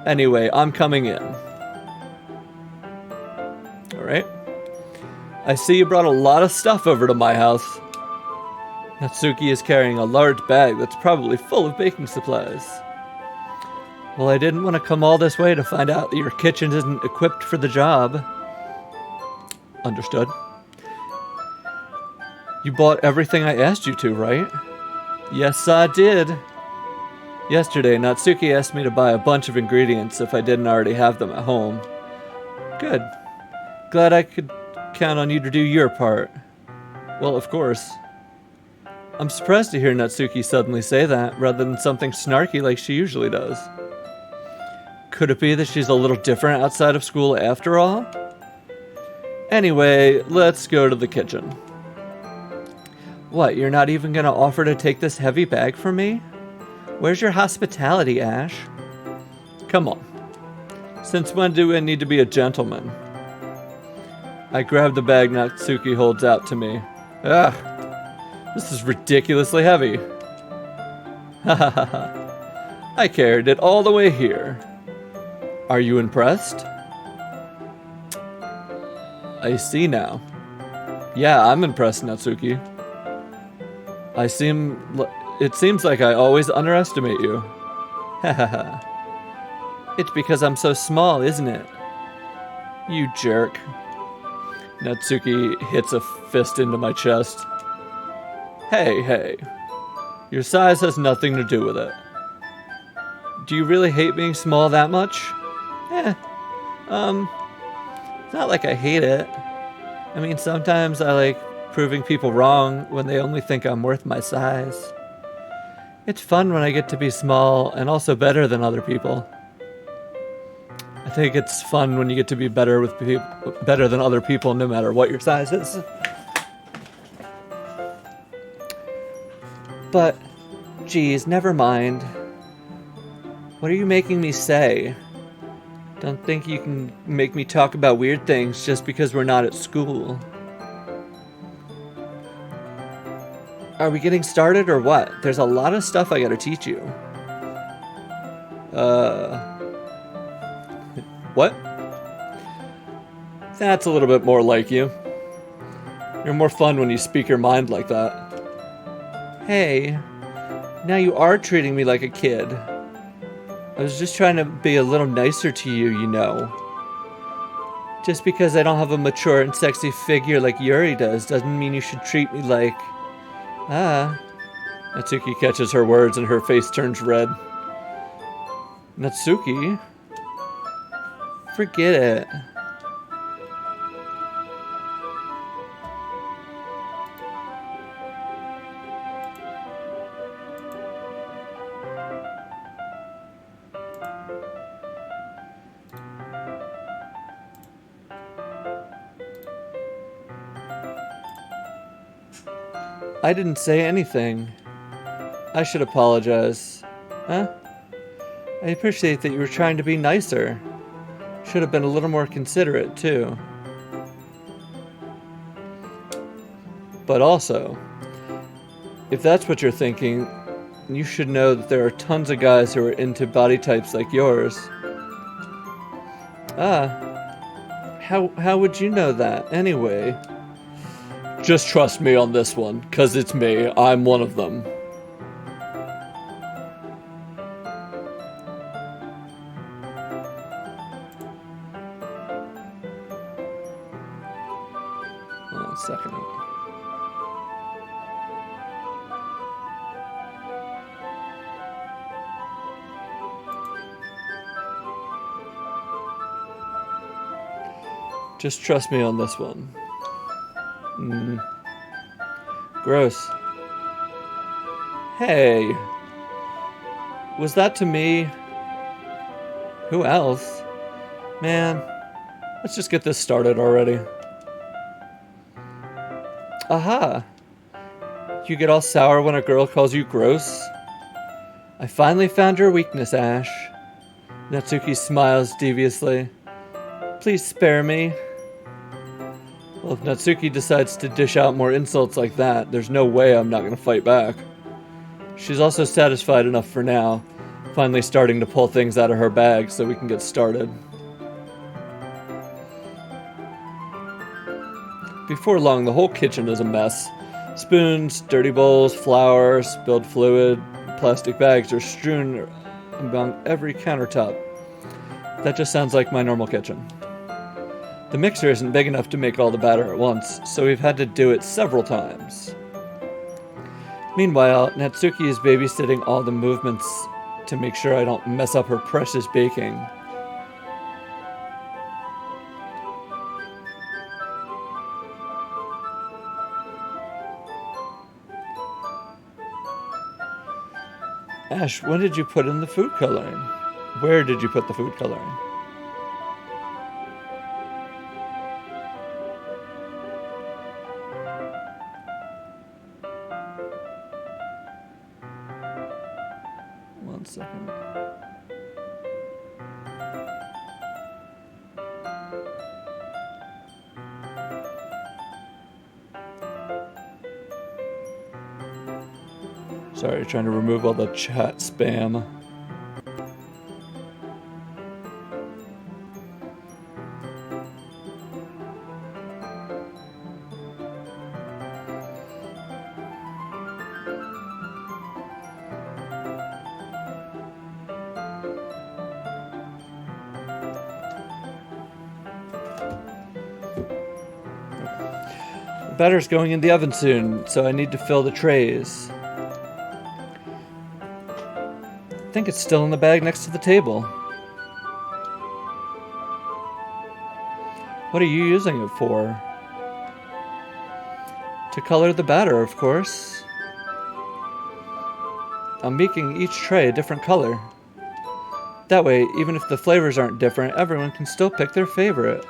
[SPEAKER 1] Anyway, I'm coming in. Alright. I see you brought a lot of stuff over to my house. Natsuki is carrying a large bag that's probably full of baking supplies. Well, I didn't want to come all this way to find out that your kitchen isn't equipped for the job. Understood. You bought everything I asked you to, right? Yes, I did. Yesterday, Natsuki asked me to buy a bunch of ingredients if I didn't already have them at home. Good. Glad I could count on you to do your part. Well, of course. I'm surprised to hear Natsuki suddenly say that, rather than something snarky like she usually does. Could it be that she's a little different outside of school after all? Anyway, let's go to the kitchen. What, you're not even gonna offer to take this heavy bag from me? Where's your hospitality, Ash? Come on. Since when do I need to be a gentleman? I grab the bag Natsuki holds out to me. Ugh, this is ridiculously heavy. Ha ha ha ha. I carried it all the way here. Are you impressed? I see now. Yeah, I'm impressed, Natsuki. It seems like I always underestimate you. Ha ha ha. It's because I'm so small, isn't it? You jerk. Natsuki hits a fist into my chest. Hey. Your size has nothing to do with it. Do you really hate being small that much? It's not like I hate it. I mean, sometimes I like proving people wrong when they only think I'm worth my size. It's fun when I get to be small and also better than other people. I think it's fun when you get to be better than other people no matter what your size is. But, geez, never mind. What are you making me say? Don't think you can make me talk about weird things just because we're not at school. Are we getting started or what? There's a lot of stuff I gotta teach you. What? That's a little bit more like you. You're more fun when you speak your mind like that. Hey, now you are treating me like a kid. I was just trying to be a little nicer to you, you know. Just because I don't have a mature and sexy figure like Yuri does doesn't mean you should treat me like... Natsuki catches her words and her face turns red. Natsuki? Forget it. I didn't say anything. I should apologize. Huh? I appreciate that you were trying to be nicer. Should have been a little more considerate, too. But also, if that's what you're thinking, you should know that there are tons of guys who are into body types like yours. How would you know that, anyway? Just trust me on this one, 'cause it's me. I'm one of them. One second. Just trust me on this one. Gross. Hey. Was that to me? Who else? Man, let's just get this started already. Aha! You get all sour when a girl calls you gross? I finally found your weakness, Ash. Natsuki smiles deviously. Please spare me. Well, if Natsuki decides to dish out more insults like that, there's no way I'm not going to fight back. She's also satisfied enough for now, finally starting to pull things out of her bag so we can get started. Before long, the whole kitchen is a mess. Spoons, dirty bowls, flour, spilled fluid, plastic bags are strewn among every countertop. That just sounds like my normal kitchen. The mixer isn't big enough to make all the batter at once, so we've had to do it several times. Meanwhile, Natsuki is babysitting all the movements to make sure I don't mess up her precious baking. Ash, when did you put in the food coloring? Where did you put the food coloring? One second. Sorry, trying to remove all the chat spam. The batter's going in the oven soon, so I need to fill the trays. I think it's still in the bag next to the table. What are you using it for? To color the batter, of course. I'm making each tray a different color. That way, even if the flavors aren't different, everyone can still pick their favorite.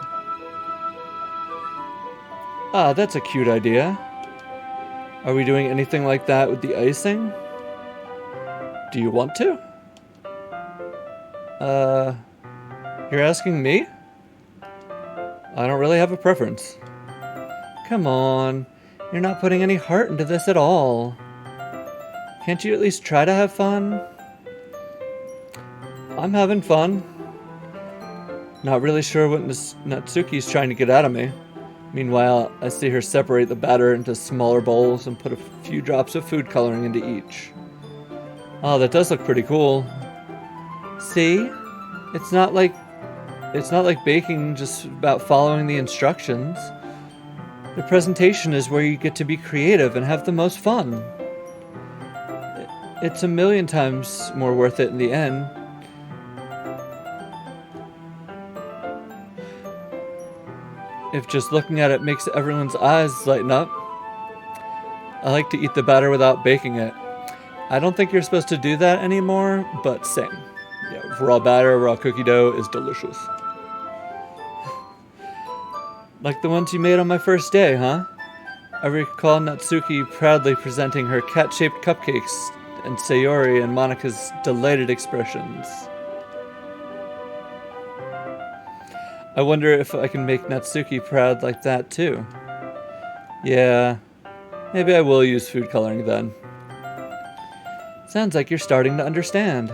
[SPEAKER 1] Ah, that's a cute idea. Are we doing anything like that with the icing? Do you want to? You're asking me? I don't really have a preference. Come on, you're not putting any heart into this at all. Can't you at least try to have fun? I'm having fun. Not really sure what Natsuki's trying to get out of me. Meanwhile, I see her separate the batter into smaller bowls and put a few drops of food coloring into each. Oh, that does look pretty cool. See? It's not like baking just about following the instructions. The presentation is where you get to be creative and have the most fun. It's a million times more worth it in the end. If just looking at it makes everyone's eyes lighten up. I like to eat the batter without baking it. I don't think you're supposed to do that anymore, but same. Yeah, raw batter, raw cookie dough is delicious. Like the ones you made on my first day, huh? I recall Natsuki proudly presenting her cat-shaped cupcakes and Sayori and Monika's delighted expressions. I wonder if I can make Natsuki proud like that too. Yeah, maybe I will use food coloring then. Sounds like you're starting to understand.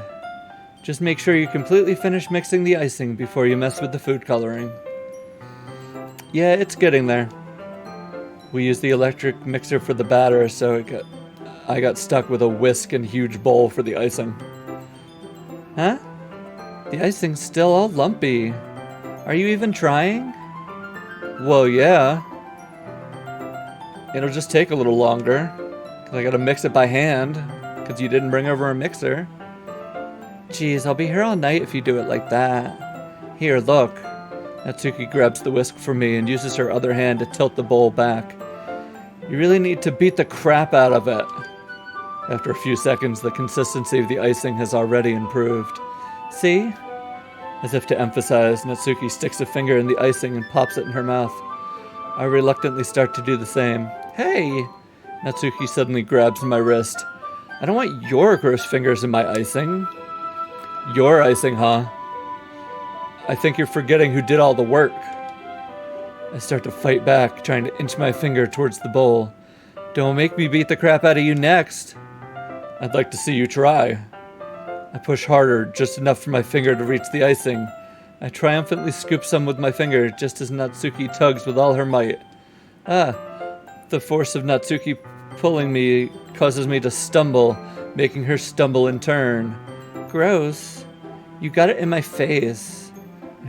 [SPEAKER 1] Just make sure you completely finish mixing the icing before you mess with the food coloring. Yeah, it's getting there. We used the electric mixer for the batter, so I got stuck with a whisk and huge bowl for the icing. Huh? The icing's still all lumpy. Are you even trying? Well, yeah. It'll just take a little longer, because I gotta mix it by hand, because you didn't bring over a mixer. Geez, I'll be here all night if you do it like that. Here, look. Natsuki grabs the whisk from me and uses her other hand to tilt the bowl back. You really need to beat the crap out of it. After a few seconds, the consistency of the icing has already improved. See? As if to emphasize, Natsuki sticks a finger in the icing and pops it in her mouth. I reluctantly start to do the same. Hey! Natsuki suddenly grabs my wrist. I don't want your gross fingers in my icing. Your icing, huh? I think you're forgetting who did all the work. I start to fight back, trying to inch my finger towards the bowl. Don't make me beat the crap out of you next. I'd like to see you try. I push harder, just enough for my finger to reach the icing. I triumphantly scoop some with my finger, just as Natsuki tugs with all her might. The force of Natsuki pulling me causes me to stumble, making her stumble in turn. Gross. You got it in my face.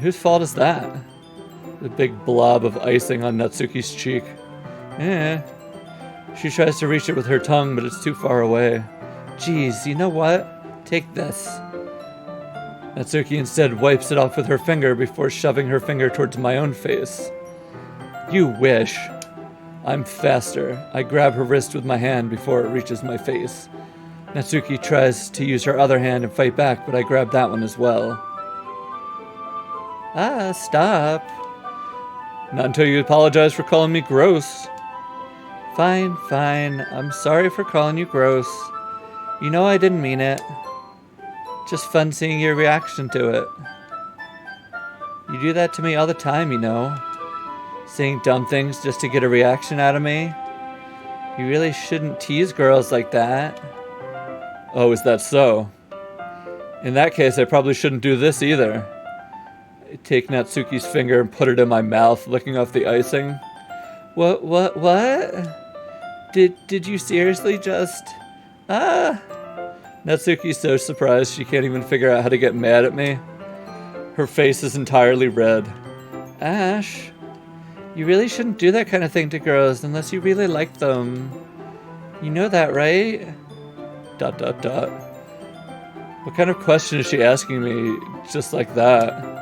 [SPEAKER 1] Whose fault is that? The big blob of icing on Natsuki's cheek. She tries to reach it with her tongue, but it's too far away. Geez, you know what? Take this. Natsuki instead wipes it off with her finger before shoving her finger towards my own face. You wish. I'm faster. I grab her wrist with my hand before it reaches my face. Natsuki tries to use her other hand and fight back, but I grab that one as well. Stop. Not until you apologize for calling me gross. Fine. I'm sorry for calling you gross. You know I didn't mean it. Just fun seeing your reaction to it. You do that to me all the time, you know. Saying dumb things just to get a reaction out of me. You really shouldn't tease girls like that. Oh, is that so? In that case, I probably shouldn't do this either. I take Natsuki's finger and put it in my mouth, licking off the icing. What? Did you seriously just... Natsuki's so surprised she can't even figure out how to get mad at me. Her face is entirely red. Ash, you really shouldn't do that kind of thing to girls unless you really like them. You know that, right? ... What kind of question is she asking me just like that?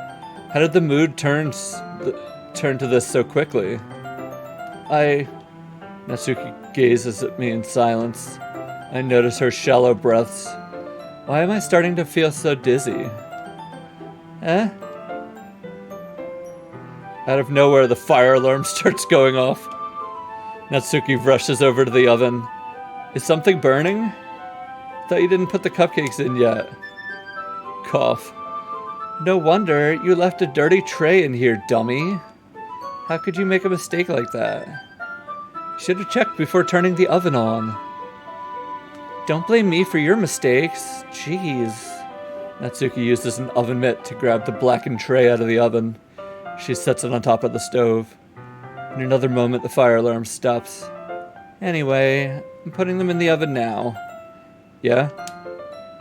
[SPEAKER 1] How did the mood turn to this so quickly? Natsuki gazes at me in silence. I notice her shallow breaths. Why am I starting to feel so dizzy? Out of nowhere, the fire alarm starts going off. Natsuki rushes over to the oven. Is something burning? Thought you didn't put the cupcakes in yet. Cough. No wonder you left a dirty tray in here, dummy. How could you make a mistake like that? Should have checked before turning the oven on. Don't blame me for your mistakes. Jeez. Natsuki uses an oven mitt to grab the blackened tray out of the oven. She sets it on top of the stove. In another moment, the fire alarm stops. Anyway, I'm putting them in the oven now. Yeah?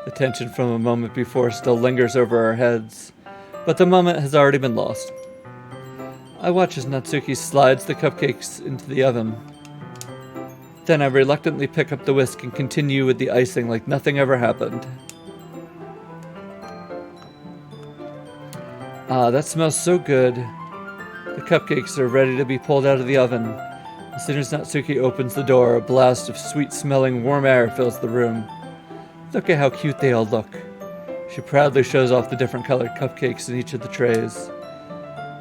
[SPEAKER 1] The tension from a moment before still lingers over our heads, but the moment has already been lost. I watch as Natsuki slides the cupcakes into the oven. Then I reluctantly pick up the whisk and continue with the icing like nothing ever happened. That smells so good. The cupcakes are ready to be pulled out of the oven. As soon as Natsuki opens the door, a blast of sweet-smelling warm air fills the room. Look at how cute they all look. She proudly shows off the different colored cupcakes in each of the trays.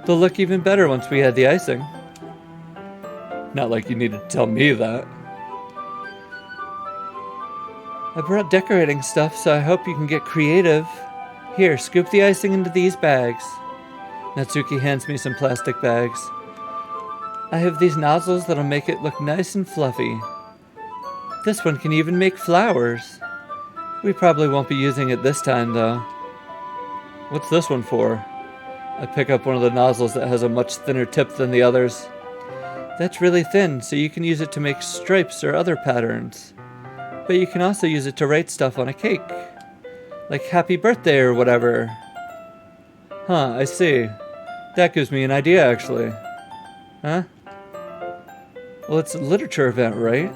[SPEAKER 1] They'll look even better once we add the icing. Not like you need to tell me that. I brought decorating stuff, so I hope you can get creative. Here, scoop the icing into these bags. Natsuki hands me some plastic bags. I have these nozzles that'll make it look nice and fluffy. This one can even make flowers. We probably won't be using it this time, though. What's this one for? I pick up one of the nozzles that has a much thinner tip than the others. That's really thin, so you can use it to make stripes or other patterns. But you can also use it to write stuff on a cake. Like happy birthday or whatever. Huh, I see. That gives me an idea, actually. Huh? Well, it's a literature event, right?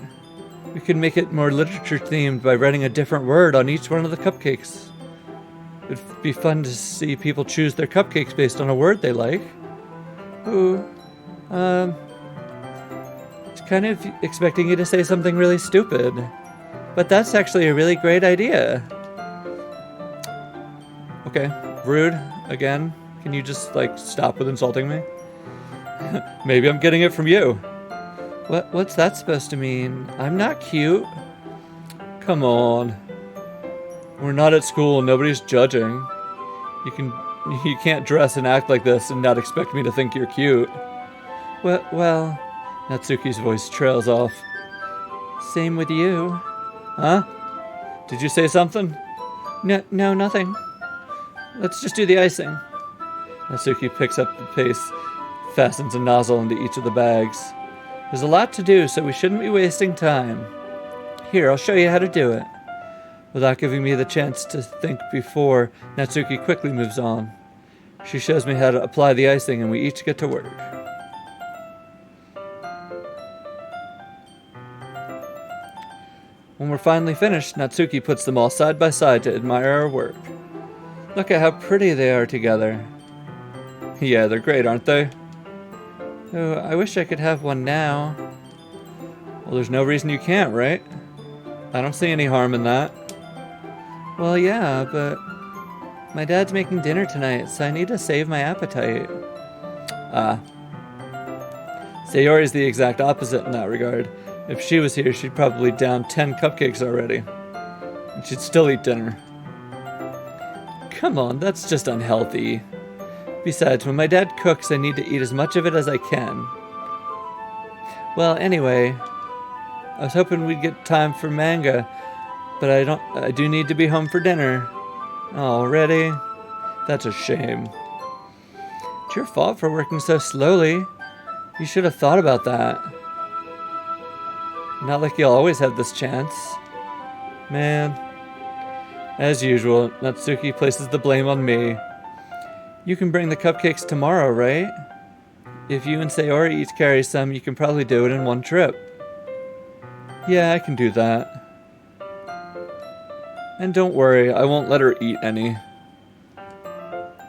[SPEAKER 1] We could make it more literature-themed by writing a different word on each one of the cupcakes. It'd be fun to see people choose their cupcakes based on a word they like. Ooh, it's kind of expecting you to say something really stupid. But that's actually a really great idea. Okay, rude, again. Can you just, stop with insulting me? Maybe I'm getting it from you. What's that supposed to mean? I'm not cute. Come on. We're not at school, nobody's judging. You can't dress and act like this and not expect me to think you're cute. Well, Natsuki's voice trails off. Same with you. Huh? Did you say something? No, nothing. Let's just do the icing. Natsuki picks up the pace, fastens a nozzle into each of the bags. There's a lot to do, so we shouldn't be wasting time. Here, I'll show you how to do it. Without giving me the chance to think before, Natsuki quickly moves on. She shows me how to apply the icing, and we each get to work. When we're finally finished, Natsuki puts them all side by side to admire our work. Look at how pretty they are together. Yeah, they're great, aren't they? Oh, I wish I could have one now. Well, there's no reason you can't, right? I don't see any harm in that. Well, yeah, but my dad's making dinner tonight, so I need to save my appetite. Sayori's the exact opposite in that regard. If she was here, she'd probably down 10 cupcakes already. And she'd still eat dinner. Come on, that's just unhealthy. Besides, when my dad cooks, I need to eat as much of it as I can. Well, anyway, I was hoping we'd get time for manga, but I do need to be home for dinner. Already? That's a shame. It's your fault for working so slowly. You should have thought about that. Not like you'll always have this chance. Man. As usual, Natsuki places the blame on me. You can bring the cupcakes tomorrow, right? If you and Sayori each carry some, you can probably do it in one trip. Yeah, I can do that. And don't worry, I won't let her eat any.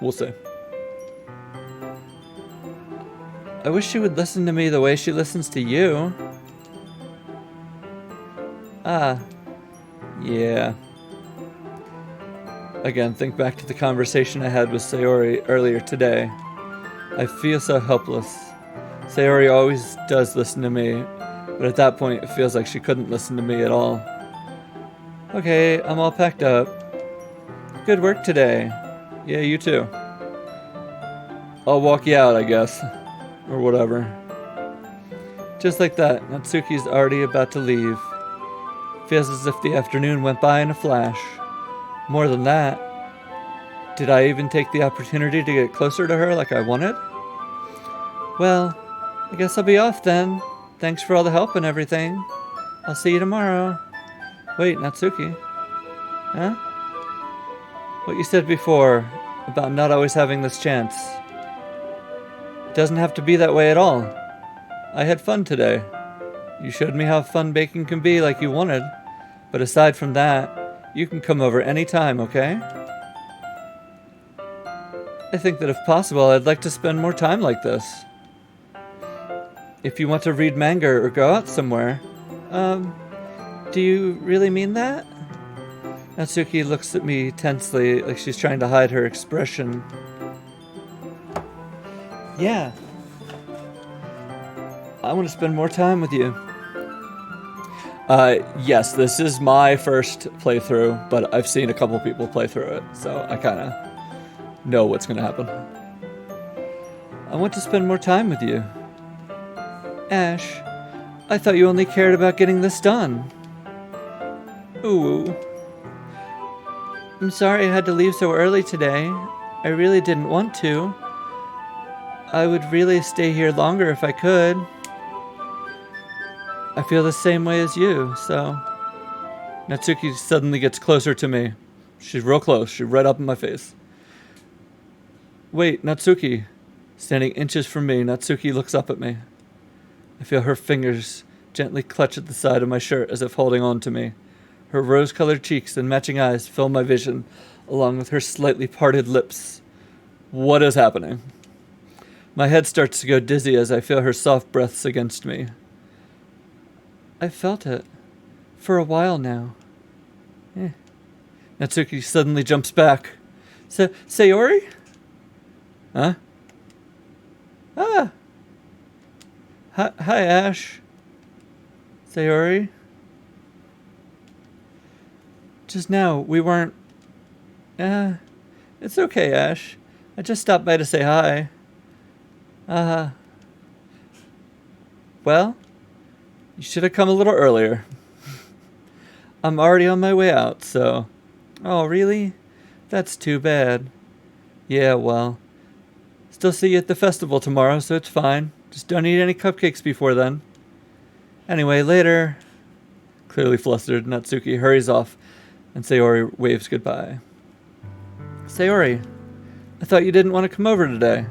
[SPEAKER 1] We'll see. I wish she would listen to me the way she listens to you. Yeah. Again, think back to the conversation I had with Sayori earlier today. I feel so helpless. Sayori always does listen to me, but at that point it feels like she couldn't listen to me at all. Okay, I'm all packed up. Good work today. Yeah, you too. I'll walk you out, I guess. Or whatever. Just like that, Natsuki's already about to leave. Feels as if the afternoon went by in a flash. More than that, did I even take the opportunity to get closer to her like I wanted? Well, I guess I'll be off then. Thanks for all the help and everything. I'll see you tomorrow. Wait, Natsuki. Huh? What you said before about not always having this chance. It doesn't have to be that way at all. I had fun today. You showed me how fun baking can be like you wanted. But aside from that, you can come over any time, okay? I think that if possible, I'd like to spend more time like this. If you want to read manga or go out somewhere, do you really mean that? Natsuki looks at me tensely, like she's trying to hide her expression. Yeah. I want to spend more time with you. Yes, this is my first playthrough, but I've seen a couple people play through it, so I kind of know what's going to happen. I want to spend more time with you. Ash, I thought you only cared about getting this done. Ooh. I'm sorry I had to leave so early today. I really didn't want to. I would really stay here longer if I could. I feel the same way as you, so... Natsuki suddenly gets closer to me. She's real close. She's right up in my face. Wait, Natsuki. Standing inches from me, Natsuki looks up at me. I feel her fingers gently clutch at the side of my shirt as if holding on to me. Her rose-colored cheeks and matching eyes fill my vision, along with her slightly parted lips. What is happening? My head starts to go dizzy as I feel her soft breaths against me. I've felt it. For a while now. Natsuki suddenly jumps back. Sayori? Huh? Ah! Hi, Ash. Sayori? Just now, we weren't... It's okay, Ash. I just stopped by to say hi. Well, you should have come a little earlier. I'm already on my way out, so... Oh, really? That's too bad. Yeah, well... Still see you at the festival tomorrow, so it's fine. Just don't eat any cupcakes before then. Anyway, later... Clearly flustered, Natsuki hurries off, and Sayori waves goodbye. Sayori, I thought you didn't want to come over today.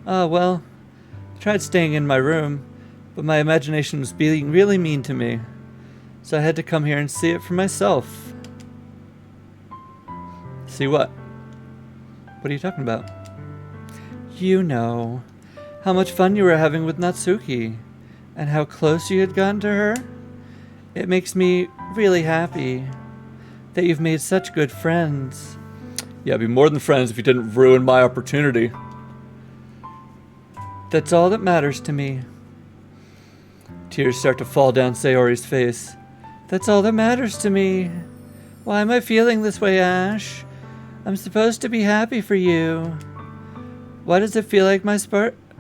[SPEAKER 1] Well, I tried staying in my room, but my imagination was being really mean to me. So I had to come here and see it for myself. See what? What are you talking about? You know, how much fun you were having with Natsuki, and how close you had gotten to her. It makes me really happy that you've made such good friends. Yeah, I'd be more than friends if you didn't ruin my opportunity. That's all that matters to me. Tears start to fall down Sayori's face. That's all that matters to me. Why am I feeling this way, Ash? I'm supposed to be happy for you. Why does it feel like my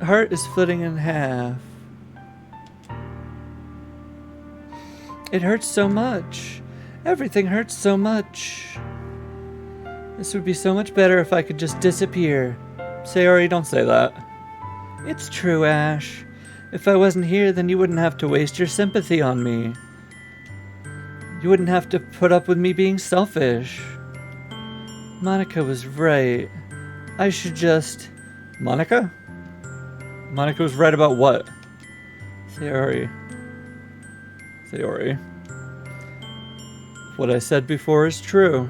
[SPEAKER 1] heart is splitting in half? It hurts so much. Everything hurts so much. This would be so much better if I could just disappear. Sayori, don't say that. It's true, Ash. If I wasn't here, then you wouldn't have to waste your sympathy on me. You wouldn't have to put up with me being selfish. Monica was right. I should just... Monica? Monica was right about what? Sayori. What I said before is true.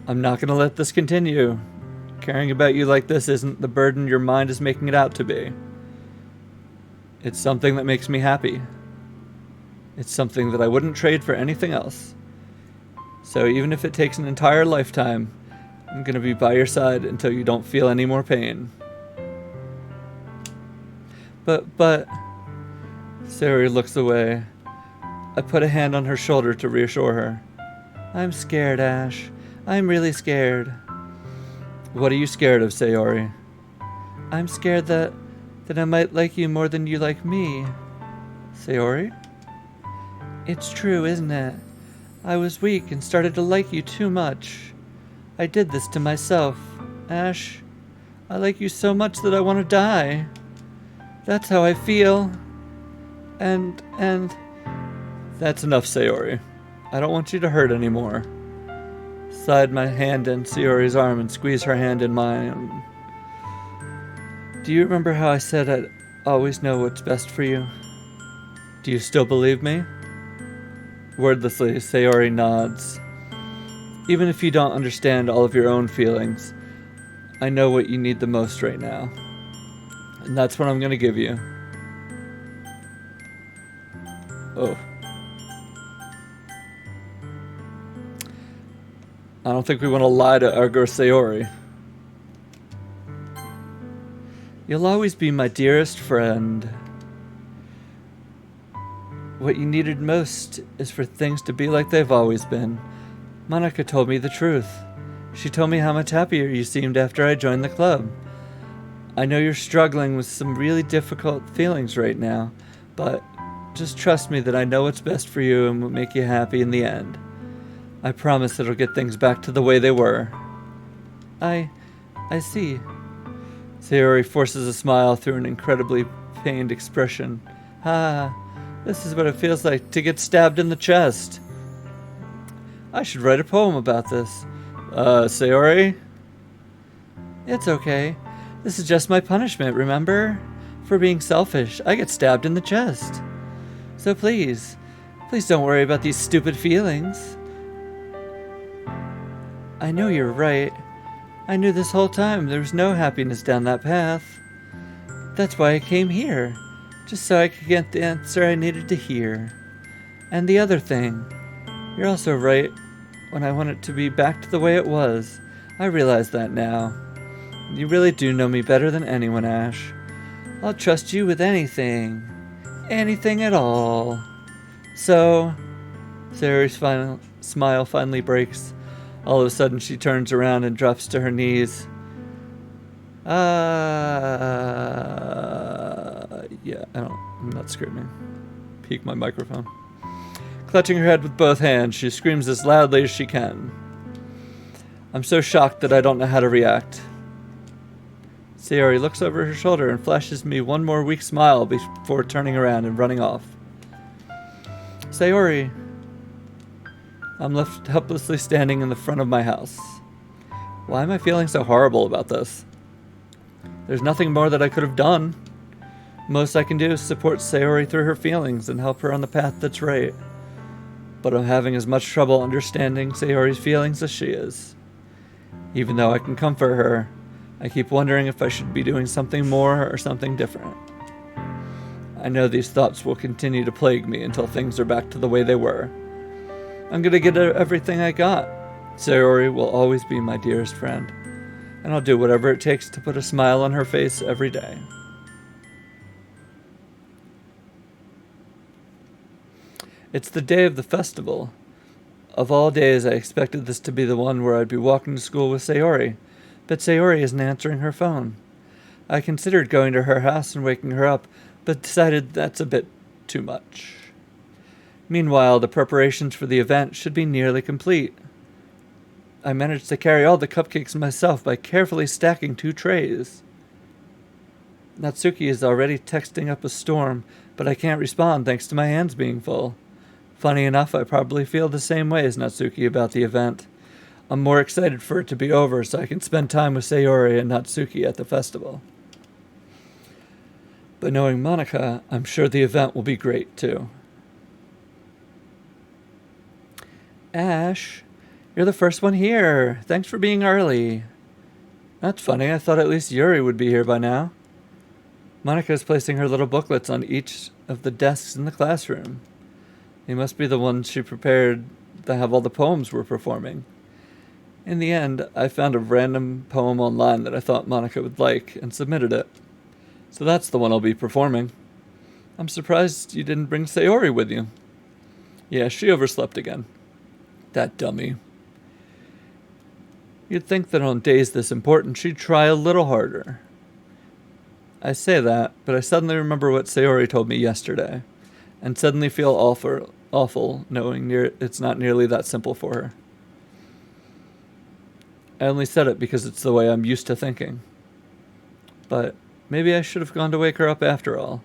[SPEAKER 1] I'm not going to let this continue. Caring about you like this isn't the burden your mind is making it out to be. It's something that makes me happy. It's something that I wouldn't trade for anything else. So even if it takes an entire lifetime, I'm going to be by your side until you don't feel any more pain. But... Sayori looks away. I put a hand on her shoulder to reassure her. I'm scared, Ash. I'm really scared. What are you scared of, Sayori? I'm scared that I might like you more than you like me. Sayori? It's true, isn't it? I was weak and started to like you too much. I did this to myself. Ash, I like you so much that I want to die. That's how I feel. And... That's enough, Sayori. I don't want you to hurt anymore. Slide my hand in Sayori's arm and squeeze her hand in mine. Do you remember how I said I'd always know what's best for you? Do you still believe me? Wordlessly, Sayori nods. Even if you don't understand all of your own feelings, I know what you need the most right now. And that's what I'm going to give you. Oh. I don't think we want to lie to our girl Sayori. You'll always be my dearest friend. what you needed most is for things to be like they've always been. Monica told me the truth. She told me how much happier you seemed after I joined the club. I know you're struggling with some really difficult feelings right now, but just trust me that I know what's best for you and will make you happy in the end. I promise it'll get things back to the way they were. I see. Sayori forces a smile through an incredibly pained expression. This is what it feels like to get stabbed in the chest. I should write a poem about this. Sayori? It's okay. This is just my punishment, remember? For being selfish, I get stabbed in the chest. So please don't worry about these stupid feelings. I know you're right. I knew this whole time there was no happiness down that path. That's why I came here, just so I could get the answer I needed to hear. And the other thing, you're also right when I want it to be back to the way it was. I realize that now. You really do know me better than anyone, Ash. I'll trust you with anything. Anything at all. So, Sayori's final smile finally breaks. All of a sudden she turns around and drops to her knees. Yeah, I'm not screaming. Peek my microphone. Clutching her head with both hands, she screams as loudly as she can. I'm so shocked that I don't know how to react. Sayori looks over her shoulder and flashes me one more weak smile before turning around and running off. Sayori. I'm left helplessly standing in the front of my house. Why am I feeling so horrible about this? There's nothing more that I could have done. Most I can do is support Sayori through her feelings and help her on the path that's right. But I'm having as much trouble understanding Sayori's feelings as she is. Even though I can comfort her, I keep wondering if I should be doing something more or something different. I know these thoughts will continue to plague me until things are back to the way they were. I'm gonna get everything I got. Sayori will always be my dearest friend, and I'll do whatever it takes to put a smile on her face every day. It's the day of the festival. Of all days, I expected this to be the one where I'd be walking to school with Sayori, but Sayori isn't answering her phone. I considered going to her house and waking her up, but decided that's a bit too much. Meanwhile, the preparations for the event should be nearly complete. I managed to carry all the cupcakes myself by carefully stacking 2 trays. Natsuki is already texting up a storm, but I can't respond thanks to my hands being full. Funny enough, I probably feel the same way as Natsuki about the event. I'm more excited for it to be over so I can spend time with Sayori and Natsuki at the festival. But knowing Monica, I'm sure the event will be great too. Ash, you're the first one here. Thanks for being early. That's funny, I thought at least Yuri would be here by now. Monica is placing her little booklets on each of the desks in the classroom. They must be the ones she prepared that have all the poems we're performing. In the end, I found a random poem online that I thought Monica would like and submitted it. So that's the one I'll be performing. I'm surprised you didn't bring Sayori with you. Yeah, she overslept again. That dummy. You'd think that on days this important, she'd try a little harder. I say that, but I suddenly remember what Sayori told me yesterday, and suddenly feel awful knowing it's not nearly that simple for her. I only said it because it's the way I'm used to thinking. But maybe I should have gone to wake her up after all.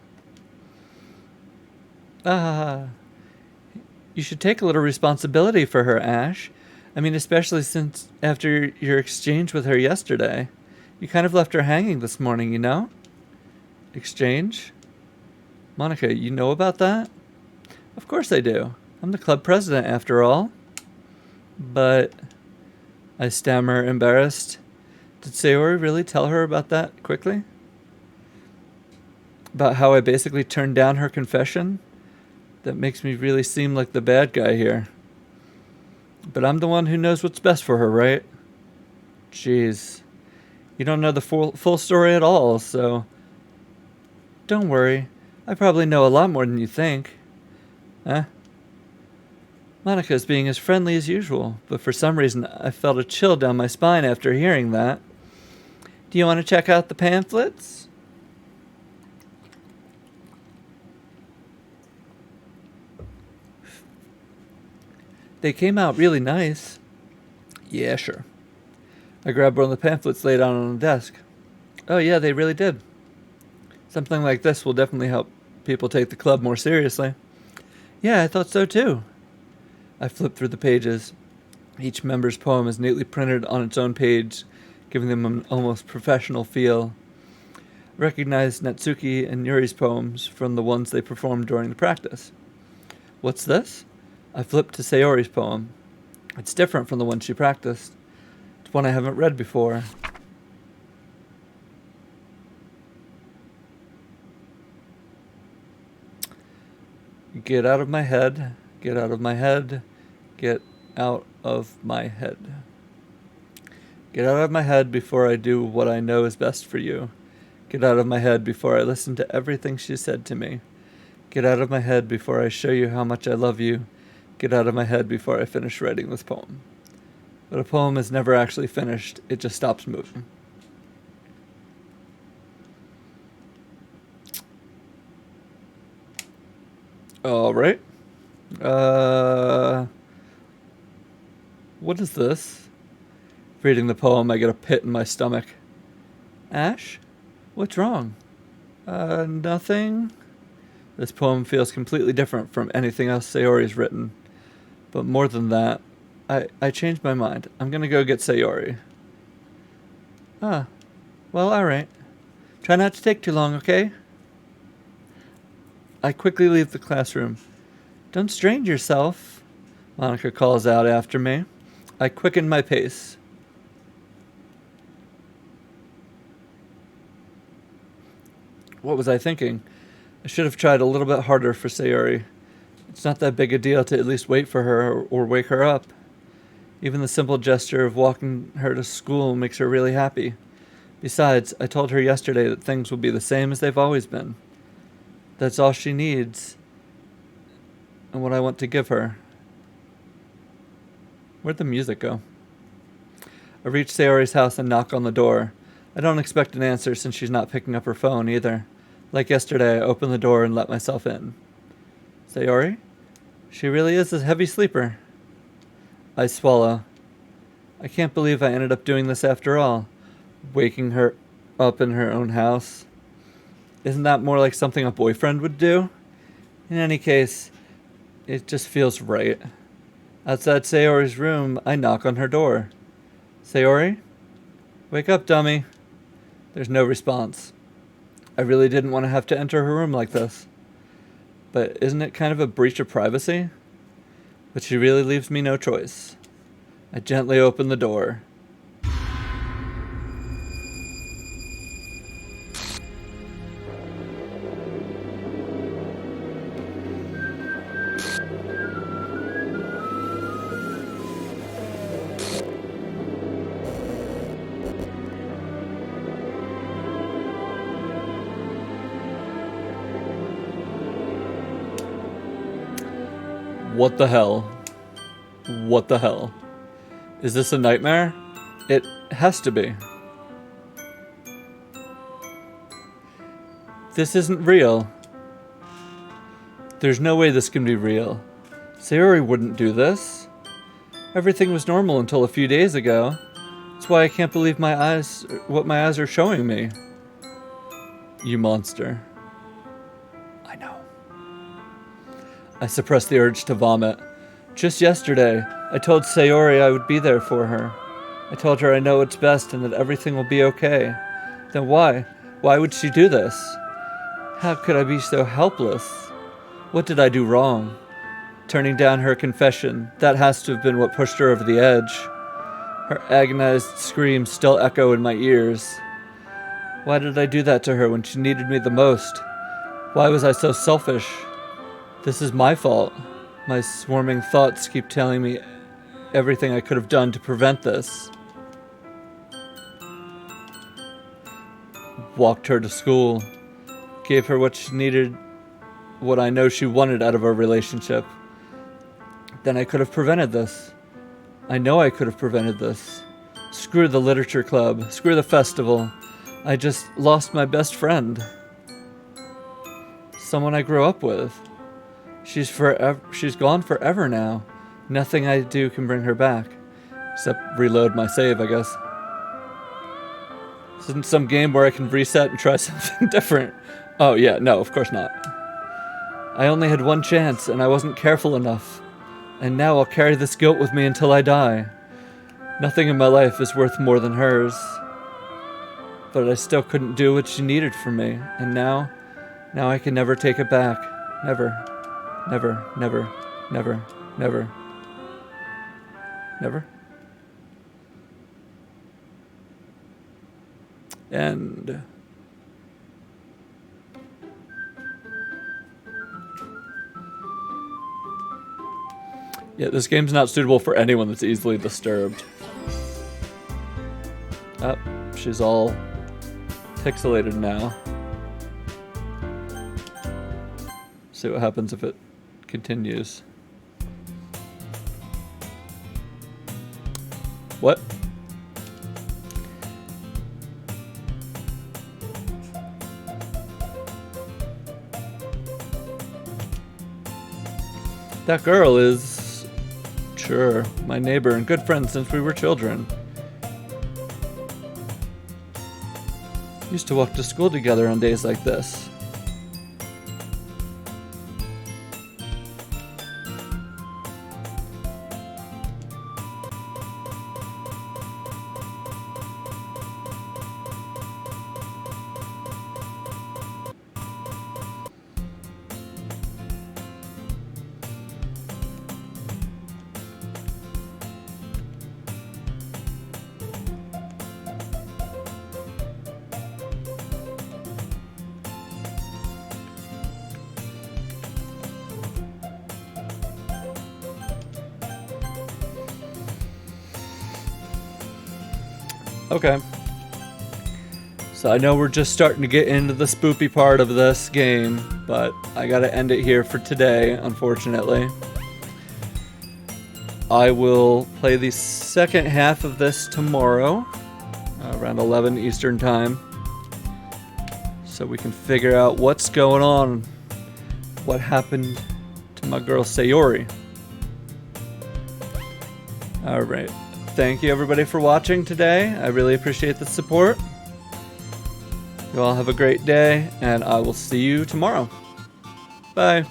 [SPEAKER 1] You should take a little responsibility for her, Ash. I mean, especially since after your exchange with her yesterday. You kind of left her hanging this morning, you know? Exchange? Monica, you know about that? Of course I do. I'm the club president, after all. But, I stammer, embarrassed. Did Sayori really tell her about that quickly? About how I basically turned down her confession? That makes me really seem like the bad guy here. But I'm the one who knows what's best for her, right? Jeez. You don't know the full story at all, so... Don't worry. I probably know a lot more than you think. Eh? Monica is being as friendly as usual, but for some reason I felt a chill down my spine after hearing that. Do you want to check out the pamphlets? They came out really nice. Yeah, sure. I grabbed one of the pamphlets laid out on the desk. Oh yeah, they really did. Something like this will definitely help people take the club more seriously. Yeah, I thought so too. I flipped through the pages. Each member's poem is neatly printed on its own page, giving them an almost professional feel. I recognized Natsuki and Yuri's poems from the ones they performed during the practice. What's this? I flipped to Sayori's poem. It's different from the one she practiced. It's one I haven't read before. Get out of my head, get out of my head, get out of my head. Get out of my head before I do what I know is best for you. Get out of my head before I listen to everything she said to me. Get out of my head before I show you how much I love you. Get out of my head before I finish writing this poem. But a poem is never actually finished, it just stops moving. Alright. What is this? Reading the poem, I get a pit in my stomach. Ash? What's wrong? Nothing. This poem feels completely different from anything else Sayori's written. But more than that, I changed my mind. I'm gonna go get Sayori. Ah, well, alright. Try not to take too long, okay? I quickly leave the classroom. Don't strain yourself, Monica calls out after me. I quicken my pace. What was I thinking? I should have tried a little bit harder for Sayori. It's not that big a deal to at least wait for her or wake her up. Even the simple gesture of walking her to school makes her really happy. Besides, I told her yesterday that things will be the same as they've always been. That's all she needs, and what I want to give her. Where'd the music go? I reach Sayori's house and knock on the door. I don't expect an answer since she's not picking up her phone either. Like yesterday, I open the door and let myself in. Sayori? She really is a heavy sleeper. I swallow. I can't believe I ended up doing this after all. Waking her up in her own house. Isn't that more like something a boyfriend would do? In any case, it just feels right. Outside Sayori's room, I knock on her door. Sayori? Wake up, dummy. There's no response. I really didn't want to have to enter her room like this. But isn't it kind of a breach of privacy? But she really leaves me no choice. I gently open the door. What the hell? What the hell? Is this a nightmare? It has to be. This isn't real. There's no way this can be real. Sayori wouldn't do this. Everything was normal until a few days ago. That's why I can't believe what my eyes are showing me. You monster. I know. I suppressed the urge to vomit. Just yesterday, I told Sayori I would be there for her. I told her I know what's best and that everything will be okay. Then why? Why would she do this? How could I be so helpless? What did I do wrong? Turning down her confession, that has to have been what pushed her over the edge. Her agonized screams still echo in my ears. Why did I do that to her when she needed me the most? Why was I so selfish? This is my fault. My swarming thoughts keep telling me everything I could have done to prevent this. Walked her to school. Gave her what she needed what I know she wanted out of our relationship, then I could have prevented this. I know I could have prevented this. Screw the literature club. Screw the festival. I just lost my best friend. Someone I grew up with. She's gone forever now. Nothing I do can bring her back. Except reload my save, I guess. This isn't some game where I can reset and try something different. Oh yeah, no, of course not. I only had one chance, and I wasn't careful enough. And now I'll carry this guilt with me until I die. Nothing in my life is worth more than hers. But I still couldn't do what she needed from me. And now I can never take it back. Never. Never, never, never, never. Never? And... yeah, this game's not suitable for anyone that's easily disturbed. Oh, she's all pixelated now. See what happens if it continues. What? That girl is, sure, my neighbor and good friend since we were children. Used to walk to school together on days like this. Okay. So I know we're just starting to get into the spoopy part of this game, but I gotta end it here for today, unfortunately. I will play the second half of this tomorrow, around 11 Eastern Time, so we can figure out what's going on, what happened to my girl Sayori. Alright. Thank you everybody for watching today. I really appreciate the support. You all have a great day, and I will see you tomorrow. Bye.